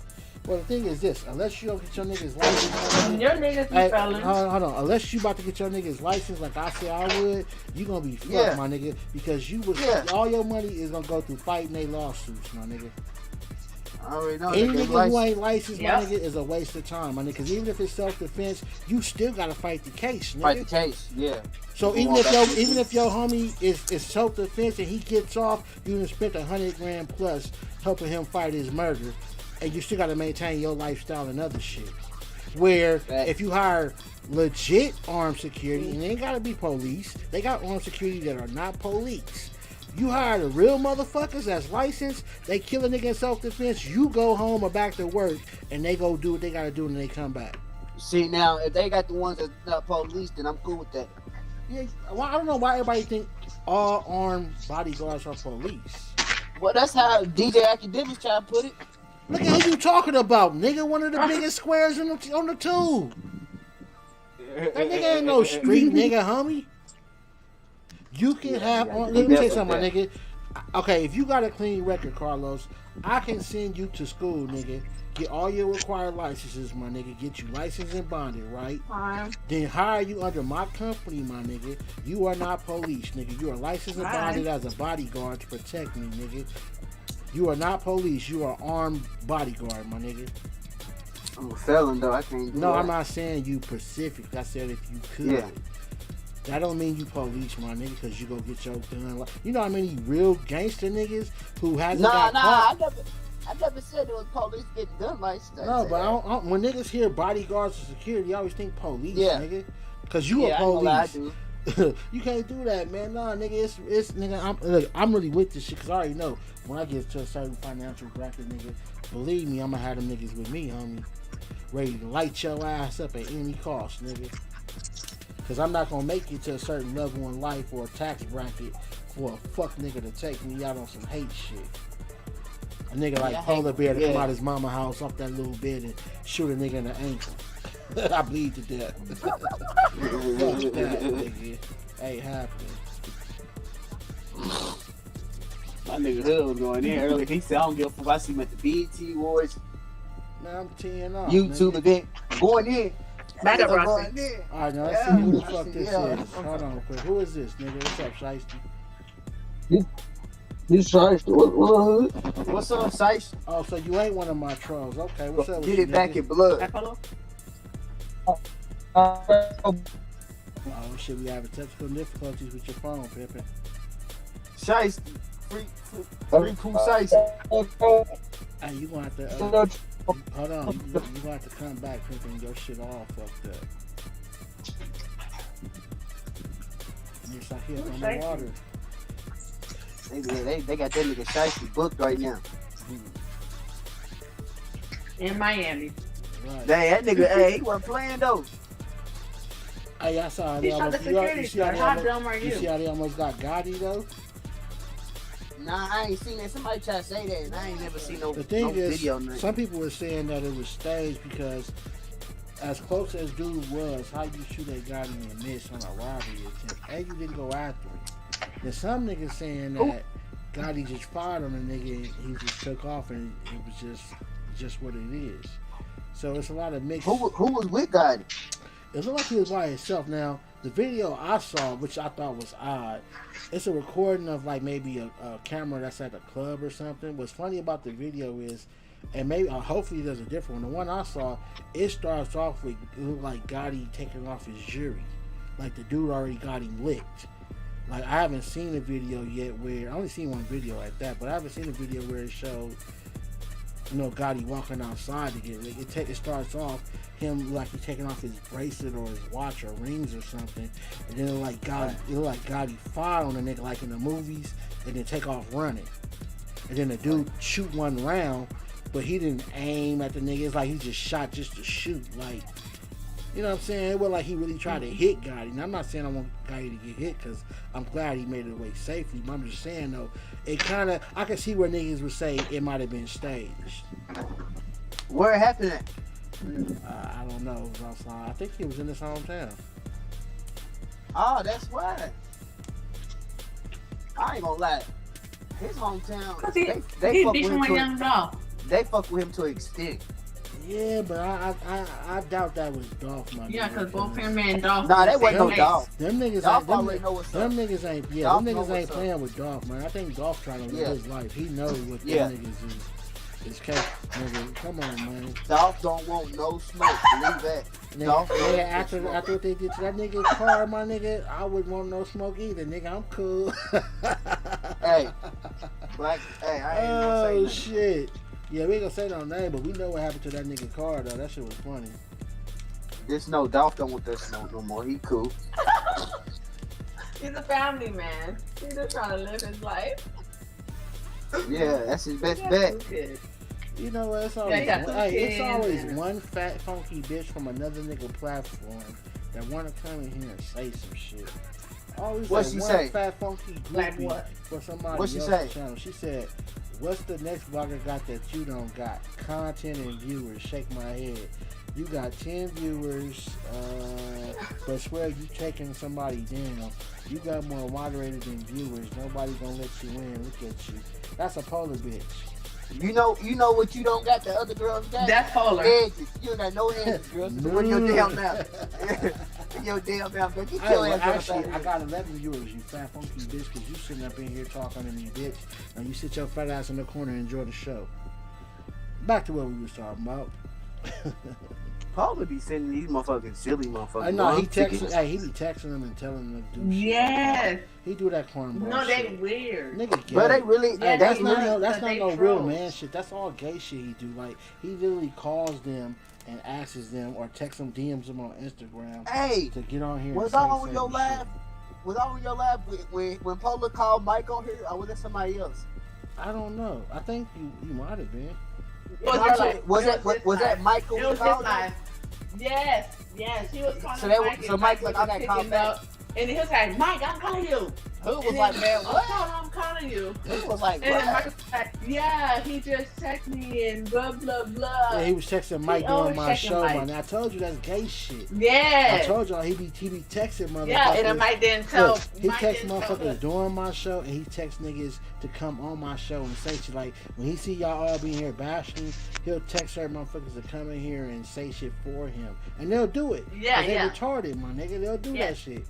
Well, the thing is this: unless you don't get your niggas license, my nigga, Your niggas be hey, felons. hold on. Unless you about to get your niggas license, like I said I would, you gonna be fucked, Yeah. my nigga, because you was Yeah. all your money is gonna go through fighting they lawsuits, my nigga. I already know. Any They nigga who ain't licensed, Yep. my nigga, is a waste of time, my nigga. Because even if it's self-defense, you still gotta fight the case, nigga. Fight the case, yeah. So even if your homie is self-defense and he gets off, you done spent $100,000 plus helping him fight his murder, and you still gotta maintain your lifestyle and other shit. Where if you hire legit armed security, and they ain't gotta be police, they got armed security that are not police. You hire the real motherfuckers that's licensed, they kill a nigga in self-defense, you go home or back to work, and they go do what they gotta do and they come back. See, now, if they got the ones that's not police, then I'm cool with that. Yeah, well, I don't know why everybody think all armed bodyguards are police. Well, that's how DJ Academics try to put it. Look at who you talking about, nigga. One of the biggest squares on the tube. That nigga ain't no street nigga, homie. You can have. Let me tell you something, my nigga. Okay, if you got a clean record, Carlos, I can send you to school, nigga. Get all your required licenses, my nigga. Get you licensed and bonded, right? Then hire you under my company, my nigga. You are not police, nigga. You are licensed and bonded as a bodyguard to protect me, nigga. You are not police. You are armed bodyguard, my nigga. I'm a felon, though. I can't do that. No, I'm not saying you Pacific. I said if you could. Yeah. That don't mean you police, my nigga, because you go get your gun. You know how many real gangster niggas who hasn't got caught? I never said there was police getting gun license. No, but I don't, when niggas hear bodyguards and security, I always think police, Yeah. nigga. Because you a I know what I police. do. You can't do that, man. Nah, nigga, it's nigga. I'm really with this shit because I already know when I get to a certain financial bracket, nigga. Believe me, I'm gonna have them niggas with me, homie, ready to light your ass up at any cost, nigga. Because I'm not gonna make it to a certain level in life or a tax bracket for a fuck nigga to take me out on some hate shit. A nigga like Polar Bear to come out his mama house off that little bed and shoot a nigga in the ankle. I bleed to death. Fuck that, nigga. Ain't happening. My nigga Hood was going in earlier. He said, I don't give a fuck. I see him at the BET Awards, Man, I'm teeing off. YouTube nigga. event. Going in. Back up, Going Rossi. in. Alright, now let's see who the fuck this is. Hold on, quick. Who is this, nigga? What's up, Shiesty? You Shiesty? What? What's up, Sice? Oh, so you ain't one of my trolls. Okay, what's up with Get you, it back nigga? in blood. Back hello? Oh, shit, we having technical difficulties with your phone, Pippin. Shice. Free cool Shice. Hey, you gonna have to, hold on. You gonna have to come back, Pippin. Your shit all fucked up. It's like here on the water. They got that nigga Shiesty booked right now. In Miami. Right. Dang, that nigga, hey, he wasn't playing though. Hey, I saw He shot the security guard. How dumb are you you? see how they almost got Gotti, though? Nah, I ain't seen that. Somebody try to say that, and I ain't never seen no, The thing no is, video. Nothing. some people were saying that it was staged because as close as dude was, how you shoot at Gotti and miss on a robbery attempt, and you didn't go after it. There's some niggas saying that Gotti just fired on the nigga and he just took off and it was just what it is. So it's a lot of mixed. Who was with God? It looked like he was by himself. Now, the video I saw, which I thought was odd, it's a recording of like maybe a camera that's at a club or something. What's funny about the video is, and maybe hopefully there's a different one. The one I saw, it starts off with it looked like Gotti taking off his jury, like the dude already got him licked. Like I haven't seen a video yet where I only seen one video at that, but I haven't seen a video where it showed, you know, Gotti walking outside to get licked. It starts off him like he's taking off his bracelet or his watch or rings or something, and then it looked like Gotti fired on the nigga like in the movies, and then take off running, and then the dude shoot one round, but he didn't aim at the nigga. It's like he just shot just to shoot, like, you know what I'm saying? It wasn't like he really tried to hit Gotti. Now I'm not saying I want Gotti to get hit because I'm glad he made it away safely, but I'm just saying though, it kind of, I can see where niggas would say it might have been staged. Where it happened at? I don't know. I think he was in his hometown. Oh, that's why. I ain't gonna lie. His hometown, Cause they he fuck with beefing him with to Young Dolph. they fuck with him to an extent. Yeah, but I doubt that was Dolph, my Yeah, nigga, cause both him and Dolph. Nah, that was wasn't no the Dolph. Them niggas Dolph ain't, already know what's them up. niggas ain't, yeah, Dolph them know niggas ain't what's up. playing with Dolph, man. I think Dolph trying to live his life. He knows what Yeah. them niggas is. It's cake, nigga. Come on, man. Dolph don't want no smoke. Believe that. Nigga, Dolph don't want after smoke. what they did to that nigga's car, my nigga, I wouldn't want no smoke either, nigga. I'm cool. Hey, black. Hey, I ain't gonna say Oh nothing. shit. Yeah, we ain't gonna say no name, but we know what happened to that nigga car though. That shit was funny. Just know Dolph don't want that smoke no more. He cool. He's a family man. He's just trying to live his life. Yeah, that's his best He got bet. 2 kids. You know what? It's Yeah, always, he got 2 it's kids always and- one fat funky bitch from another nigga platform that wanna come in here and say some shit. Always What that she one say? fat funky Like groupie what? for somebody What she else's say? channel. She said, "What's the next blogger got that you don't got? Content and viewers." Shake my head. You got 10 viewers, but swear you taking somebody down. You got more moderators than viewers. Nobody gonna let you in. Look at you. That's a polar bitch. You know what you don't got the other girls got? That's polar. Edges. You ain't got no edges, girl. Just run your damn mouth. Your damn mouth, girl. Get Hey, your well, ass on the actually, back. I got 11 viewers, you fat funky bitch, because you sitting up in here talking to me, bitch. And you sit your fat ass in the corner and enjoy the show. Back to what we was talking about. Paula be sending these motherfucking silly motherfuckers. I know he long texting. tickets. Hey, he be texting them and telling them to do shit. Yes. He do that cornball No, they shit. weird. Nigga gay. But they really, Yeah, That's they not really- no. That's but not they no real trolls. man shit. That's all gay shit he do. Like he literally calls them and asks them or texts them, DMs them on Instagram Hey, to get on here. was and I say on your certain live? shit. Was I on your live when Paula called Mike on here, or was that somebody else? I don't know. I think you might have been. Was that Michael? It was his called him? life. Yes, yes. He was calling So that was- Mike. so and Mike was like, I got called picking back. up, and he was like, Mike, I'm calling you. Who was And like, then, man, what? I'm calling you. Who was like, And then what? Mike was like, yeah, he just texted me and blah, blah, blah. Yeah, he was texting Mike during always my texting show, Mike. man. I told you that's gay shit. I Yeah. told y'all he be texting motherfuckers. Yeah, and then Mike didn't tell. Look, he Mike text didn't tell motherfuckers us. during my show, and he text niggas to come on my show and say shit. Like when he see y'all all being here bashing, he'll text certain motherfuckers to come in here and say shit for him, and they'll do it. Yeah, 'Cause they yeah. retarded, my nigga. They'll do Yeah. that shit.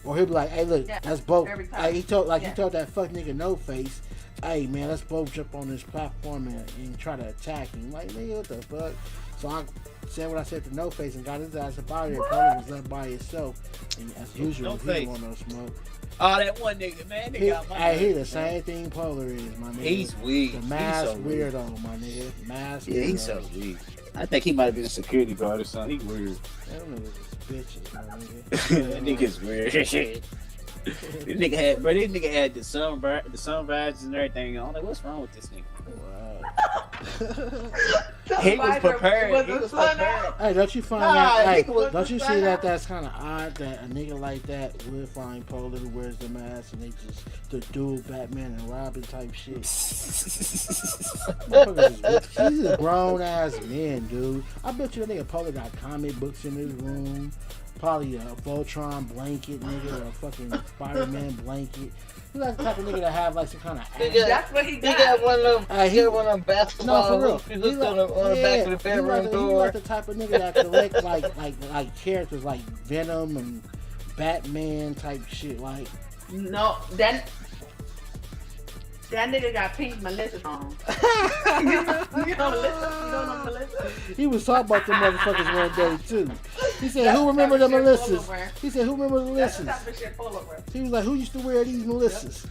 Or he'll be like, "Hey, look, Yeah, let's both." every time. Hey, he told Yeah. that fuck nigga No Face. Hey man, let's both jump on this platform and try to attack him. Like nigga, what the fuck? So I said what I said to No Face and got his ass up out of there. Probably was left by himself. And as usual, No he Face. didn't want no smoke. Oh, that one nigga, man. He, hey, he the same thing Polar is, my nigga. He's weak. the He's mask so weird. weirdo, my nigga. Mask Yeah, he's weirdo. so weak. I think he might have been a security guard or something. He weird. Them niggas is bitches, my nigga. That nigga's weird. This nigga had the sunrise and everything. I'm like, what's wrong with this nigga? Wow. He was prepared. Was He the was sun prepared. out? Hey, don't you find Nah, that? Hey, nigga was don't you the see sun that? out? That's kind of odd that a nigga like that would find Polar who wears the mask and they just the dual Batman and Robin type shit. Motherfuckers is- He's a grown ass man, dude. I bet you that nigga Polar got comic books in his room. Probably a Voltron blanket, nigga, or a fucking Spider-Man blanket. He's like the type of nigga that have like some kind of. Nigga, That's what he He got. got one of them. Hey, He got one of them basketball No, for real. hoops. He looked on the back of the he bedroom He door. like the type of nigga that collect like characters like Venom and Batman type shit. Like No, that nigga got pink Melissa on. you know Melissa? You don't know Melissa? he was talking about them motherfuckers one day too. He said, "Who remember the That's the type of shit Melissas?" Polo wear. He said, "Who remember the That's the Melissas?" type of shit Polo wear. He was like, "Who used to wear these Melissas?"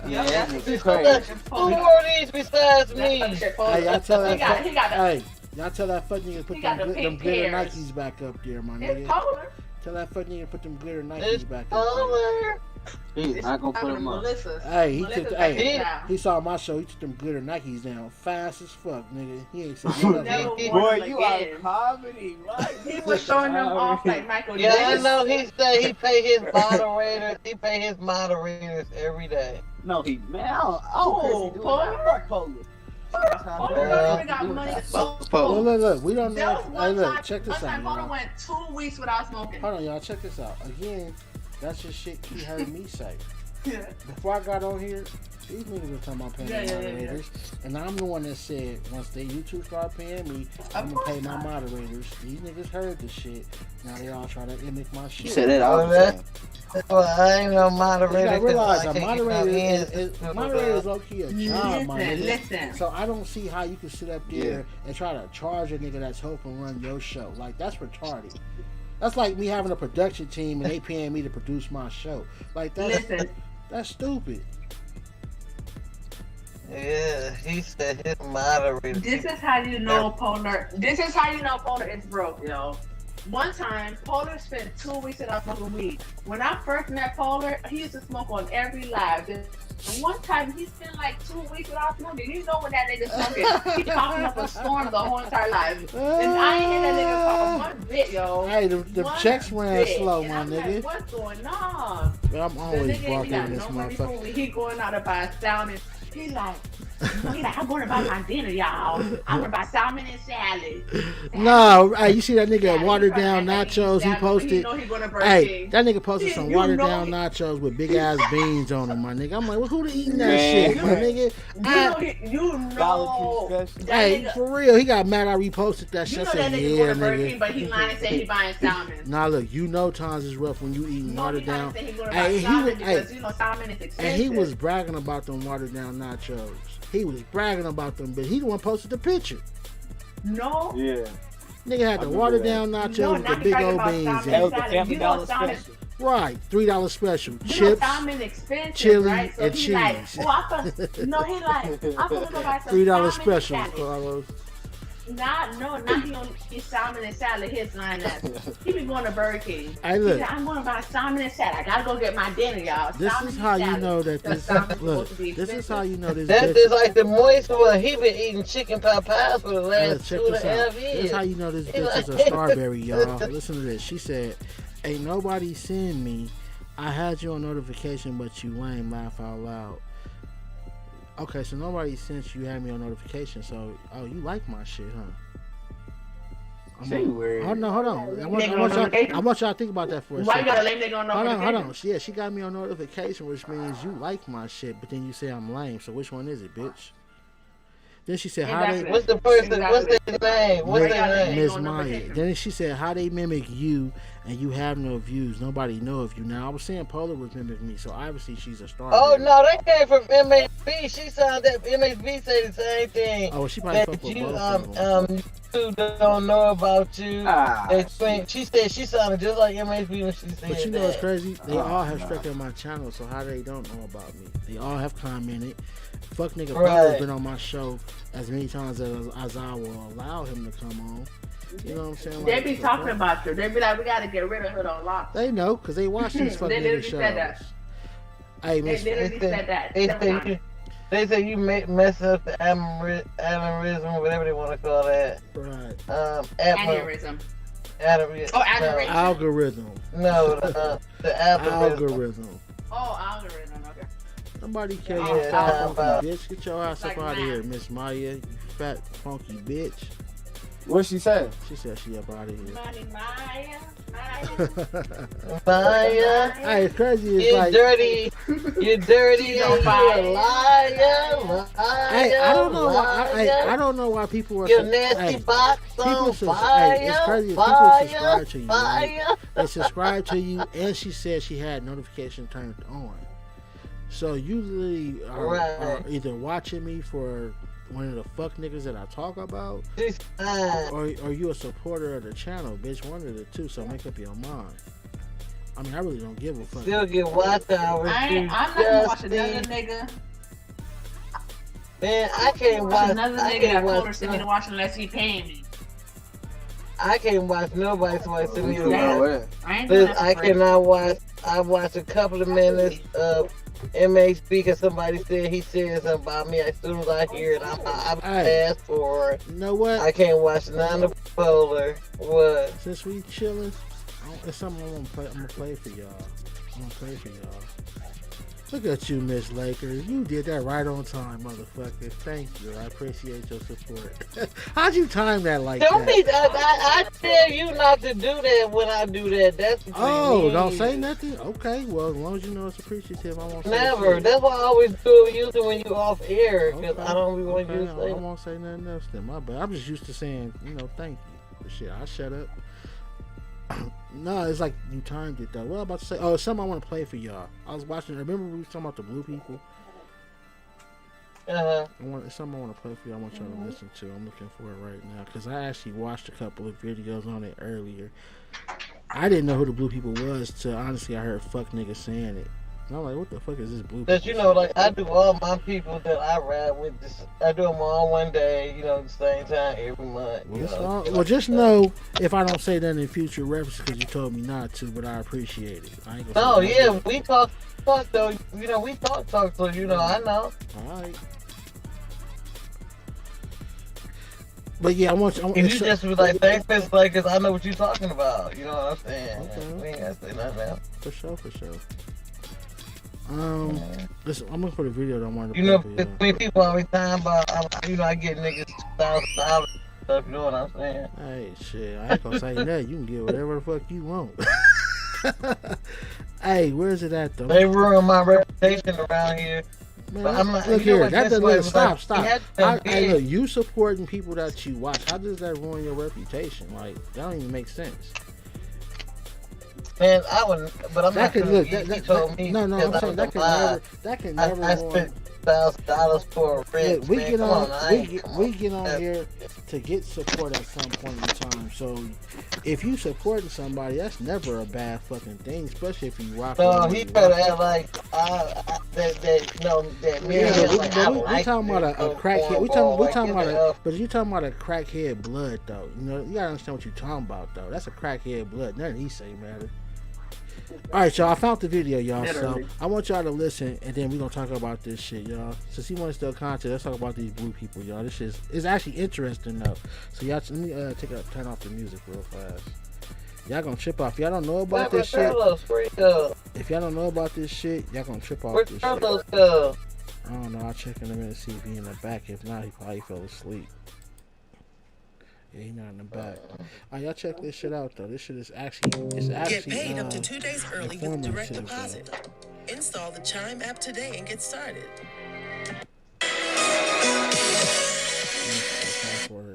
Yeah, that That's nigga the crazy. Who wore these besides That's the me? shit Polo. Hey, y'all tell He that. got the Hey, y'all tell that fuck nigga to put He got them, the them pink glitter hairs. Nikes back up there, my It's nigga. polar. Tell that fuck nigga to put them glitter It's Nikes back up there. Polar. He's not gonna put him up. Melissa's. Hey, he Melissa's took. back Hey, in town. he saw my show. He took them glitter Nikes down fast as fuck, nigga. He ain't said Never nothing. wore Boy, them you are again. comedy, right? He was showing them off like Michael Yeah, I Jackson. know. He said he pay his moderators. He pay his moderators every day. No, he man, I don't care if he do Polar? it. Fuck Polar. That's how Polo bad. don't even got money to smoke. Fuck Well, Polar. look, we don't There know. was Hey, one look, time, check this one time out, Polo y'all. went 2 weeks without smoking. Hold on, y'all. Check this out. Again, that's just shit he heard me say. Yeah. Before I got on here, These niggas was talking about paying Yeah, the yeah, yeah, moderators. And I'm the one that said, once they YouTube start paying me, I'm going to pay my moderators. These niggas heard the shit. Now they all try to mimic my shit. You said that all the time. Well, I ain't no You moderator. gotta realize I a can't moderator get is low-key a job, my nigga. Listen. So I don't see how you can sit up there and try to charge a nigga that's helping run your show. Like, that's retarded. That's like me having a production team and they paying me to produce my show. Like, that's stupid. Yeah, he said his moderator. This is how you know Polar. This is how you know Polar is broke, yo. One time, Polar spent 2 weeks without smoking weed. When I first met Polar, he used to smoke on every live. And one time, he spent like 2 weeks without smoking. You know when that nigga smoking, he coughing up a storm the whole entire life. And I ain't hear that nigga cough one bit, yo. Hey, the checks ran slow, and my I'm nigga. Like, what's going on? But I'm The always nigga ain't barking got in this no money for motherfucker. weed. He going out to buy salmon. He like, I'm going to buy my dinner, y'all. I'm going to buy salmon and salad. No, hey, you see that nigga watered down nachos he posted? He know he gonna Burger Hey, King. that nigga posted some You watered know down he- nachos with big ass beans on them, my nigga. I'm like, well, who eating that Man. shit, my nigga? You Dollar know, Tree special. that Hey, nigga, for real, he got mad I reposted that you shit. know I said, that nigga yeah, going to Burger King, nigga. but he lying and say he buying salmon. Nah, look, you know times is rough when you eating No, he watered lying down. and say he going to Hey, buy he salmon was- because you know salmon is expensive. And he was bragging about them watered down nachos. He was bragging about them, but he the one posted the picture. no. Yeah. Nigga had I the remember watered that. down nachos No, with the not big bragging old about beans salmon. in That it. was the Salmon, Family you know Dollar salmon- special. Right, $3 special. You know Chips, salmon expensive, chili, right? So and he like, cheese. oh, no, he like, I'm gonna go buy some $3 salmon special, and salad. Carlos. Not he only eats salmon and salad. His line up. He be going to Burger King. Hey, He look. said, I'm going to buy salmon and salad. I gotta go get my dinner, y'all. This Salmon is and how you salad. know that Because this. salmon's Look, supposed to be this is how expensive. you know this. That's bitch- just like the moist one. He been eating chicken pot pies for the Hey, last check 2.5 this out. This years. is how you know this He bitch is a like- Starberry, y'all. Listen to this. She said, "Ain't nobody seen me. I had you on notification, but you lame. Laugh out loud." Okay, so nobody sent you had me on notification. So, oh, you like my shit, huh? She weird. Hold on. I want Nigga on notification? y'all to think about that for a Why you second. got a lame nigga on Hold notification? on. Yeah, she got me on notification, which means you like my shit, but then you say I'm lame. So which one is it, bitch? Then she said, how Exactly. they What's the person? Exactly. What's their name? What's Miss- their name? Miss on Maya. notification. Then she said, how they mimic you and you have no views. Nobody know of you. Now I was saying Polar was mimicking me, so obviously she's a star. Oh no, that came from MHB. She signed that MHB say the same thing. Oh, she probably That fuck with you both of them. you don't know about you. Ah, She said she sounded just like MHB when she said But you know what's that. crazy? They all have nah. struck on my channel, so how they don't know about me? They all have commented. Fuck nigga Right. Polar's been on my show as many times as I will allow him to come on. You know what I'm saying? They Like, be the talking fuck? about you. They be like, we gotta get rid of her on lock. They know, because they watch these fucking They literally nigga said that. shows. Hey, They Miss literally said that. They several say times. you, they say you mess up the aneurysm, whatever they want to call that. Right. Aneurysm. Aneurysm. Oh, aneurysm. Algorithm. No, the algorithm. Algorithm. Oh, algorithm. Okay. Nobody care Yeah, you fat about- funky bitch. Get your ass Like up out of that. here, Miss Maya. You fat funky bitch. what she said? She said she up out of here. Money, Maya. Maya, Hey, it's crazy. It's you like, dirty, you dirty, She's and on you fire. a liar, hey, I don't know why. I liar. don't know why people are. Your so- nasty hey, box people on hey, it's fire, crazy. People fire, subscribe to you. Right? fire. They subscribe to you, and she said she had notification turned on. So you literally are Right. either watching me for one of the fuck niggas that I talk about, She's fine. or you a supporter of the channel, bitch. One of the two. So make up your mind. I mean, I really don't give a fuck. Still get watch hours. I'm not gonna watch another nigga. Man, I can't watch. Another I nigga can't that Polar watch. sent me to watch unless he paying me. I can't watch nobody twice a We week. do know that. I ain't doing Listen, that I for free. cannot watch. I watched a couple of minutes of MHB because somebody said he said something about me. As soon as I hear it, I'm Hey. asked for it. You know what? I can't watch none of Polar. What? Since we chilling, it's something I'm gonna play for y'all. I'm gonna play for y'all. Look at you, Miss Lakers. You did that right on time, motherfucker. Thank you. I appreciate your support. How'd you time that like Don't that? be. I tell you not to do that when I do that. That's between me Oh, and don't you. say nothing? Okay, well, as long as you know it's appreciative, I won't say Never. shit. That's why I always do it usually when you off air, because Okay, I don't be want okay, you to I say. won't say nothing else then. My bad. I'm just used to saying, thank you. But shit, I'll shut up. No, it's like you timed it though. What am I about to say? Oh, it's something I want to play for y'all. I was watching. Remember we were talking about the blue people? It's something I want to play for you. I want y'all to listen to. I'm looking for it right now because I actually watched a couple of videos on it earlier. I didn't know who the blue people was till honestly I heard fuck niggas saying it. And I'm like, what the fuck is this blue? But you know, like I do all my people that I ride with. I do them all one day. The same time every month. Well, just know if I don't say that in future references because you told me not to, but I appreciate it. I ain't gonna say yeah, nothing. we talk though. We talk. So I know. All right. But yeah, I want you. If you just be like, thanks, Miss Lakers, I know what you're talking about. You know what I'm saying? Okay. We ain't gotta say nothing else. For sure. Listen, I'm looking for the video that I wanted to You know, play for y'all. when people always talking about, I get niggas $1,000 stuff. You know what I'm saying? Hey, shit, I ain't gonna say that. You can get whatever the fuck you want. Hey, where is it at though? They ruin my reputation around here. Man, But I'm not. look You know here, what, that this doesn't way look, was like, stop. he had Hey, to look, you supporting people that you watch. How does that ruin your reputation? Like, that don't even make sense. Man, I wouldn't. But I'm That not could gonna. look. He told me. No, I'm because I saying was that can alive. never I ruin. spent $1,000 for a rent. Look, we man. get Come on, I ain't- we get on here to get support at some point in time. So if you supporting somebody, that's never a bad fucking thing, especially if you rock. No, he better act like that me Yeah, and him, like, I we like talking about this a crackhead. We cornball, talking like, about get the but you talking about a crackhead blood though. You gotta understand what you talking about though. That's a crackhead blood. Nothing he say matter. All right, y'all. I found the video, y'all. So I want y'all to listen, and then we gonna talk about this shit, y'all. Since he wants to content, let's talk about these blue people, y'all. This shit is actually interesting though. So y'all, let me turn off the music real fast. Y'all gonna trip off. Y'all don't know about this shit. If y'all don't know about this shit, y'all gonna trip off Where's this shit. Carlos go? I don't know. I'll check in a minute to see if he in the back. If not, he probably fell asleep. Yeah, he not in the back. Y'all check this shit out though. This shit is actually Get paid up to 2 days early with direct informative, deposit. Install the Chime app today and get started.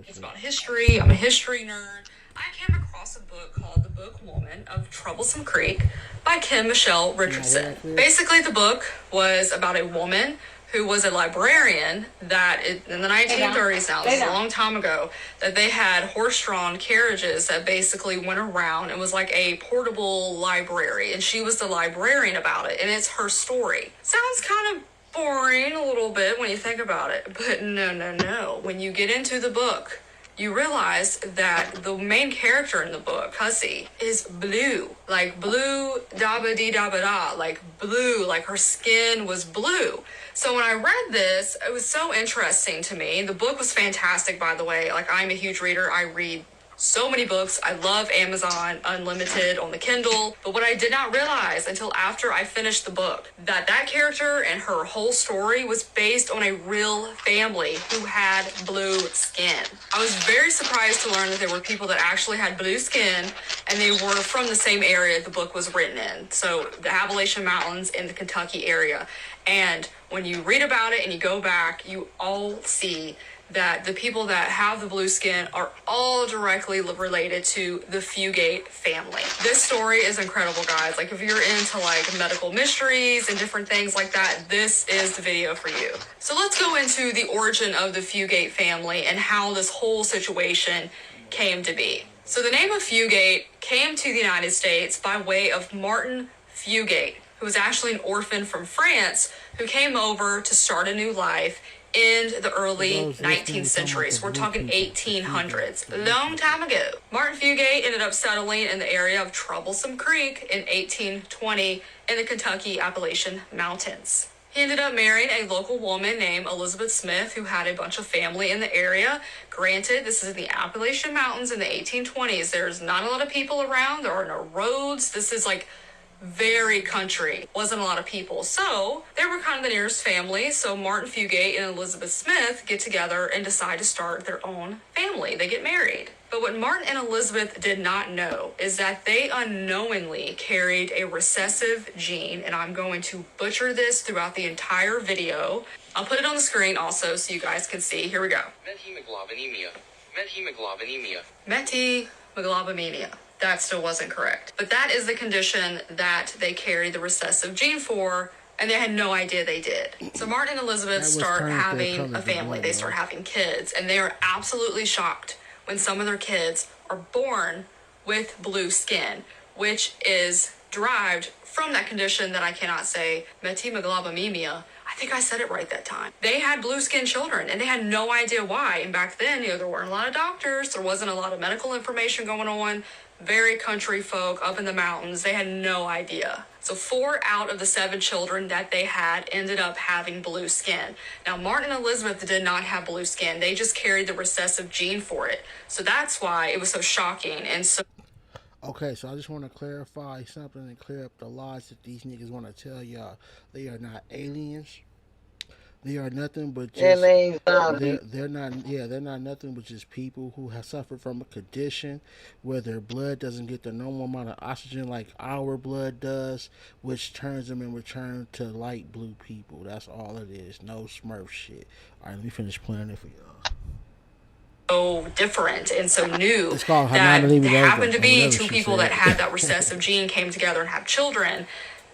It's about history. I'm a history nerd. I came across a book called The Book Woman of Troublesome Creek by Kim Michelle Richardson. Basically, the book was about a woman who was a librarian that in the 1930s now, this is a long time ago, that they had horse-drawn carriages that basically went around and was like a portable library, and she was the librarian about it, and it's her story. Sounds kind of boring a little bit when you think about it, but no. When you get into the book, you realize that the main character in the book, Hussey, is blue. Like blue, da-ba-dee-da-ba-da, like blue, like her skin was blue. So when I read this, it was so interesting to me. The book was fantastic, by the way. Like, I'm a huge reader. I read so many books. I love Amazon Unlimited on the Kindle. But what I did not realize until after I finished the book, that character and her whole story was based on a real family who had blue skin. I was very surprised to learn that there were people that actually had blue skin, and they were from the same area the book was written in. So the Appalachian Mountains in the Kentucky area. And when you read about it and you go back, you all see that the people that have the blue skin are all directly related to the Fugate family. This story is incredible, guys. Like, if you're into like medical mysteries and different things like that, this is the video for you. So let's go into the origin of the Fugate family and how this whole situation came to be. So the name of Fugate came to the United States by way of Martin Fugate, who was actually an orphan from France who came over to start a new life in the early 19th century. So we're talking 1800s, long time ago. Martin Fugate ended up settling in the area of Troublesome Creek in 1820 in the Kentucky Appalachian Mountains. He ended up marrying a local woman named Elizabeth Smith, who had a bunch of family in the area. Granted, this is in the Appalachian Mountains in the 1820s. There's not a lot of people around. There are no roads. This is like very country, wasn't a lot of people. So they were kind of the nearest family. So Martin Fugate and Elizabeth Smith get together and decide to start their own family. They get married. But what Martin and Elizabeth did not know is that they unknowingly carried a recessive gene, and I'm going to butcher this throughout the entire video. I'll put it on the screen also so you guys can see. Here we go. Methemoglobinemia. Methemoglobinemia. Methemoglobinemia. That still wasn't correct. But that is the condition that they carry the recessive gene for, and they had no idea they did. So Martin and Elizabeth start having a family. They start having kids, and they are absolutely shocked when some of their kids are born with blue skin, which is derived from that condition that I cannot say, methemoglobinemia. I think I said it right that time. They had blue skin children and they had no idea why. And back then, there weren't a lot of doctors. There wasn't a lot of medical information going on. Very country folk up in the mountains. They had no idea. So 4 out of the 7 children that they had ended up having blue skin. Now, Martin and Elizabeth did not have blue skin. They just carried the recessive gene for it. So that's why it was so shocking. And so Okay, so I just want to clarify something and clear up the lies that these niggas want to tell y'all. They are not aliens. They are nothing but just they're not nothing but just people who have suffered from a condition where their blood doesn't get the normal amount of oxygen like our blood does, which turns them in return to light blue people. That's all it is. No Smurf shit. All right, let me finish playing it for y'all. So different and so new it's called that it happened to be 2 people that had that recessive gene came together and have children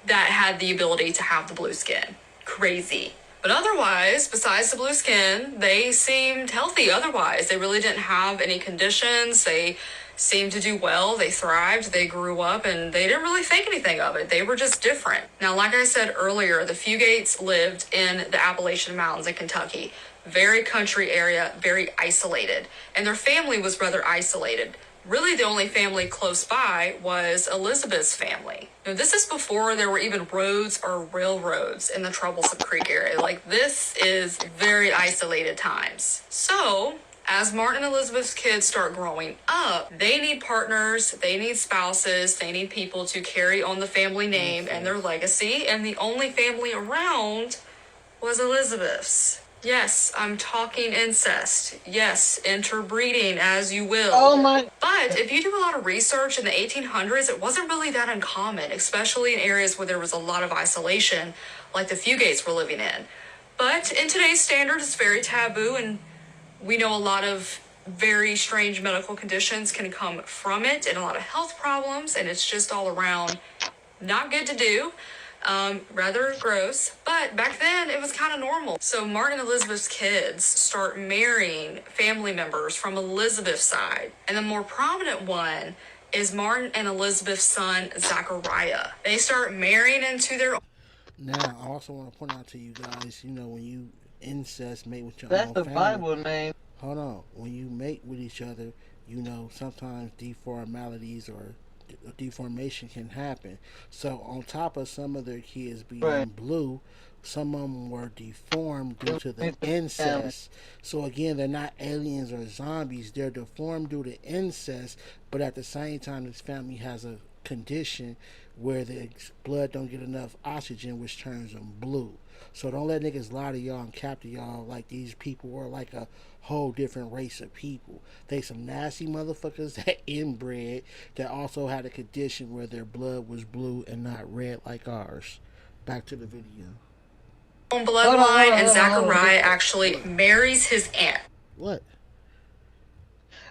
that had the ability to have the blue skin. Crazy. But otherwise, besides the blue skin, they seemed healthy otherwise. They really didn't have any conditions. They seemed to do well. They thrived. They grew up, and they didn't really think anything of it. They were just different. Now, like I said earlier, the Fugates lived in the Appalachian Mountains in Kentucky. Very country area, very isolated. And their family was rather isolated. Really, the only family close by was Elizabeth's family. Now, this is before there were even roads or railroads in the Troublesome Creek area. Like, this is very isolated times. So, as Martin and Elizabeth's kids start growing up, they need partners, they need spouses, they need people to carry on the family name and their legacy. And the only family around was Elizabeth's. Yes, I'm talking incest. Yes, interbreeding as you will. Oh my. But if you do a lot of research in the 1800s, it wasn't really that uncommon, especially in areas where there was a lot of isolation, like the Fugates were living in. But in today's standards, it's very taboo, and we know a lot of very strange medical conditions can come from it and a lot of health problems, and it's just all around not good to do. Rather gross, but back then it was kind of normal. So Martin and Elizabeth's kids start marrying family members from Elizabeth's side. And the more prominent one is Martin and Elizabeth's son, Zachariah. They start marrying into their... Now, I also want to point out to you guys, when you incest, mate with your That's own the family. Bible name. Hold on. When you mate with each other, sometimes deformalities or deformation can happen. So on top of some of their kids being blue, some of them were deformed due to the incest. So again, they're not aliens or zombies. They're deformed due to incest, but at the same time, this family has a condition where the blood don't get enough oxygen, which turns them blue. So don't let niggas lie to y'all and capture y'all like these people were like a whole different race of people. They some nasty motherfuckers that inbred that also had a condition where their blood was blue and not red like ours. Back to the video. Bloodline, and Zachariah actually marries his aunt. What?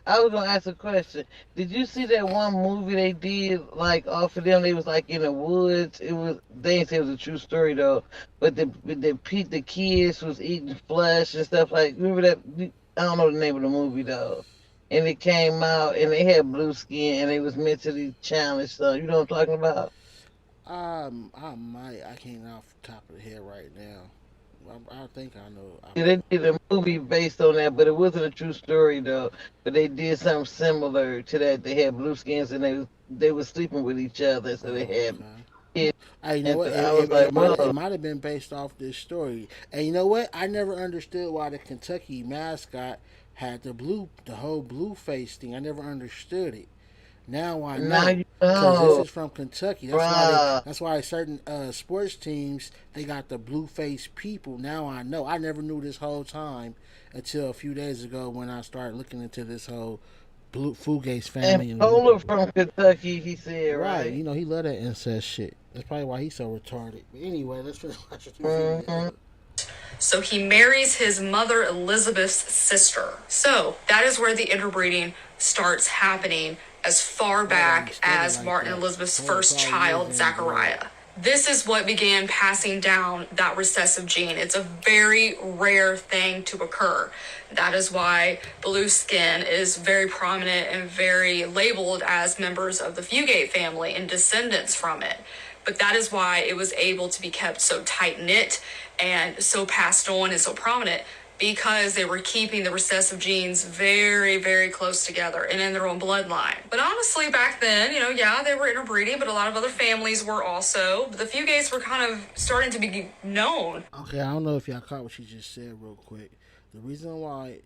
I was gonna ask a question. Did you see that one movie they did like off of them? They was like in the woods. They didn't say it was a true story though. But the kids was eating flesh and stuff like. Remember that? I don't know the name of the movie though. And it came out and they had blue skin and they was mentally challenged. So you know what I'm talking about? I can't off the top of the head right now. I think I know. They did a movie based on that, but it wasn't a true story though. But they did something similar to that. They had blue skins and they were sleeping with each other, so they had. You know what? It might have been based off this story. And you know what? I never understood why the Kentucky mascot had the whole blue face thing. I never understood it. Now I Now know. you Because this know, is from Kentucky. bruh. That's why certain sports teams, they got the blue face people. Now I know. I never knew this whole time until a few days ago when I started looking into this whole blue Fugates And family. Polar from Kentucky, he said, Right. right? He love that incest shit. That's probably why he's so retarded. But anyway, let's finish watching the Hmm. video. So he marries his mother Elizabeth's sister. So that is where the interbreeding starts happening as far back as Martin and Elizabeth's first child, Zachariah. This is what began passing down that recessive gene. It's a very rare thing to occur. That is why blue skin is very prominent and very labeled as members of the Fugate family and descendants from it. But that is why it was able to be kept so tight-knit and so passed on and so prominent, because they were keeping the recessive genes very, very close together and in their own bloodline. But honestly, back then, yeah, they were interbreeding, but a lot of other families were also. The Fugates were kind of starting to be known. Okay, I don't know if y'all caught what she just said real quick. The reason why,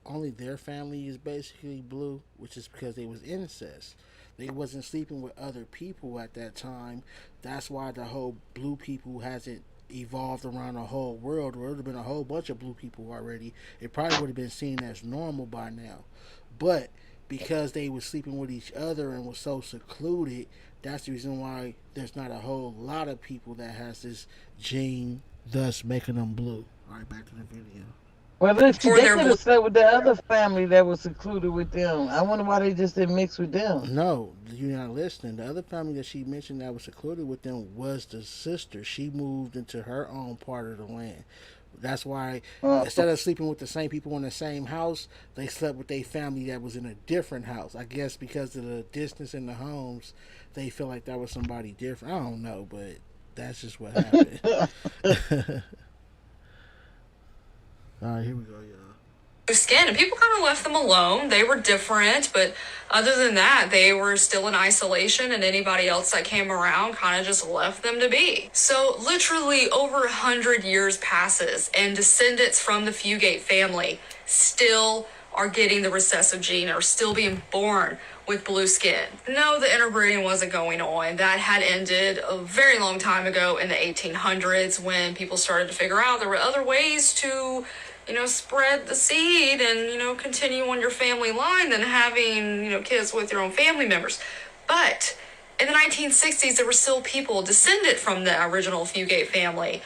only their family is basically blue, which is because they was incest. They wasn't sleeping with other people at that time. That's why the whole blue people hasn't evolved around the whole world. There would have been a whole bunch of blue people already. It probably would have been seen as normal by now. But because they were sleeping with each other and was so secluded, that's the reason why there's not a whole lot of people that has this gene, thus making them blue. All right, back to the video. Well, they For could their have slept with the other family that was secluded with them. I wonder why they just didn't mix with them. No, you're not listening. The other family that she mentioned that was secluded with them was the sister. She moved into her own part of the land. That's why instead of sleeping with the same people in the same house, they slept with their family that was in a different house. I guess because of the distance in the homes, they feel like that was somebody different. I don't know, but that's just what happened. All right, here we go, y'all. Skin, and people kind of left them alone. They were different, but other than that, they were still in isolation, and anybody else that came around kind of just left them to be. So literally over 100 years passes, and descendants from the Fugate family still are getting the recessive gene, are still being born with blue skin. No, the interbreeding wasn't going on. That had ended a very long time ago in the 1800s, when people started to figure out there were other ways to spread the seed and, continue on your family line than having, kids with your own family members. But in the 1960s, there were still people descended from the original Fugate family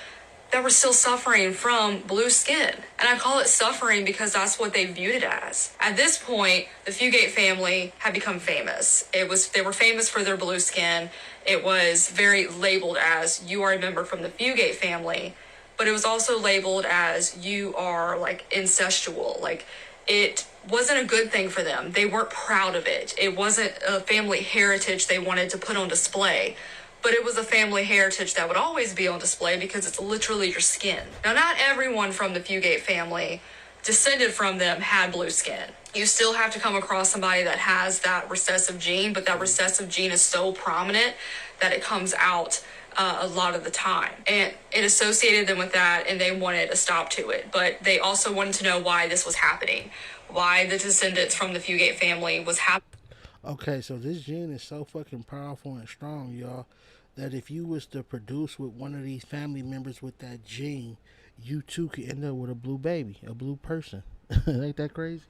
that were still suffering from blue skin. And I call it suffering because that's what they viewed it as. At this point, the Fugate family had become famous. They were famous for their blue skin. It was very labeled as, you are a member from the Fugate family. But it was also labeled as, you are incestual. It wasn't a good thing for them. They weren't proud of it. It wasn't a family heritage they wanted to put on display. But it was a family heritage that would always be on display because it's literally your skin. Now, not everyone from the Fugate family descended from them had blue skin. You still have to come across somebody that has that recessive gene, but that recessive gene is so prominent that it comes out a lot of the time. And it associated them with that, and they wanted a stop to it. But they also wanted to know why this was happening, why the descendants from the Fugate family was happening. Okay, so this gene is so fucking powerful and strong, y'all, that if you was to produce with one of these family members with that gene, you too could end up with a blue baby, a blue person. Ain't that crazy?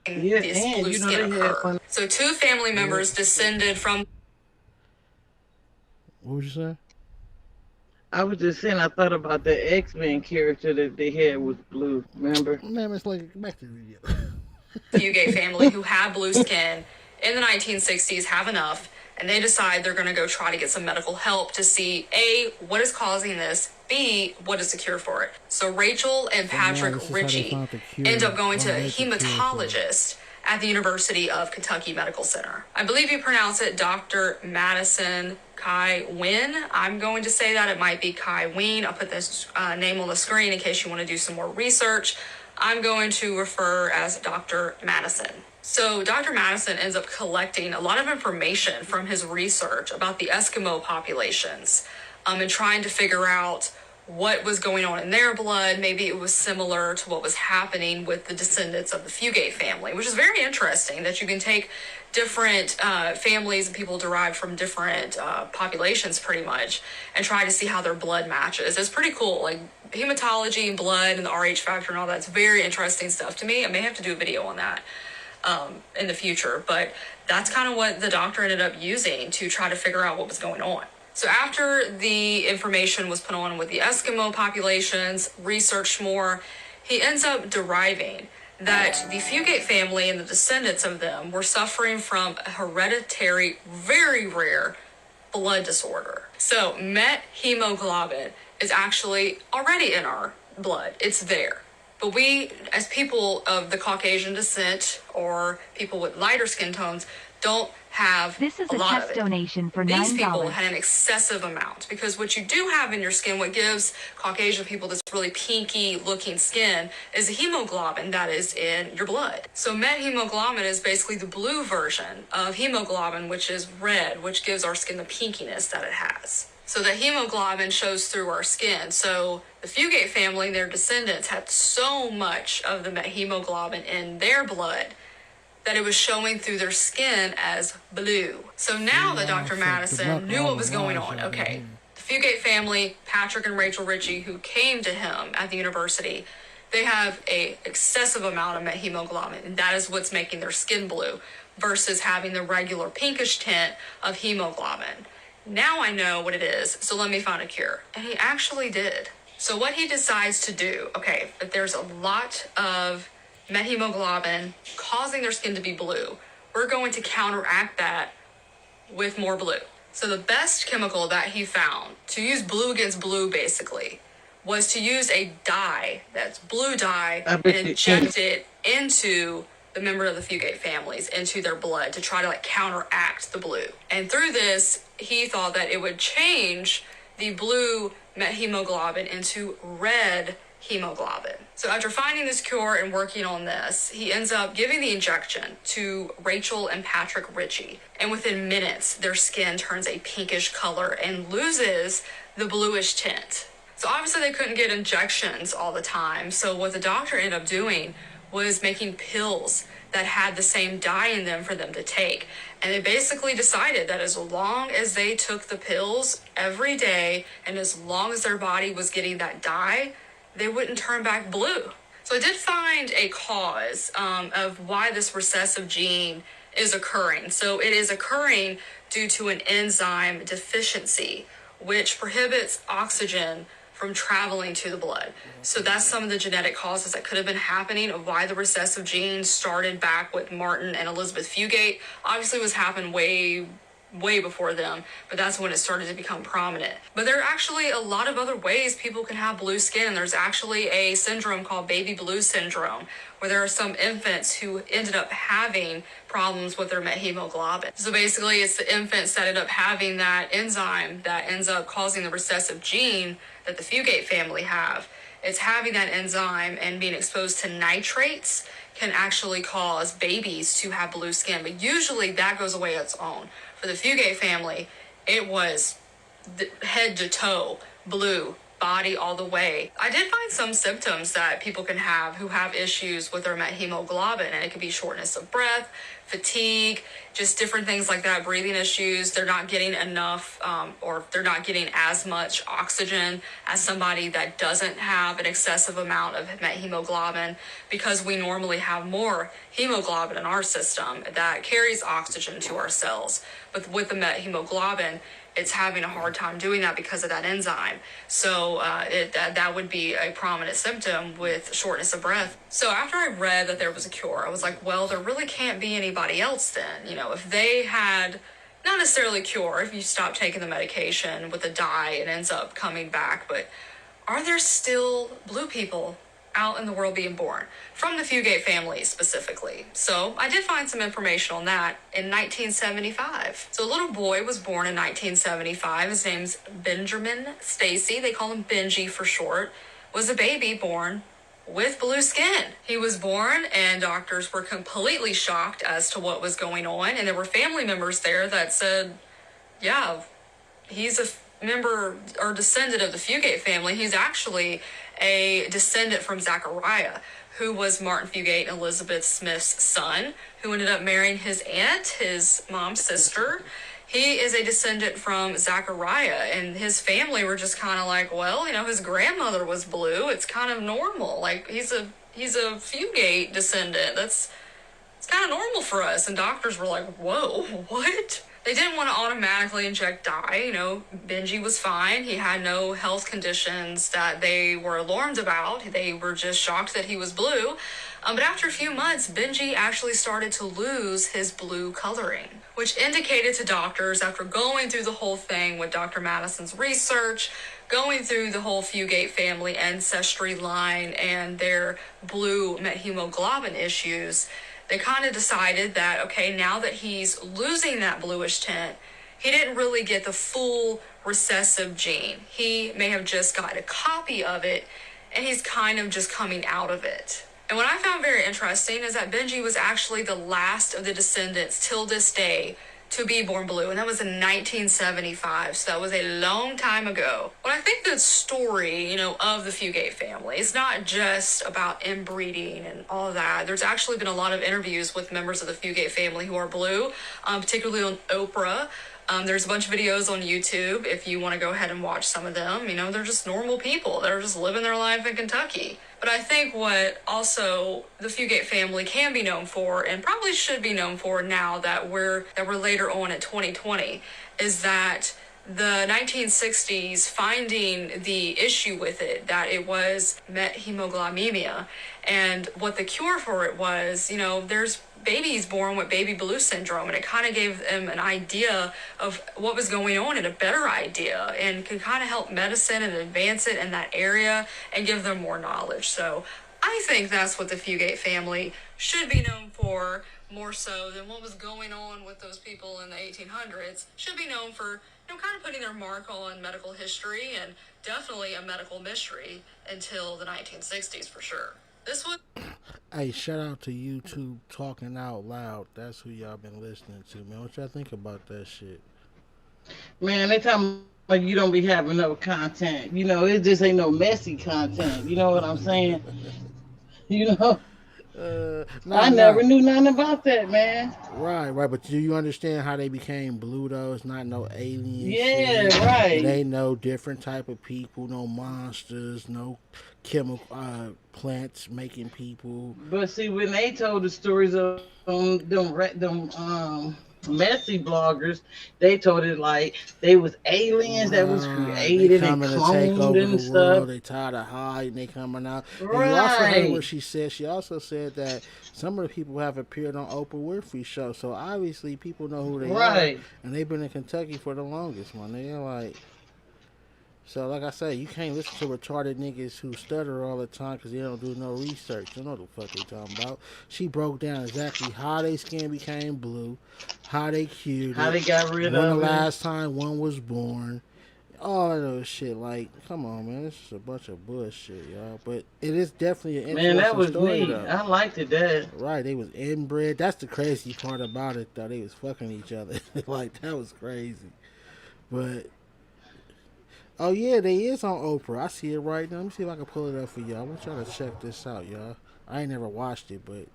Yeah, This and blue skin occur. So 2 family members descended from. What was you saying? I was just saying, I thought about the X-Men character that they had with blue, remember? Man, it's back to the video. Fugate family who had blue skin in the 1960s have enough, and they decide they're going to go try to get some medical help to see A, what is causing this, B, what is the cure for it. So Rachel and Patrick Ritchie end up going to a hematologist at the University of Kentucky Medical Center. I believe you pronounce it Dr. Madison Kai Wynn. I'm going to say that. It might be Kai Ween. I'll put this name on the screen in case you want to do some more research. I'm going to refer as Dr. Madison. So Dr. Madison ends up collecting a lot of information from his research about the Eskimo populations and trying to figure out what was going on in their blood. Maybe it was similar to what was happening with the descendants of the Fugate family, which is very interesting that you can take different families and people derived from different populations pretty much and try to see how their blood matches. It's pretty cool. Like hematology and blood and the Rh factor and all that's very interesting stuff to me. I may have to do a video on that in the future, but that's kind of what the doctor ended up using to try to figure out what was going on. So after the information was put on with the Eskimo populations, researched more, he ends up deriving that the Fugate family and the descendants of them were suffering from a hereditary, very rare blood disorder. So methemoglobin is actually already in our blood. It's there. But we, as people of the Caucasian descent or people with lighter skin tones, don't have This is a a lot test of it. donation for These $9. people had an excessive amount because what you do have in your skin, what gives Caucasian people this really pinky looking skin, is the hemoglobin that is in your blood. So methemoglobin is basically the blue version of hemoglobin, which is red, which gives our skin the pinkiness that it has. So the hemoglobin shows through our skin. So the Fugate family, their descendants, had so much of the methemoglobin in their blood that it was showing through their skin as blue. So now that Dr. Madison knew what was going on, okay, the Fugate family, Patrick and Rachel Ritchie, who came to him at the university, they have a excessive amount of methemoglobin, and that is what's making their skin blue versus having the regular pinkish tint of hemoglobin. Now I know what it is, so let me find a cure. And he actually did. So what he decides to do, okay, if there's a lot of methemoglobin causing their skin to be blue, we're going to counteract that with more blue. So the best chemical that he found to use blue against blue basically was to use a dye, that's blue dye, and inject it into the member of the Fugate families, into their blood to try to like counteract the blue. And through this, he thought that it would change the blue methemoglobin into red hemoglobin. So after finding this cure and working on this, he ends up giving the injection to Rachel and Patrick Ritchie. And within minutes, their skin turns a pinkish color and loses the bluish tint. So obviously they couldn't get injections all the time. So what the doctor ended up doing was making pills that had the same dye in them for them to take. And they basically decided that as long as they took the pills every day and as long as their body was getting that dye, they wouldn't turn back blue. So I did find a cause of why this recessive gene is occurring. So it is occurring due to an enzyme deficiency, which prohibits oxygen from traveling to the blood. So that's some of the genetic causes that could have been happening of why the recessive gene started back with Martin and Elizabeth Fugate. Obviously it was happening way before them, but that's when it started to become prominent. But there are actually a lot of other ways people can have blue skin. There's actually a syndrome called baby blue syndrome, where there are some infants who ended up having problems with their methemoglobin. So basically it's the infants that end up having that enzyme that ends up causing the recessive gene that the Fugate family have. It's having that enzyme and being exposed to nitrates can actually cause babies to have blue skin, but usually that goes away on its own. For the Fugate family, it was head to toe blue, body all the way. I did find some symptoms that people can have who have issues with their methemoglobin, and it could be shortness of breath, fatigue, just different things like that, breathing issues. They're not getting enough or they're not getting as much oxygen as somebody that doesn't have an excessive amount of methemoglobin, because we normally have more hemoglobin in our system that carries oxygen to our cells. But with the methemoglobin, it's having a hard time doing that because of that enzyme. So that would be a prominent symptom with shortness of breath. So after I read that there was a cure, I was like, well, there really can't be anybody else then. You know, if they had, not necessarily a cure, if you stop taking the medication with the dye, it ends up coming back. But are there still blue people out in the world being born from the Fugate family specifically? So I did find some information on that in 1975. So a little boy was born in 1975. His name's Benjamin Stacy. They call him Benji for short. Was a baby born with blue skin. He was born and doctors were completely shocked as to what was going on. And there were family members there that said, yeah, he's a member or descendant of the Fugate family. He's actually a descendant from Zachariah, who was Martin Fugate and Elizabeth Smith's son, who ended up marrying his aunt, his mom's sister. He is a descendant from Zachariah, and his family were just kind of like, well, you know, his grandmother was blue. It's kind of normal. Like, he's a Fugate descendant. It's kind of normal for us. And doctors were like, whoa, what? They didn't want to automatically inject dye. You know, Benji was fine. He had no health conditions that they were alarmed about. They were just shocked that he was blue. But after a few months, Benji actually started to lose his blue coloring, which indicated to doctors, after going through the whole thing with Dr. Madison's research, going through the whole Fugate family ancestry line and their blue methemoglobin issues, they kind of decided that, okay, now that he's losing that bluish tint, he didn't really get the full recessive gene. He may have just got a copy of it, and he's kind of just coming out of it. And what I found very interesting is that Benji was actually the last of the descendants till this day to be born blue, and that was in 1975, so that was a long time ago. But I think the story, you know, of the Fugate family is not just about inbreeding and all of that. There's actually been a lot of interviews with members of the Fugate family who are blue, particularly on Oprah. There's a bunch of videos on YouTube if you want to go ahead and watch some of them. You know, they're just normal people that are just living their life in Kentucky. But I think what also the Fugate family can be known for, and probably should be known for now that we're later on in 2020, is that the 1960s finding the issue with it, that it was methemoglobinemia, and what the cure for it was, you know, there's babies born with baby blue syndrome, and it kind of gave them an idea of what was going on and a better idea, and could kind of help medicine and advance it in that area and give them more knowledge. So I think that's what the Fugate family should be known for, more so than what was going on with those people in the 1800s. Should be known for, you know, kind of putting their mark on medical history, and definitely a medical mystery until the 1960s for sure. This was... Hey, shout out to YouTube Talking Out Loud. That's who y'all been listening to, man. What y'all think about that shit? Man, they talking about you don't be having no content. You know, it just ain't no messy content. You know what I'm saying? You know? I never knew nothing about that, man. Right. But do you understand how they became blue, though? It's not no alien Yeah, shit. right. They know different type of people, no monsters, no chemical plants making people. But see, when they told the stories of them messy bloggers, they told it like they was aliens that was created and cloned and stuff. World. They tired of hiding. They coming out. Right. And you also heard what she said. She also said that some of the people have appeared on Oprah Winfrey's show. So obviously people know who they are, and they've been in Kentucky for the longest, man. They're like. So, like I said, you can't listen to retarded niggas who stutter all the time because they don't do no research. They know what the fuck they talking about. She broke down exactly how their skin became blue, how they cured how it, they got rid when of the it. last time one was born, all of those shit. Like, come on, man, this is a bunch of bullshit, y'all. But it is definitely an interesting Man, that was story, neat. though. I liked it, that. Right, they was inbred. That's the crazy part about it, though. They was fucking each other. Like, that was crazy. But... oh, yeah, they is on Oprah. I see it right now. Let me see if I can pull it up for y'all. I want y'all to check this out, y'all. I ain't never watched it, but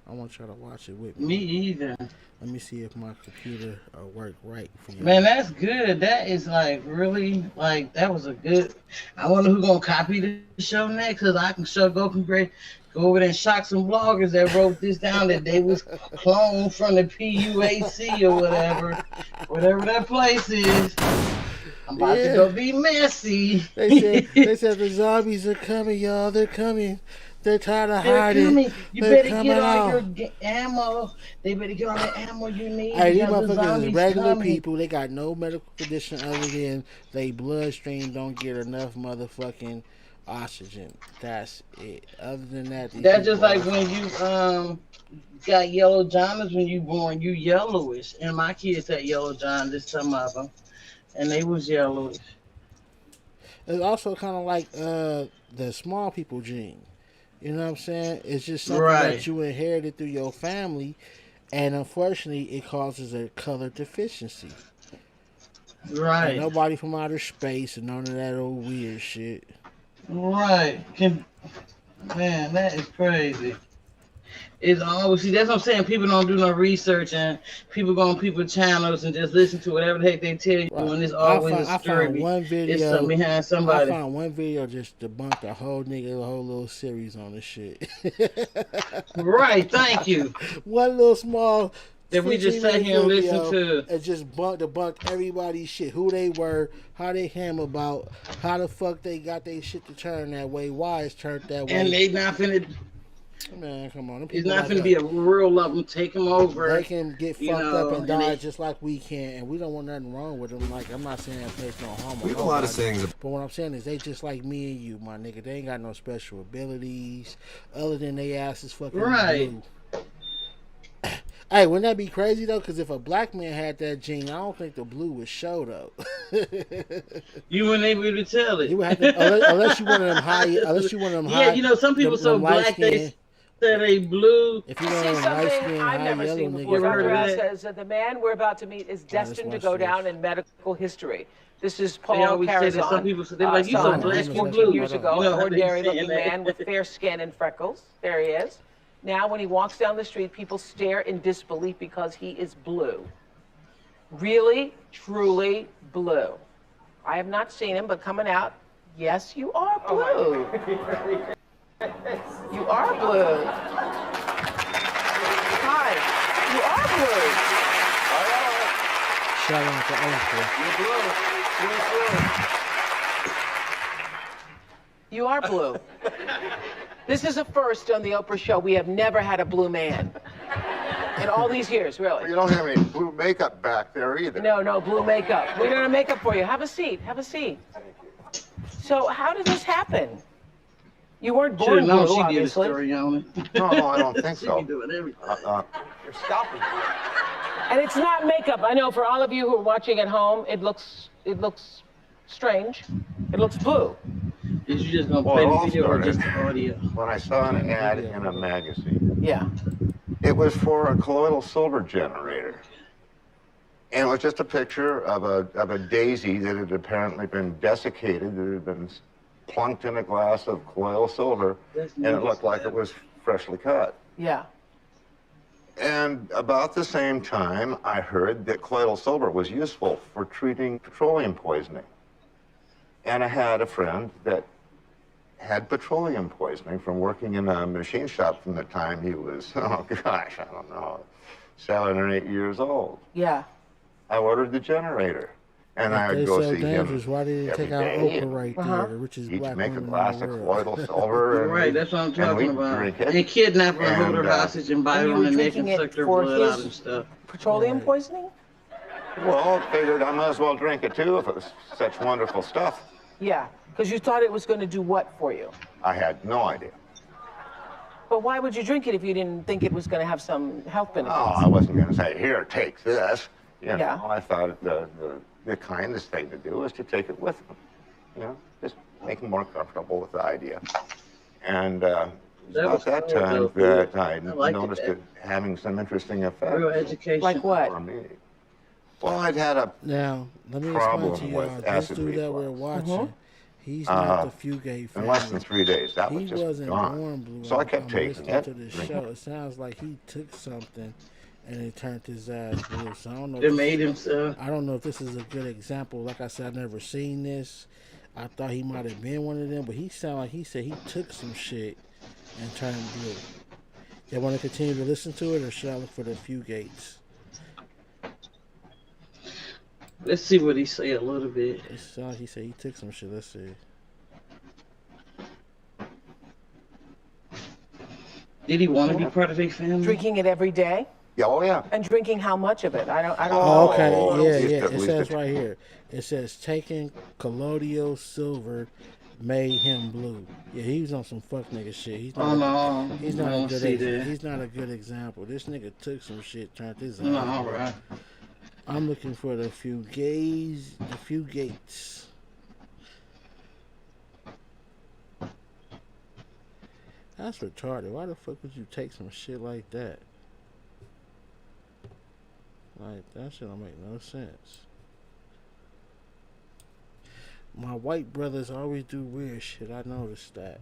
I want y'all to watch it with me. Me either. Let me see if my computer work right for y'all. Man, that's good. That is like really, like, that was a good... I wonder who's going to copy the show next, because I can go over there and shock some bloggers that wrote this down, that they was cloned from the PUAC or whatever that place is. I'm about to go be messy. They said the zombies are coming, y'all. They're coming. They're tired of hiding. Coming. You They're better get all your ammo. They better get all the ammo you need. Hey, these motherfuckers is regular people. They got no medical condition other than they bloodstream don't get enough motherfucking oxygen. That's it. Other than that, that's just like when you got yellow jaundice when you born. You yellowish, and my kids had yellow jaundice. Some of them. And they was yellowish. It's also kind of like the small people gene. You know what I'm saying? It's just something that you inherited through your family, and unfortunately, it causes a color deficiency. Right. Nobody from outer space and none of that old weird shit. Right. Man, that is crazy. It's always, see, that's what I'm saying. People don't do no research, and people go on people's channels and just listen to whatever the heck they tell you, Right. and it's always a I story. found one video. It's something behind I somebody. found one video just debunked the whole little series on this shit. Right, thank you. One little small. That we just sat here and listened to. And just debunk everybody's shit. Who they were, how they came about, how the fuck they got their shit to turn that way, why it's turned that way. And they not finna. Man, come on. It's not going to be a real of them take them over. They can get fucked up and die just like we can, and we don't want nothing wrong with them. Like, I'm not saying that place no harm. We have a lot of things. But what I'm saying is they just like me and you, my nigga. They ain't got no special abilities other than they ass is fucking blue. Hey, wouldn't that be crazy though? Because if a black man had that gene, I don't think the blue would show though. You wouldn't able to tell it. You would have to, unless you one of them high. Unless you one of them high. Yeah, you know, some people so black they say they blue. If you know something I've never seen before. Dr. Al says that the man we're about to meet is destined to go down in medical history. This is Paul Carazon. Some people say, like, you so black, you blue. Years ago, an ordinary-looking man with fair skin and freckles. There he is. Now, when he walks down the street, people stare in disbelief because he is blue. Really, truly blue. I have not seen him, but coming out, yes, you are blue. You are blue. Hi, you are blue. Shout out to Oprah. You are blue. This is a first on the Oprah show. We have never had a blue man in all these years, really. Well, you don't have any blue makeup back there either. No blue makeup. We're gonna make up for you. Have a seat. Have a seat. So how did this happen? You weren't born blue, obviously. No, I don't think so. You're stopping. And it's not makeup. I know for all of you who are watching at home, it looks strange. It looks blue. Is you just gonna play the video or just the audio? When I saw an ad in a magazine. Yeah. It was for a colloidal silver generator. And it was just a picture of a daisy that had apparently been desiccated, that had been plunked in a glass of colloidal silver, and it looked like it was freshly cut. Yeah. And about the same time, I heard that colloidal silver was useful for treating petroleum poisoning. And I had a friend that had petroleum poisoning from working in a machine shop from the time he was, oh gosh, I don't know, 7 or 8 years old. Yeah. I ordered the generator. And I would go see him. Why did they take out Oprah right there, the richest black woman make a glass of colloidal silver. Right, that's what I'm talking about. And kidnap her and hold her hostage and bite her on the neck and suck her blood out and stuff. Petroleum poisoning? Well, figured I might as well drink it too if it was such wonderful stuff. Yeah, because you thought it was going to do what for you? I had no idea. But why would you drink it if you didn't think it was going to have some health benefits? Oh, I wasn't going to say, here, take this. You know, I thought the kindest thing to do is to take it with them. You know, just make them more comfortable with the idea. And about that time that I noticed it having some interesting effects. Real education. Like what? For me. Well, I'd had a now, let me problem explain to with y'all. This acid dude that we're reflux. watching, he's not the Fugate family. In less than 3 days, that was just wasn't gone. born blue. So I kept taking it. To this show. It sounds like he took something and it turned his ass blue. So I don't know. It made him so. I don't know if this is a good example. Like I said, I've never seen this. I thought he might have been one of them, but he sounded like he said he took some shit and turned blue. Y'all want to continue to listen to it, or should I look for the Fugates? Let's see what he say a little bit. It sounded like he said he took some shit. Let's see. Did he want to be part of a family? Drinking it every day? Yeah, oh yeah. And drinking how much of it? I don't Oh, okay. know. Yeah. It says right here. It says taking colloidal silver made him blue. Yeah, he was on some fuck nigga shit. He's not, he's not a good he's not a good example. This nigga took some shit, turned his ass. Right. I'm looking for the Fugates. The Fugates. That's retarded. Why the fuck would you take some shit like that? Like, that shit don't make no sense. My white brothers always do weird shit. I noticed that.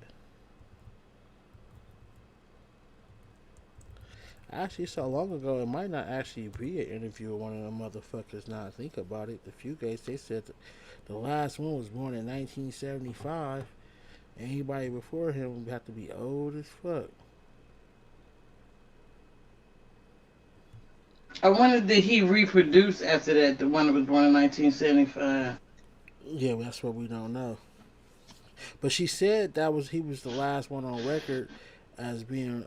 Actually, so long ago, it might not actually be an interview with one of them motherfuckers. Now I think about it, the few guys they said the last one was born in 1975. Anybody before him would have to be old as fuck. I wonder did he reproduce after that? The one that was born in 1975. Yeah, that's what we don't know. But she said he was the last one on record as being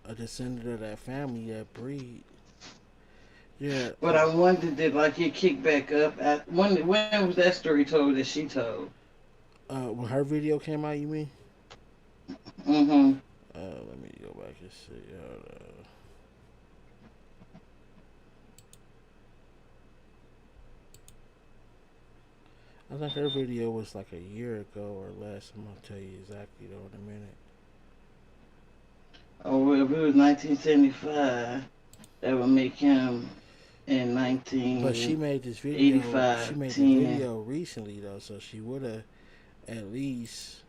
a descendant of that family, that breed. Yeah. But I wondered did like he kick back up at when was that story told that she told? When her video came out, you mean? Mm-hmm. Let me go back and see. I think her video was like a year ago or less. I'm gonna tell you exactly though in a minute. Oh, well, if it was 1975, that would make him in 1985. But she made this video. She made the video recently though, so she would have at least.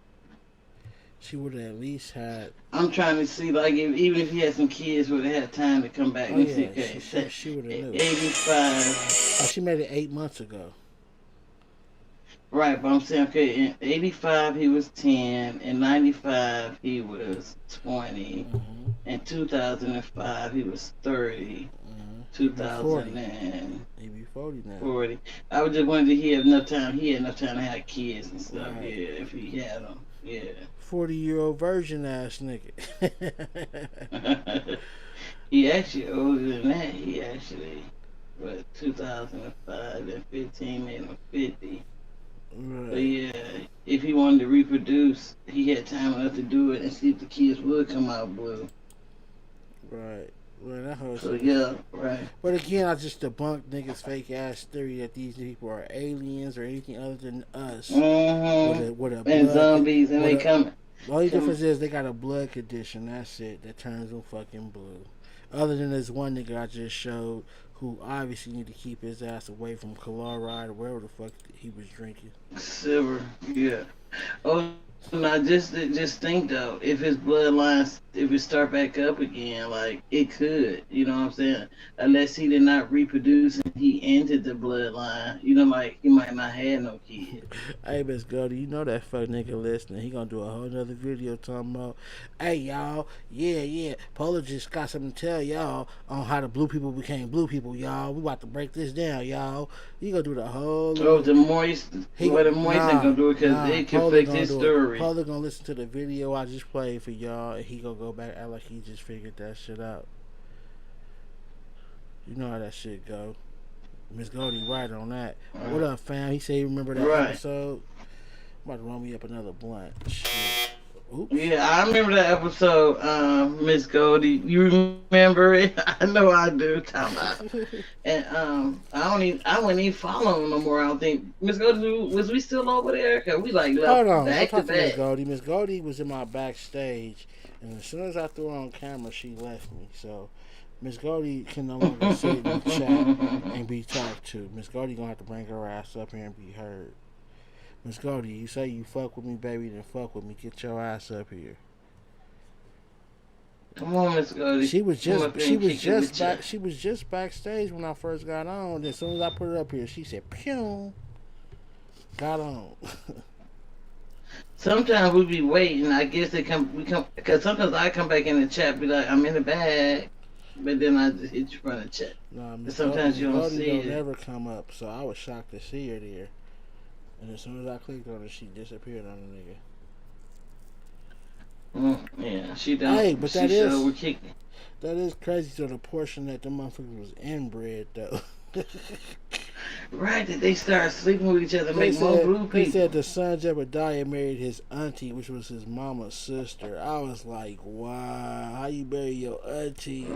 She would have at least had. I'm trying to see, like, even if he had some kids, would have had time to come back. Oh yeah, she would have knew. 85. She made it 8 months ago. Right, but I'm saying, okay, in 85 he was 10, in 95 he was 20, in 2005 he was 30, 2000 and he be 40 now. 40. I was just wondering if he had enough time. He had enough time to have kids and stuff. Right. Yeah, if he had them. Yeah. 40-year-old virgin ass nigga. He actually older than that. He actually, 2005 and 15 made him 50. Right. But yeah, if he wanted to reproduce, he had time enough to do it and see if the kids would come out blue. Right. Well, that whole so yeah, right. But again, I just debunked niggas' fake ass theory that these people are aliens or anything other than us. With and zombies, and they come. The only difference is they got a blood condition. That's it. That turns them fucking blue. Other than this one nigga I just showed, who obviously need to keep his ass away from chloride or wherever the fuck he was drinking. Silver, yeah. Oh, now just think though, if his bloodlines, if it start back up again, like it could, you know what I'm saying? Unless he did not reproduce and he entered the bloodline, you know, like he might not have no kids. Hey, Miss Goldie, you know that fuck nigga listening. He gonna do a whole nother video talking about, hey y'all, yeah, Polar just got something to tell y'all on how the blue people became blue people, y'all. We about to break this down, y'all. He gonna do the whole. Oh, the Moist gonna do it because they can fix his story. Polar gonna listen to the video I just played for y'all, and he gonna go back act like he just figured that shit out. You know how that shit go. Miss Goldie right on that. What up, fam? He said he remember that episode. I'm about to roll me up another blunt. Shit. Oops. Yeah, I remember that episode, Miss Goldie. You remember it? I know I do. And I wouldn't even follow him no more. I don't think Miss Goldie, was we still over there? Cause we like left Hold on, back to back. Miss Goldie. Miss Goldie was in my backstage, and as soon as I threw her on camera, she left me. So Miss Goldie can no longer sit in the chat and be talked to. Miss Goldie gonna have to bring her ass up here and be heard. Miss Goldie, you say you fuck with me, baby, then fuck with me. Get your ass up here. Come on, Miss Goldie. She was just backstage when I first got on. As soon as I put her up here, she said, "Pew." Got on. Sometimes we be waiting. I guess we come because sometimes I come back in the chat, be like, I'm in the bag, but then I just hit you from the chat. Nah, sometimes you don't see it. Never come up, so I was shocked to see her there. And as soon as I clicked on her, she disappeared on the nigga. Yeah, she done. Hey, but that is crazy. So the portion that the motherfucker was inbred though. Right, that they started sleeping with each other, make more blue people. They said the son Jebediah married his auntie, which was his mama's sister. I was like, wow, how you marry your auntie?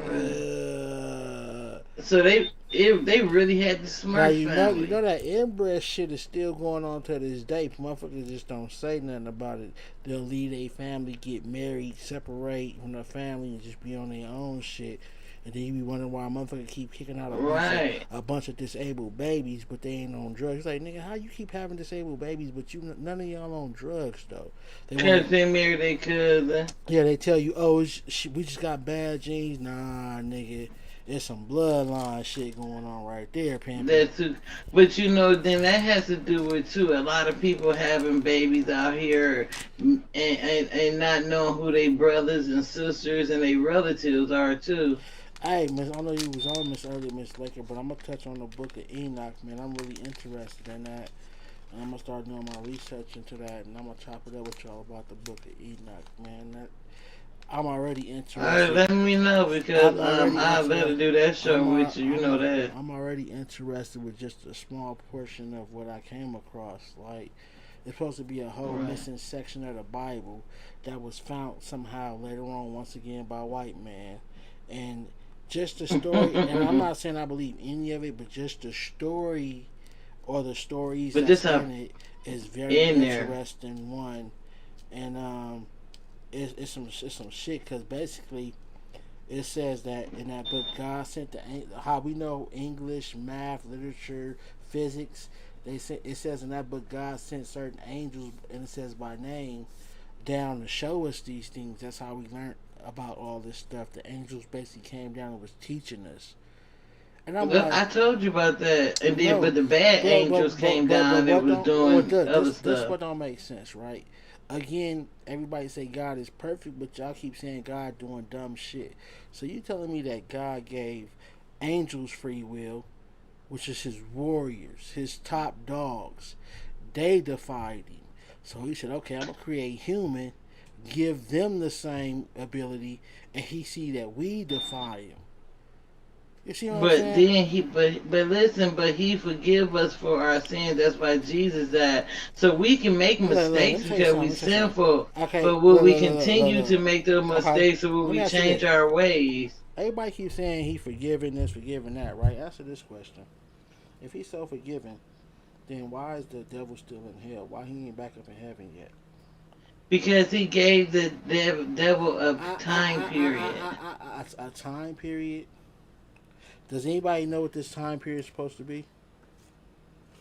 So they really had the smart family. You know that inbred shit is still going on to this day. Motherfuckers just don't say nothing about it. They'll leave their family, get married, separate from their family, and just be on their own shit. And then you be wondering why a motherfucker keep kicking out Right. a bunch of disabled babies, but they ain't on drugs. It's like, nigga, how you keep having disabled babies, but none of y'all on drugs though? Because they married their cousin. Yeah, they tell you, oh, we just got bad genes. Nah, nigga, there's some bloodline shit going on right there, Pam. That too, but you know, then that has to do with too. A lot of people having babies out here and not knowing who their brothers and sisters and their relatives are too. Hey, Miss, I know you was on Miss earlier, Miss Laker, but I'm gonna touch on the Book of Enoch, man. I'm really interested in that. And I'm gonna start doing my research into that, and I'm gonna chop it up with y'all about the Book of Enoch, man. I'm already interested. All right, let me know because I'd rather do that show with you. You know that. I'm already interested with just a small portion of what I came across. Like, it's supposed to be a whole missing section of the Bible that was found somehow later on, once again, by a white man. And just the story, and I'm not saying I believe any of it, but just the story or the stories that's in it is very interesting. One, and it's some shit, because basically it says that in that book, God sent how we know English, math, literature, physics. It says in that book, God sent certain angels, and it says by name, down to show us these things. That's how we learned about all this stuff. The angels basically came down and was teaching us. And I'm like, I told you about that, and then but the bad angels came down and was doing other stuff. This what don't make sense, right? Again, everybody say God is perfect, but y'all keep saying God doing dumb shit. So you telling me that God gave angels free will, which is his warriors, his top dogs. They defied him. So he said, okay, I'm going to create human, give them the same ability, and he see that we defy him. You see what I'm saying? But he forgive us for our sins. That's why Jesus died. So we can make mistakes because we sinful. Okay, but will we continue to make those mistakes, or will we change our ways? Everybody keeps saying he forgiving this, forgiving that, right? Answer this question. If he's so forgiving, then why is the devil still in hell? Why he ain't back up in heaven yet? Because he gave the devil a time period. A time period? Does anybody know what this time period is supposed to be?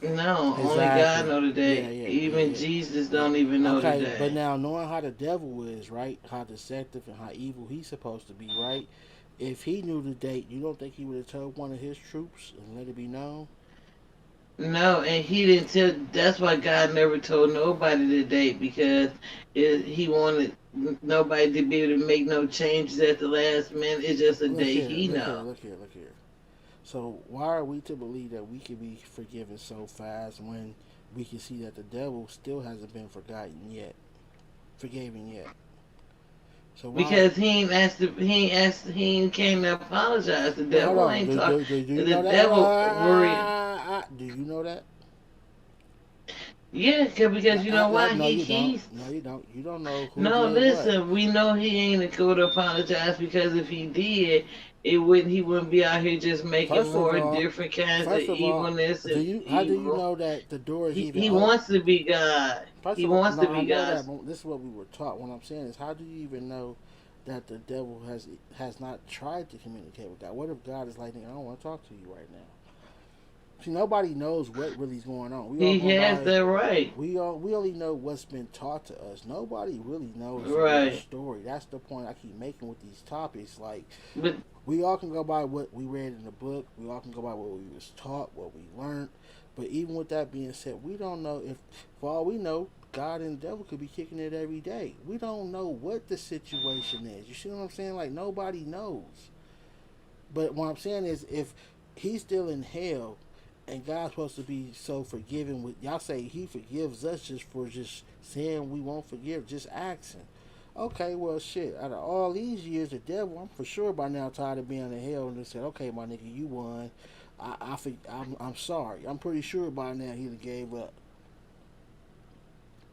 No, only God know today. Even Jesus don't even know today. Okay, but now knowing how the devil is, right? How deceptive and how evil he's supposed to be, right? If he knew the date, you don't think he would have told one of his troops and let it be known? No, and he didn't tell. That's why God never told nobody the date, because he wanted nobody to be able to make no changes at the last minute. It's just a day he knows. Look here. So why are we to believe that we can be forgiven so fast when we can see that the devil still hasn't been forgiven yet? So why? Because he ain't came to apologize. The devil ain't talking. The devil worried. Do you know that? Yeah, because you know why? No, you don't. You don't know who. No, listen, we know he ain't going to apologize, because if he did, he wouldn't be out here just making more different kinds of evilness. How do you know that the door is even he open? wants to be God. He wants to be God. This is what we were taught. What I'm saying is, how do you even know that the devil has not tried to communicate with God? What if God is like, I don't want to talk to you right now? See, nobody knows what really is going on. He has that right. We only know what's been taught to us. Nobody really knows the story. That's the point I keep making with these topics. Like, we all can go by what we read in the book. We all can go by what we was taught, what we learned. But even with that being said, we don't know if, for all we know, God and the devil could be kicking it every day. We don't know what the situation is. You see what I'm saying? Like, nobody knows. But what I'm saying is, if he's still in hell, and God's supposed to be so forgiving with y'all say he forgives us just for just saying we won't forgive, just asking. Okay, well shit. Out of all these years, the devil, I'm for sure by now tired of being in hell, and they said, okay, my nigga, you won. I'm sorry. I'm pretty sure by now he'd have gave up.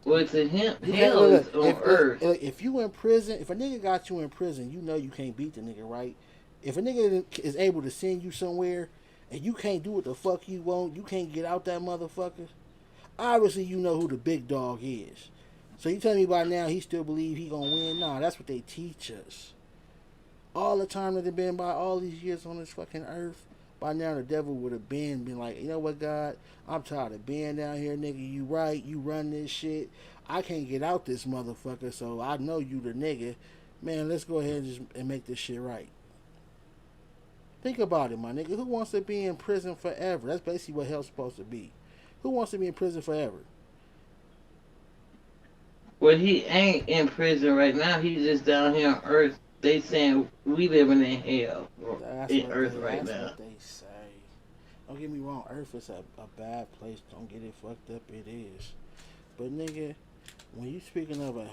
Well, to him, hell is on earth. If you in prison, if a nigga got you in prison, you know you can't beat the nigga, right? If a nigga is able to send you somewhere, and you can't do what the fuck you want, you can't get out that motherfucker, obviously you know who the big dog is. So you telling me by now he still believe he gonna win? Nah, that's what they teach us. All the time that they've been by all these years on this fucking earth, by now the devil would have been like, you know what, God, I'm tired of being down here, nigga. You right, you run this shit. I can't get out this motherfucker, so I know you the nigga. Man, let's go ahead and make this shit right. Think about it, my nigga. Who wants to be in prison forever? That's basically what hell's supposed to be. Who wants to be in prison forever? Well, he ain't in prison right now. He's just down here on Earth. They saying we living in hell in Earth right now. That's what they say. Don't get me wrong. Earth is a bad place. Don't get it fucked up. It is. But nigga, when you speaking of a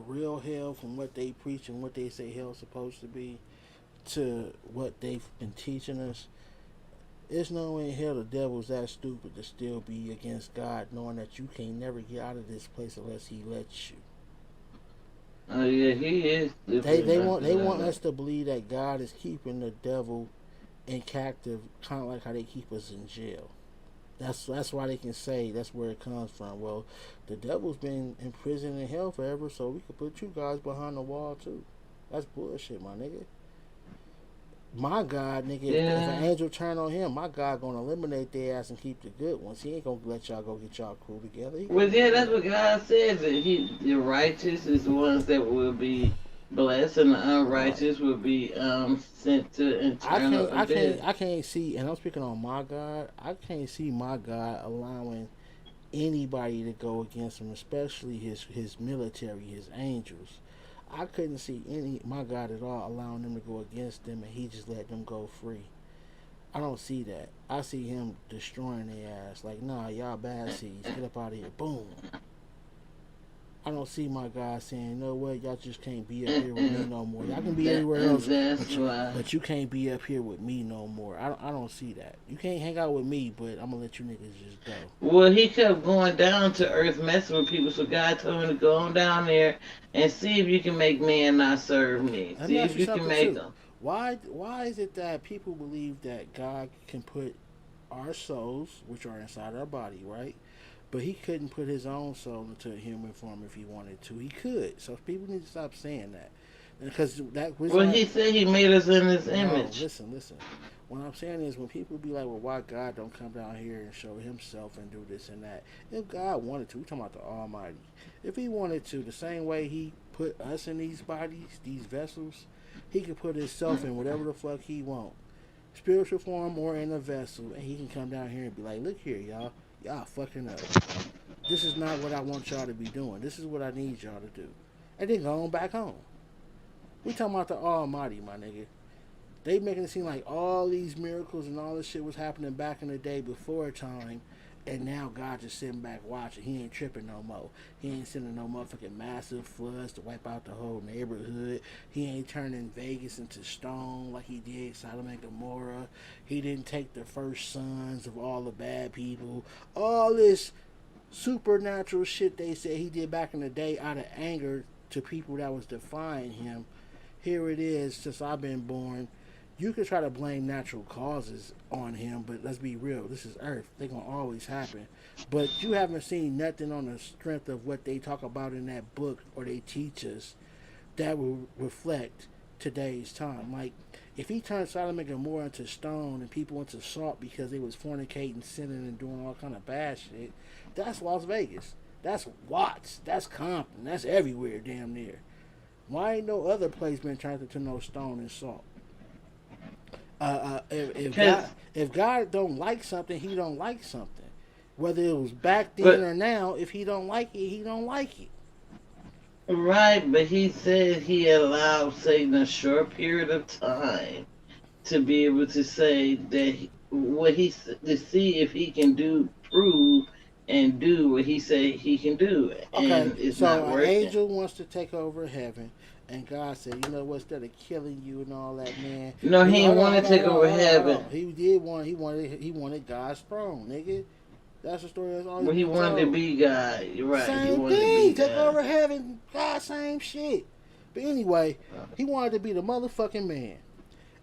real hell from what they preach and what they say hell's supposed to be to what they've been teaching us, it's no way in hell the devil's that stupid to still be against God, knowing that you can't never get out of this place unless he lets you. Oh yeah, he is. They want us to believe that God is keeping the devil in captive, kind of like how they keep us in jail. That's why they can say that's where it comes from. Well, the devil's been in prison in hell forever, so we could put you guys behind the wall too. That's bullshit, my nigga. My God, nigga, if an angel turn on him, my God gonna eliminate their ass and keep the good ones. He ain't gonna let y'all go get y'all crew together. Well, yeah, that's what God says. That the righteous is the ones that will be blessed, and the unrighteous will be sent to eternal death. I can't see, and I'm speaking on my God. I can't see my God allowing anybody to go against him, especially his military, his angels. I couldn't see my God at all allowing them to go against them, and he just let them go free. I don't see that. I see him destroying their ass. Like, nah, y'all bad seeds. Get up out of here. Boom. I don't see my God saying, you know what, y'all just can't be up here with me no more. Y'all can be everywhere else, but you can't be up here with me no more. I don't see that. You can't hang out with me, but I'm going to let you niggas just go. Well, he kept going down to Earth messing with people, so God told him to go on down there and see if you can make man not serve me. See if you can make them. Why is it that people believe that God can put our souls, which are inside our body, right? But he couldn't put his own soul into a human form if he wanted to. He could. So people need to stop saying that. Because that was he said he made us in his image. Listen. What I'm saying is when people be like, well, why God don't come down here and show himself and do this and that? If God wanted to, we're talking about the Almighty. If he wanted to, the same way he put us in these bodies, these vessels, he could put himself in whatever the fuck he want. Spiritual form or in a vessel. And he can come down here and be like, look here, y'all. Y'all fucking up. This is not what I want y'all to be doing. This is what I need y'all to do. And then go on back home. We talking about the Almighty, my nigga. They making it seem like all these miracles and all this shit was happening back in the day before time, and now God just sitting back watching. He ain't tripping no more. He ain't sending no motherfucking massive floods to wipe out the whole neighborhood. He ain't turning Vegas into stone like he did Sodom and Gomorrah. He didn't take the first sons of all the bad people. All this supernatural shit they said he did back in the day out of anger to people that was defying him. Here it is, since I've been born. You could try to blame natural causes on him, but let's be real. This is Earth. They're going to always happen. But you haven't seen nothing on the strength of what they talk about in that book or they teach us that will reflect today's time. Like, if he turned Sodom and Gomorrah into stone and people into salt because they was fornicating, sinning, and doing all kind of bad shit, that's Las Vegas. That's Watts. That's Compton. That's everywhere damn near. Why ain't no other place been turned into no stone and salt? If God don't like something, he don't like something. Whether it was back then or now, if he don't like it, he don't like it. Right, but he said he allowed Satan a short period of time to be able to say that to see if he can prove and do what he said he can do. Okay, and it's so not working. An angel wants to take over heaven. And God said, you know what, instead of killing you and all that, man. No, he didn't want to take over heaven. He wanted God's throne, nigga. That's the story that's always he wanted to be God. You're right. Same thing. Take over heaven. God, same shit. But anyway, he wanted to be the motherfucking man.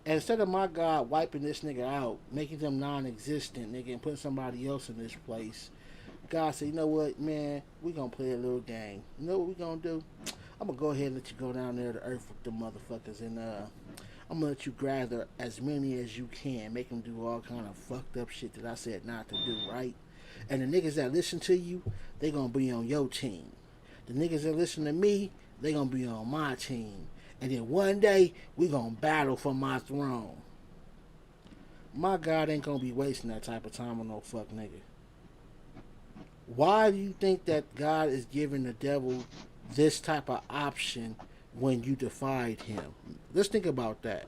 And instead of my God wiping this nigga out, making them non-existent, nigga, and putting somebody else in this place, God said, you know what, man, we gonna play a little game. You know what we gonna do? I'm gonna go ahead and let you go down there to earth with the motherfuckers, and I'm gonna let you gather as many as you can, make them do all kind of fucked up shit that I said not to do, right? And the niggas that listen to you, they gonna be on your team. The niggas that listen to me, they gonna be on my team. And then one day, we gonna battle for my throne. My God ain't gonna be wasting that type of time on no fuck nigga. Why do you think that God is giving the devil this type of option when you defied him? Let's think about that.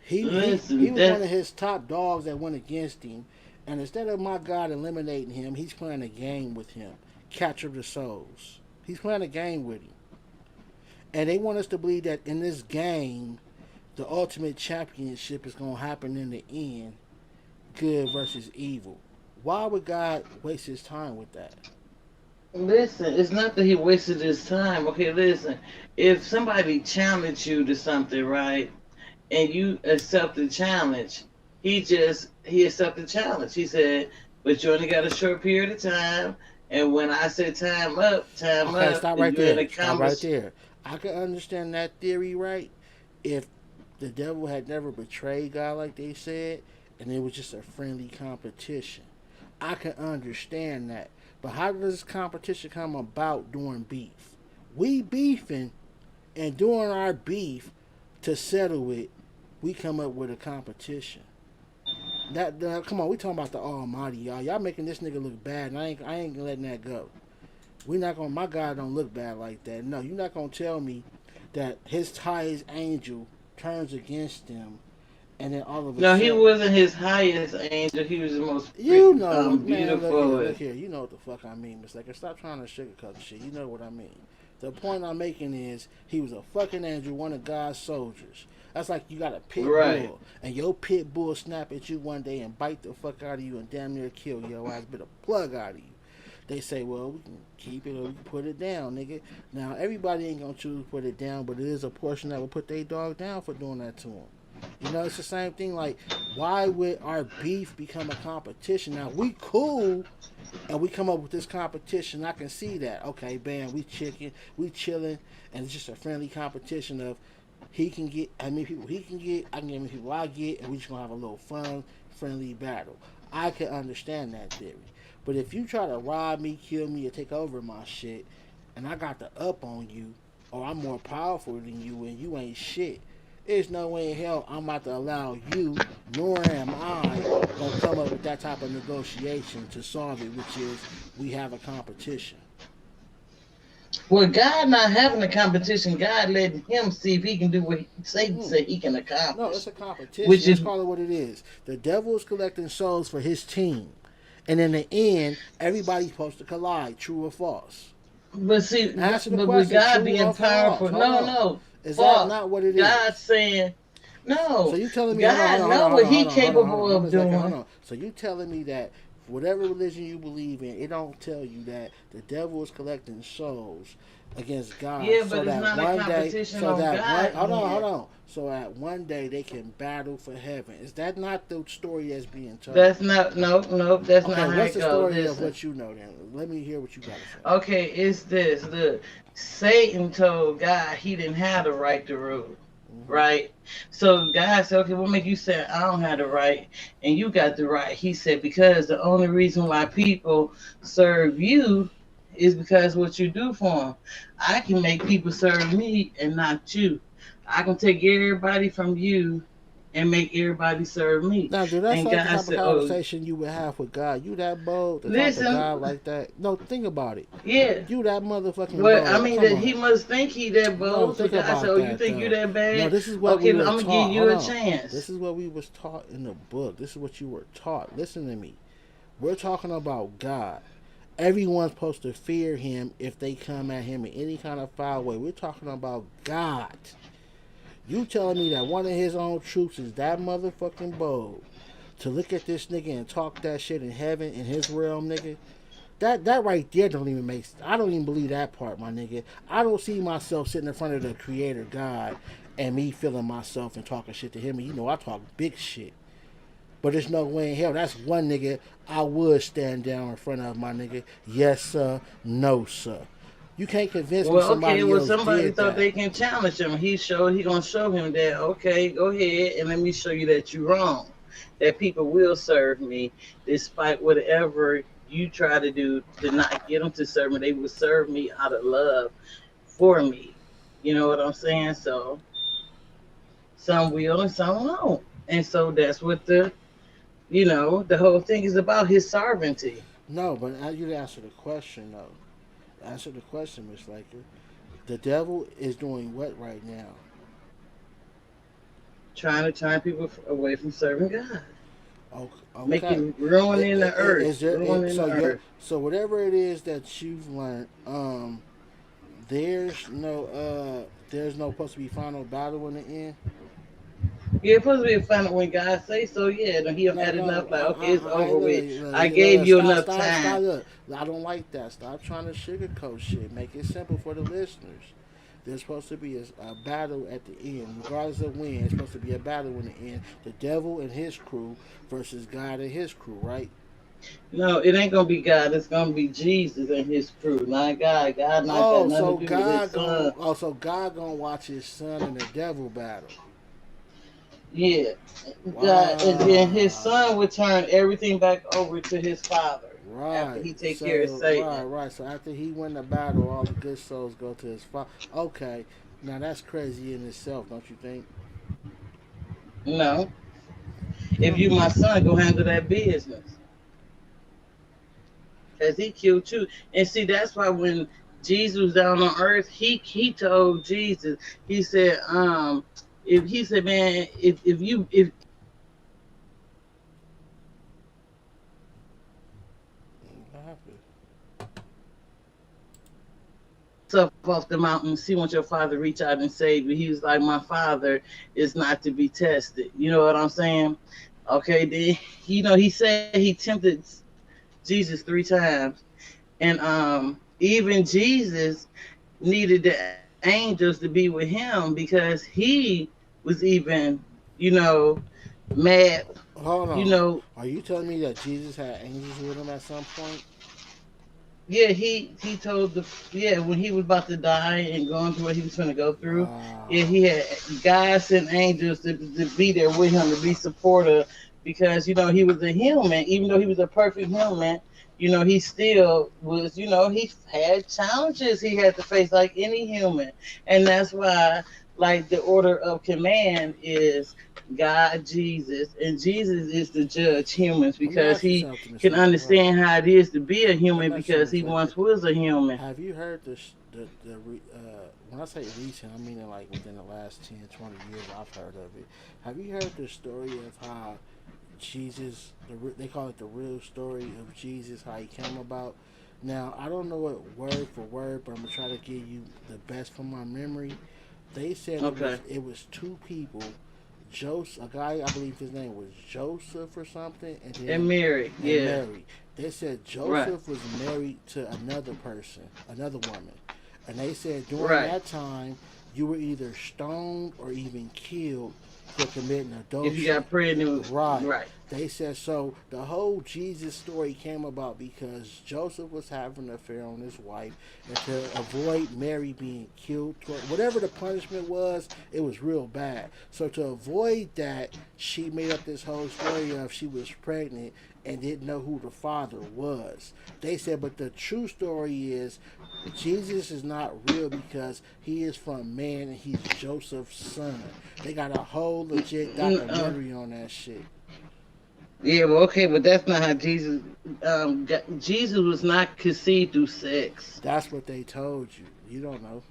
He was one of his top dogs that went against him, and instead of my God eliminating him, he's playing a game with him. Capture the souls. He's playing a game with him. And they want us to believe that in this game, the ultimate championship is going to happen in the end. Good versus evil. Why would God waste his time with that? Listen, it's not that he wasted his time. Okay, listen. If somebody challenged you to something, right, and you accept the challenge, he accepted the challenge. He said, but you only got a short period of time, and when I said time up, time okay, up. Stop right there. Stop right there. I can understand that theory, right? If the devil had never betrayed God like they said, and it was just a friendly competition. I can understand that. But how does this competition come about during beef? We beefing, and during our beef, to settle it, we come up with a competition. Come on, we talking about the Almighty, y'all. Y'all making this nigga look bad, and I ain't letting that go. My God don't look bad like that. No, you're not gonna tell me that his highest angel turns against him, and then all of a sudden... No, he wasn't his highest angel. He was the most beautiful. Look here. You know what the fuck I mean, Miss Laker. Stop trying to sugarcoat the shit. You know what I mean. The point I'm making is he was a fucking angel, one of God's soldiers. That's like you got a pit bull, and your pit bull snap at you one day and bite the fuck out of you and damn near kill your ass, bit a plug out of you. They say, well, we can keep it or we can put it down, nigga. Now, everybody ain't gonna choose to put it down, but it is a portion that will put their dog down for doing that to them. You know, it's the same thing. Like, why would our beef become a competition? Now, we cool, and we come up with this competition. I can see that. Okay, bam, we chilling, and it's just a friendly competition of he can get how many people he can get, I can get how many people I get, and we just gonna have a little fun, friendly battle. I can understand that theory. But if you try to rob me, kill me, or take over my shit, and I got the up on you, or I'm more powerful than you, and you ain't shit, there's no way in hell I'm about to allow you, nor am I, gonna come up with that type of negotiation to solve it, which is we have a competition. Well, God not having a competition, God letting him see if he can do what Satan said he can accomplish. No, it's a competition. Let's call it what it is. The devil is collecting souls for his team. And in the end, everybody's supposed to collide, true or false. But see, answer the but question, with God being powerful, no. Is that not what it is? God saying, no. So you telling me God know what He's capable of doing. So you telling me that whatever religion you believe in, it don't tell you that the devil is collecting souls against God. Yeah, but it's not a competition on God. Hold on. So that one day they can battle for heaven. Is that not the story that's being told? That's not, no, that's not how it goes. What's the story of what you know then? Let me hear what you got to say. Okay, it's this. Look, Satan told God he didn't have the right to rule. Right? So God said, okay, what make you say I don't have the right and you got the right? He said, because the only reason why people serve you is because what you do for them. I can make people serve me and not you. I can take everybody from you and make everybody serve me. Now, dude, that's like the type of conversation you would have with God. You that bold to talk to God like that? No, think about it. Yeah. You that motherfucking bold. I mean, he must think he that bold. So God said, you think you that bad? No, this is what okay, we were I'm taught. Gonna give you a chance. This is what we was taught in the book. This is what you were taught. Listen to me. We're talking about God. Everyone's supposed to fear him if they come at him in any kind of foul way. We're talking about God. You telling me that one of his own troops is that motherfucking bold to look at this nigga and talk that shit in heaven, in his realm, nigga? That right there don't even make sense. I don't even believe that part, my nigga. I don't see myself sitting in front of the creator God and me feeling myself and talking shit to him. And you know I talk big shit. But there's no way in hell. That's one nigga I would stand down in front of, my nigga. Yes, sir. No, sir. You can't convince me Well, somebody okay, well, else somebody did thought that. they can challenge him. He gonna show him that, okay, go ahead and let me show you that you're wrong. That people will serve me despite whatever you try to do to not get them to serve me. They will serve me out of love for me. You know what I'm saying? So some will and some won't. And so that's what the whole thing is about, his sovereignty. No, but you answer the question though. Answer the question, Miss Laker. The devil is doing what right now? Trying to turn people away from serving God. Okay. Making ruining the earth. Ruining the earth. So whatever it is that you've learned, there's no supposed to be final battle in the end. Yeah, it's supposed to be a final when God say so. Yeah, then He'll had enough. Like, okay, it's over with. Look, I gave you enough stop, time. look, I don't like that. Stop trying to sugarcoat shit. Make it simple for the listeners. There's supposed to be a battle at the end, regardless of when. It's supposed to be a battle in the end. The devil and his crew versus God and his crew, right? No, it ain't gonna be God. It's gonna be Jesus and His crew, not God. God not got nothing to do with His son. So God gonna watch his son and the devil battle. Yeah, Wow. God, and then His son would turn everything back over to His father after He take care of Satan. Right. So after he win the battle, all the good souls go to his father. Okay, now that's crazy in itself, don't you think? No, if you my son, go handle that business. Cause He killed you, and see that's why when Jesus was down on earth, he told Jesus, He said, if He said, man, if What happened? up off the mountain, see once your father reach out and save you. He was like, my father is not to be tested. You know what I'm saying? Okay, then He said He tempted Jesus 3 times, and even Jesus needed the angels to be with Him because He was even mad. Hold on. Are you telling me that Jesus had angels with him at some point? Yeah, he told when he was about to die and going through what he was going to go through, he had God sent angels to be there with him, to be supportive, because he was a human. Even though he was a perfect human, he still was, he had challenges he had to face like any human. And that's why, like, the order of command is God, Jesus, and Jesus is to judge humans because He can understand how it is to be a human because He once was a human. Have you heard when I say recent, I mean like within the last 10, 20 years I've heard of it. Have you heard the story of how Jesus, they call it the real story of Jesus, how He came about? Now, I don't know it word for word, but I'm going to try to give you the best from my memory. They said it was 2 people, Joseph, a guy, I believe his name was Joseph or something, and Mary. Mary. They said Joseph was married to another person, another woman, and they said during that time you were either stoned or even killed for committing adultery. If you got pregnant, right. They said so. The whole Jesus story came about because Joseph was having an affair on his wife, and to avoid Mary being killed, whatever the punishment was, it was real bad. So to avoid that, she made up this whole story of she was pregnant and didn't know who the father was. They said, but the true story is Jesus is not real because he is from man and he's Joseph's son. They got a whole legit documentary on that shit. Yeah, well, okay, but that's not how Jesus. Jesus was not conceived through sex. That's what they told you. You don't know.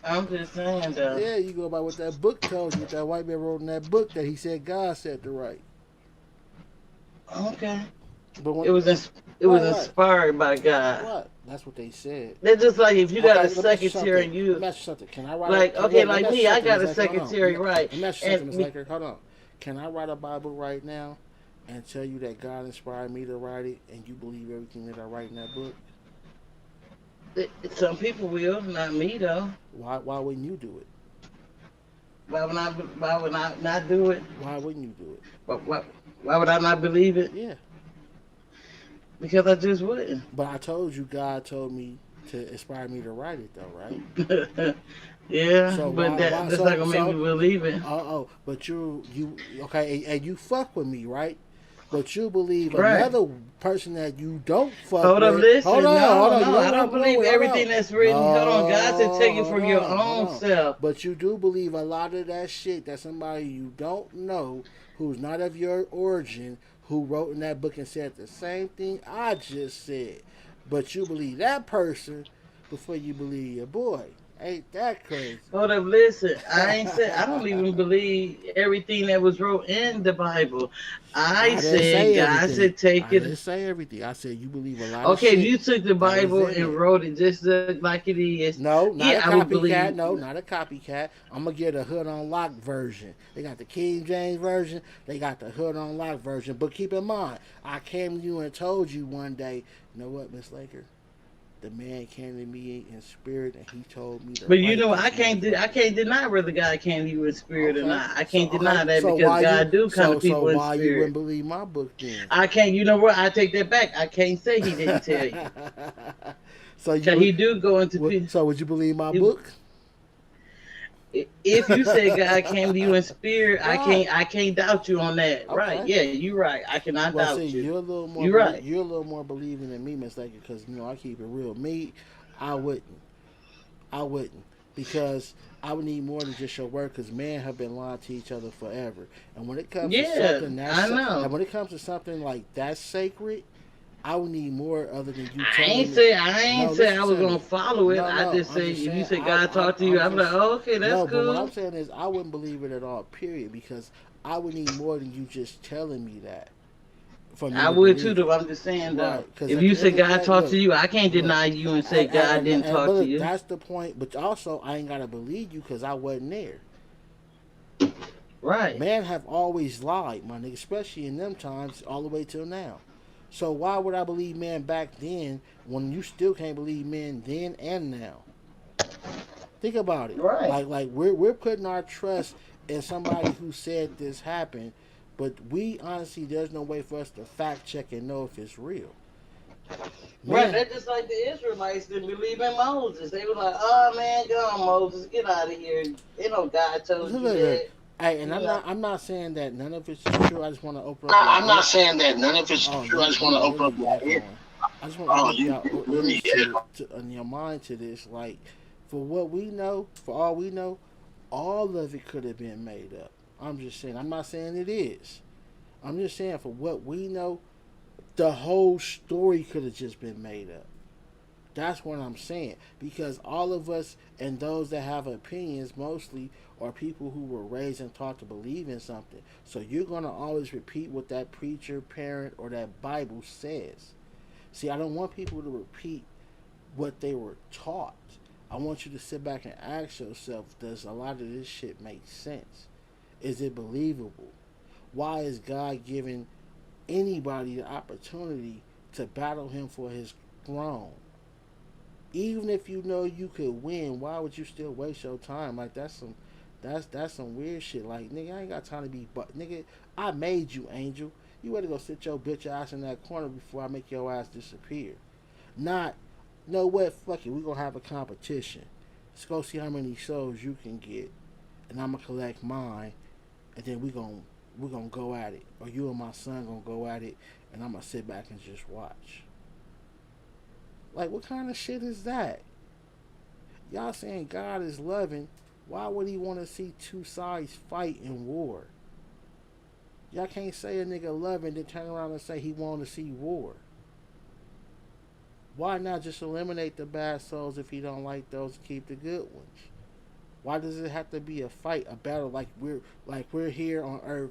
I'm just saying, though. Yeah, you go by what that book told you. What that white man wrote in that book that he said God said to write. Okay. But when, it was inspired by God. What? That's what they said. They're just like if you got a secretary and you. Let me ask you something. Can I write? Like me, I got a secretary, right? Let me ask you something, Ms. Laker. Hold on. Can I write a Bible right now and tell you that God inspired me to write it, and you believe everything that I write in that book? Some people will, not me though. Why wouldn't you do it? Why would I not do it? Why wouldn't you do it? Why would I not believe it? Yeah. Because I just wouldn't. But I told you, God told me to inspire me to write it, though, right? Yeah, So but that's not gonna make me believe it. But you okay, and you fuck with me, right? But you believe Right. another person that you don't fuck Hold with. up, listen. Hold on, no, you I don't believe everything that's written. Hold on, God said take it from your own self. But you do believe a lot of that shit that somebody you don't know, who's not of your origin, who wrote in that book and said the same thing I just said. But you believe that person before you believe your boy. Ain't that crazy? Hold up, listen. I don't even believe everything that was wrote in the Bible. I said God said take I it. didn't say everything. I said you believe a lot Okay, of shit. if you took the Bible in and it. wrote it just like it is, No, not yeah, a I would believe. copycat. No, not a copycat. I'm gonna get a hood on lock version. They got the King James version. They got the hood on lock version. But keep in mind, I came to you and told you one day, you know what, Miss Laker? The man came to me in spirit and he told me. But you know, I can't deny whether God came to you in spirit or not. I can't deny that so because why God do come to people so in why spirit. you wouldn't believe my book then? I can't. You know what? I take that back. I can't say He didn't tell you. So He do go into. So would you believe my book? If you say God came to you in spirit, Right. I can't doubt you on that. Okay. Right? Yeah, you're right. I cannot doubt you. You're a little more. You're right. You're a little more believing than me, Miss Laker, because you know I keep it real. Me, I wouldn't, because I would need more than just your word. Because men have been lying to each other forever, and when it comes to something that's, I know. and when it comes to something like that's sacred, I would need more other than you. I ain't say I was gonna follow it. No, I just say I'm just if you saying, say God talked to you, I'm like, oh, okay, that's no, cool. but what I'm saying is I wouldn't believe it at all. Period. Because I would need more than you just telling me that. I would too, though. I'm just saying, though. Right, if you say God talked to you, I can't deny you and say God didn't talk to you. That's the point. But also, I ain't gotta believe you because I wasn't there. Right. Man have always lied, my nigga, especially in them times, all the way till now. So why would I believe man back then when you still can't believe men then and now? Think about it. Right. Like we're putting our trust in somebody who said this happened, but we honestly there's no way for us to fact check and know if it's real. Right, that's just like the Israelites didn't believe in Moses. They were like, "Oh man, go on, Moses, get out of here." You know, God told you that. Hey, and I'm not saying that none of it's true. I just want to open up. I'm not saying that none of it's true. I just want to open up your ear. I just want to open up your mind to this. Like, for what we know, for all we know, all of it could have been made up. I'm just saying. I'm not saying it is. I'm just saying for what we know, the whole story could have just been made up. That's what I'm saying. Because all of us and those that have opinions mostly are people who were raised and taught to believe in something. So you're going to always repeat what that preacher, parent, or that Bible says. See, I don't want people to repeat what they were taught. I want you to sit back and ask yourself, does a lot of this shit make sense? Is it believable? Why is God giving anybody the opportunity to battle him for his throne? Even if you know you could win, why would you still waste your time? Like that's some weird shit. Like, nigga, I ain't got time to be nigga, I made you, angel. You better go sit your bitch ass in that corner before I make your ass disappear. Not, know what, fuck it, we gonna have a competition. Let's go see how many souls you can get, and I'm gonna collect mine, and then we're gonna go at it. Or you and my son gonna go at it, and I'm gonna sit back and just watch. Like, what kind of shit is that? Y'all saying God is loving. Why would he want to see two sides fight in war? Y'all can't say a nigga loving then turn around and say he want to see war. Why not just eliminate the bad souls if he don't like those and keep the good ones? Why does it have to be a fight, a battle like we're here on earth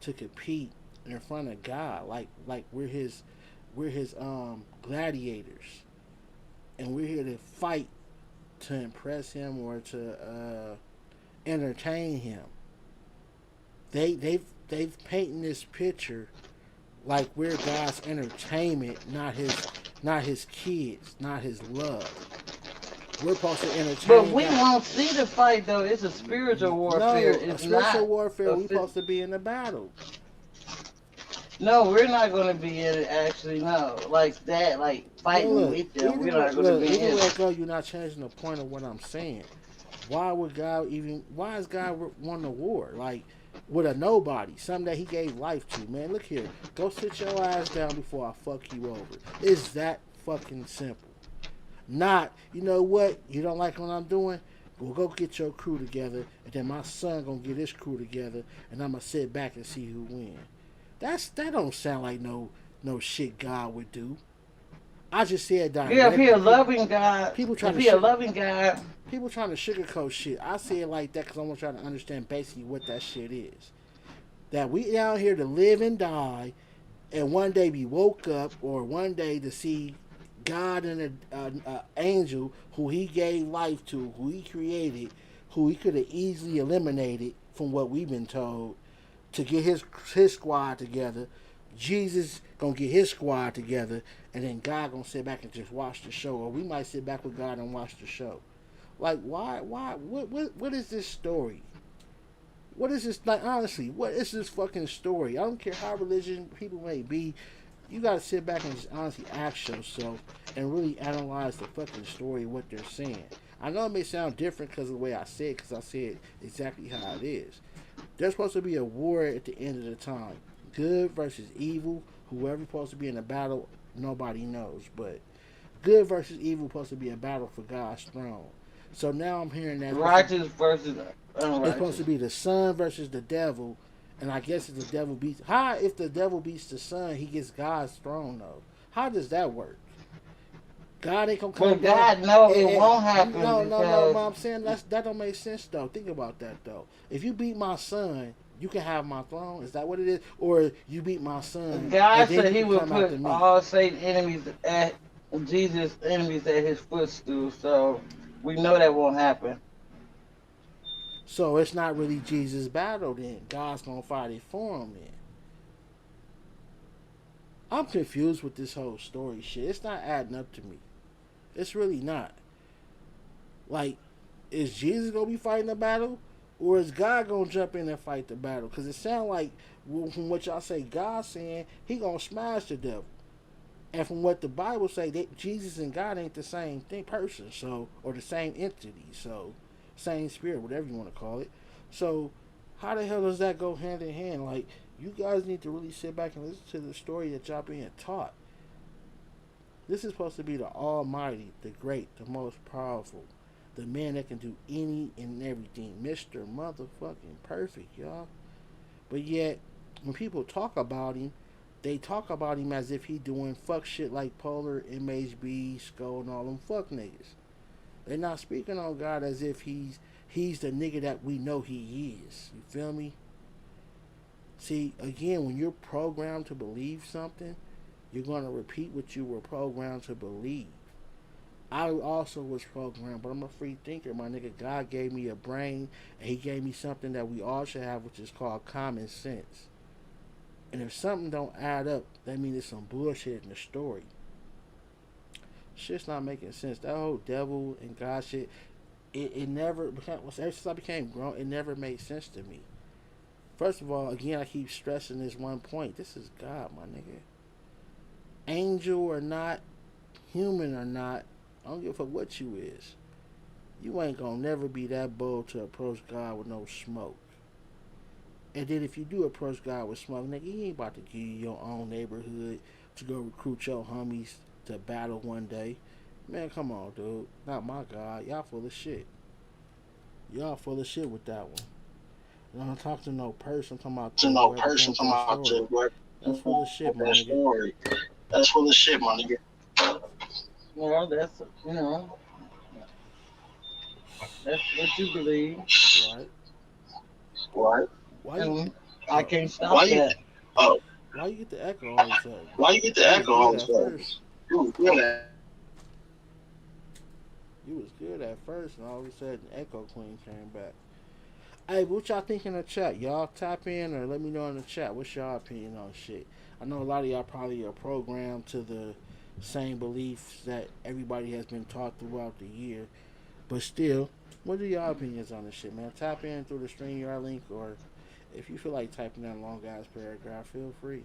to compete in front of God? Like we're his gladiators. And we're here to fight to impress him or to entertain him. They've painted this picture like we're God's entertainment, not his kids, not his love. We're supposed to entertain. But we God. won't see the fight though. It's a spiritual warfare. No, it's spiritual not warfare. We're supposed to be in the battle. No, we're not going to be in it. Actually, no, like that, like Well, fighting look, with them. We're not going to be either in way it. it go, you're not changing the point of what I'm saying. Why would God even? Why is God want a war? Like with a nobody, something that He gave life to. Man, look here. Go sit your ass down before I fuck you over. It's that fucking simple. Not, you know what? You don't like what I'm doing? Well, go get your crew together, and then my son gonna get his crew together, and I'm gonna sit back and see who win. That don't sound like no shit God would do. I just said Yeah, if he directly. a loving God, People trying if to he a loving God, people trying to sugarcoat shit. I say it like that because I want y'all to understand basically what that shit is. That we down here to live and die, and one day be woke up, or one day to see God and an angel who He gave life to, who He created, who He could have easily eliminated from what we've been told, to get his squad together. Jesus gonna get his squad together, and then God gonna sit back and just watch the show, or we might sit back with God and watch the show. Like, why? What is this story? What is this, like, honestly? What is this fucking story? I don't care how religious people may be. You gotta sit back and just honestly ask yourself and really analyze the fucking story of what they're saying. I know it may sound different because of the way I say it, because I say it exactly how it is. There's supposed to be a war at the end of the time. Good versus evil. Whoever's supposed to be in a battle, nobody knows. But good versus evil supposed to be a battle for God's throne. So now I'm hearing that righteous versus it's supposed unrighteous. to be the son versus the devil, and I guess if the devil beats, how if the devil beats the son, he gets God's throne though? How does that work? God ain't gonna But come down. God, no, it won't happen No. because I'm saying that don't make sense though. Think about that though. If you beat my son, you can have my throne. Is that what it is? Or you beat my son, God and then said you He can would come put after me. all Satan enemies at Jesus' enemies at His footstool. So we know that won't happen. So it's not really Jesus' battle then. God's gonna fight it for him then. I'm confused with this whole story shit. It's not adding up to me. It's really not. Like, is Jesus gonna be fighting the battle, or is God gonna jump in and fight the battle? Because it sounds like from what y'all say, God saying He gonna smash the devil, and from what the Bible say, that Jesus and God ain't the same thing person, so or the same entity, so same spirit, whatever you want to call it. So, how the hell does that go hand in hand? Like, you guys need to really sit back and listen to the story that y'all being taught. This is supposed to be the Almighty, the Great, the most powerful, the man that can do any and everything, Mister Motherfucking Perfect, y'all. But yet, when people talk about him, they talk about him as if he doing fuck shit like Polar, MHB, Skull, and all them fuck niggas. They're not speaking on God as if he's the nigga that we know he is. You feel me? See, again, when you're programmed to believe something, you're going to repeat what you were programmed to believe. I also was programmed, but I'm a free thinker, my nigga. God gave me a brain, and He gave me something that we all should have, which is called common sense. And if something don't add up, that means there's some bullshit in the story. Shit's not making sense. That whole devil and God shit, it never became, ever since I became grown, it never made sense to me. First of all, again, I keep stressing this one point. This is God, my nigga. Angel or not, human or not, I don't give a fuck what you is. You ain't gonna never be that bold to approach God with no smoke. And then if you do approach God with smoke, nigga, He ain't about to give you your own neighborhood to go recruit your homies to battle one day. Man, come on, dude. Not my God. Y'all full of shit. Y'all full of shit with that one. And I'm not talking to no person. I'm talking about To no person come out to work. That's full of shit, my That nigga. story. That's full of shit, my nigga. Well, that's that's what you believe. Right. Right. Why you, I can't stop Why you? that. Oh, why you get the echo all of a sudden? why you get the You was echo all of a good at sudden? first. You was good at. You was good at first, and all of a sudden, Echo Queen came back. Hey, what y'all think in the chat? Y'all tap in or let me know in the chat. What's y'all opinion on shit? I know a lot of y'all probably are programmed to the same beliefs that everybody has been taught throughout the year. But still, what are y'all opinions on this shit, man? Tap in through the StreamYard link, or if you feel like typing that long ass paragraph, feel free.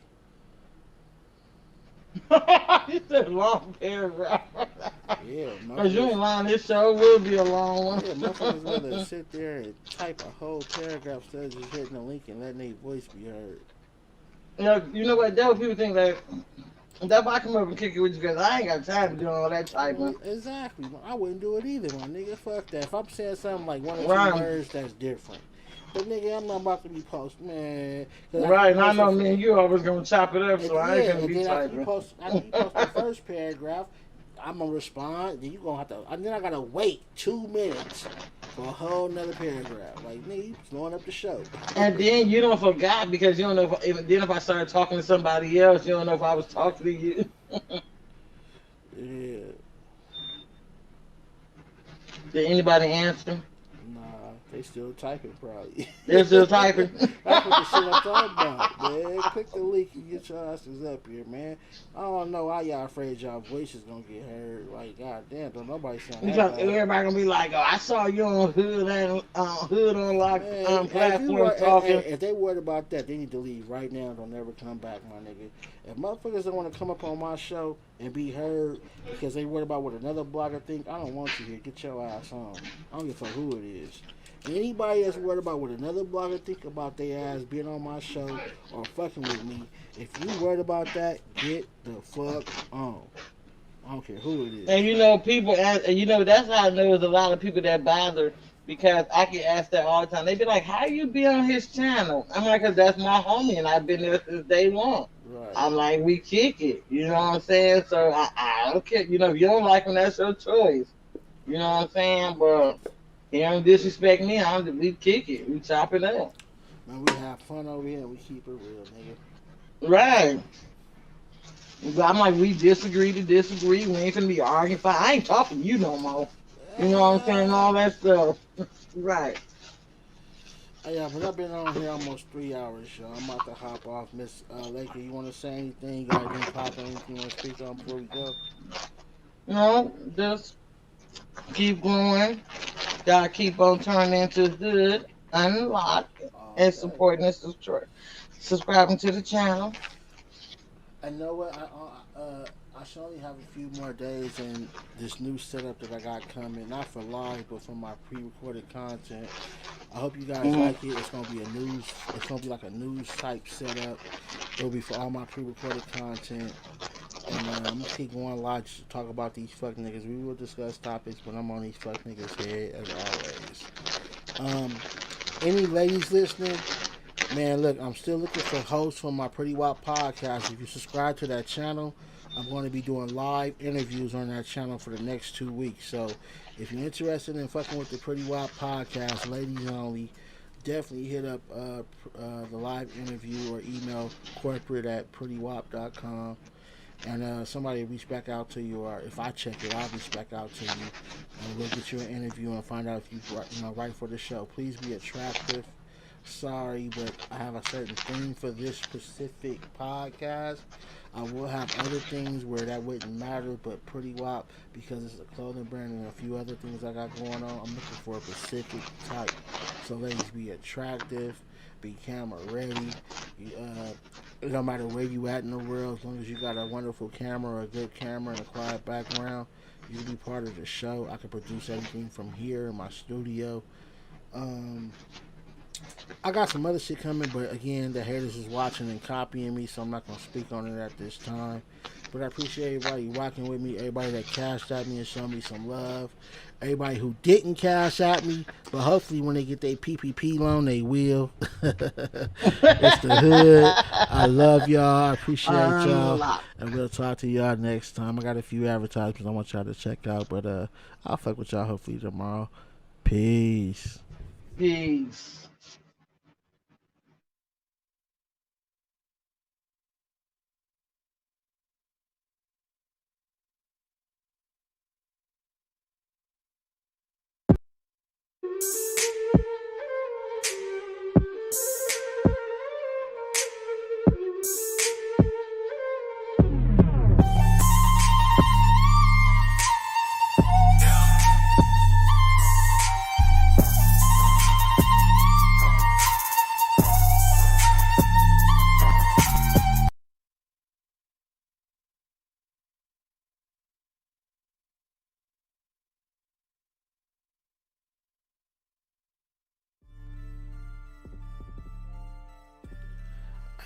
You said a long paragraph. Yeah, Cause you ain't lying. This show will be a long one. Yeah, motherfuckers rather sit there and type a whole paragraph instead of just hitting a link and letting their voice be heard. You know what? That what people think that. That's why I come up and kick it with you, because I ain't got time to do all that typing. Exactly. I wouldn't do it either, my nigga. Fuck that. If I'm saying something like one or Right. 2 words, that's different. But nigga, I'm not about to be posting, man. Right, and I know me and you always gonna chop it up, so I ain't gonna be then after typing. you post the first paragraph, I'm gonna respond. Then you gonna have to. And then I gotta wait 2 minutes for a whole nother paragraph. Like, nigga, you blowing up the show. And then you don't forgot because you don't know if I started talking to somebody else, you don't know if I was talking to you. Yeah. Did anybody answer? Nah, they still typing probably. They're still typing. That's what the shit I'm talking about, man. Click the link and get your asses up here, man. I don't know why y'all afraid y'all voices gonna get heard. Like, goddamn, don't nobody sound that bad. Everybody gonna be like, "Oh, I saw you on Hood and Hood Unlocked platform talking." If they worried about that, they need to leave right now. They'll never come back, my nigga. If motherfuckers don't want to come up on my show and be heard because they worried about what another blogger think, I don't want you here. Get your ass on. I don't give a fuck who it is. Anybody that's worried about what another blogger think about their ass being on my show or fucking with me, if you worried about that, get the fuck on. I don't care who it is. And you know, people, you know, that's how I know there's a lot of people that bother, because I get asked that all the time. They be like, "How you be on his channel?" I'm like, "Cause that's my homie, and I've been there since day one." Right. I'm like, we kick it. You know what I'm saying? So I don't care. You know, if you don't like him, that's your choice. You know what I'm saying? But he don't disrespect me. We kick it. We chop it up. Man, we have fun over here and we keep it real, nigga. Right. But I'm like, we disagree to disagree. We ain't finna be arguing. I ain't talking to you no more. You know what I'm saying? All that stuff. Right. Yeah, but I've been on here almost 3 hours, y'all. I'm about to hop off. Miss Laker, you want to say anything? You got anything popping? Anything you want to speak on before we go? No, just keep going. Gotta keep on turning into Hood Unlocked and supporting us, subscribing to the channel. I know what I should only have a few more days in this new setup that I got coming, not for live, but for my pre-recorded content. I hope you guys like it. It's gonna be like a news type setup. It'll be for all my pre-recorded content. And I'm gonna keep going live just to talk about these fuck niggas. We will discuss topics, but I'm on these fuck niggas' head as always. Any ladies listening? Man, look, I'm still looking for hosts for my Pretty Wop podcast. If you subscribe to that channel, I'm going to be doing live interviews on that channel for the next 2 weeks. So if you're interested in fucking with the Pretty Wop podcast, ladies only, definitely hit up the live interview or email corporate@prettywop.com. And somebody reach back out to you, or if I check it, I'll reach back out to you, and we'll get you an interview and find out if you right for the show. Please be attractive. Sorry, but I have a certain theme for this specific podcast. I will have other things where that wouldn't matter, but Pretty Wop, because it's a clothing brand and a few other things I got going on, I'm looking for a specific type. So ladies, be attractive, be camera ready. It don't matter where you at in the world, as long as you got a wonderful camera or a good camera and a quiet background, you'll be part of the show. I can produce everything from here in my studio. I got some other shit coming, but again, the haters is watching and copying me, so I'm not going to speak on it at this time. But I appreciate everybody rocking with me, everybody that cashed at me and showed me some love, everybody who didn't cash at me, but hopefully when they get their PPP loan, they will. It's the Hood. I love y'all. I appreciate y'all. And we'll talk to y'all next time. I got a few advertisements I want y'all to check out, but I'll fuck with y'all hopefully tomorrow. Peace. Peace.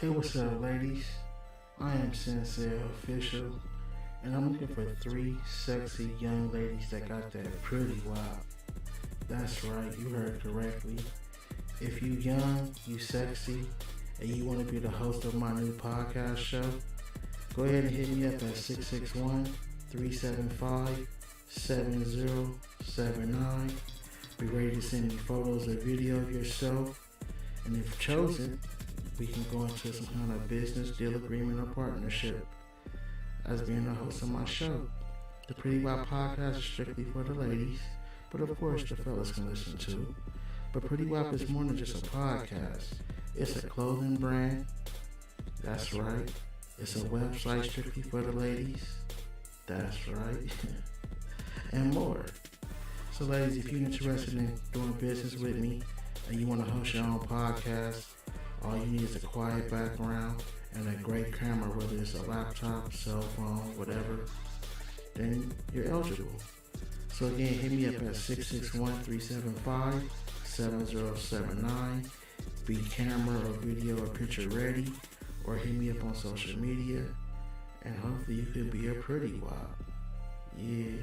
Hey, what's up, ladies? I am Sensei Official, and I'm looking for 3 sexy young ladies that got that pretty wop. That's right, you heard correctly. If you young, you sexy, and you want to be the host of my new podcast show, go ahead and hit me up at 661-375-7079. Be ready to send me photos or video of yourself, and if chosen, we can go into some kind of business deal agreement or partnership as being the host of my show. The Pretty Wop Podcast is strictly for the ladies, but of course the fellas can listen too. But Pretty Wop is more than just a podcast. It's a clothing brand. That's right. It's a website strictly for the ladies. That's right. And more. So ladies, if you're interested in doing business with me and you want to host your own podcast, all you need is a quiet background and a great camera, whether it's a laptop, cell phone, whatever, then you're eligible. So again, hit me up at 661-375-7079. Be camera or video or picture ready, or hit me up on social media, and hopefully you could be a pretty wop. Yeah.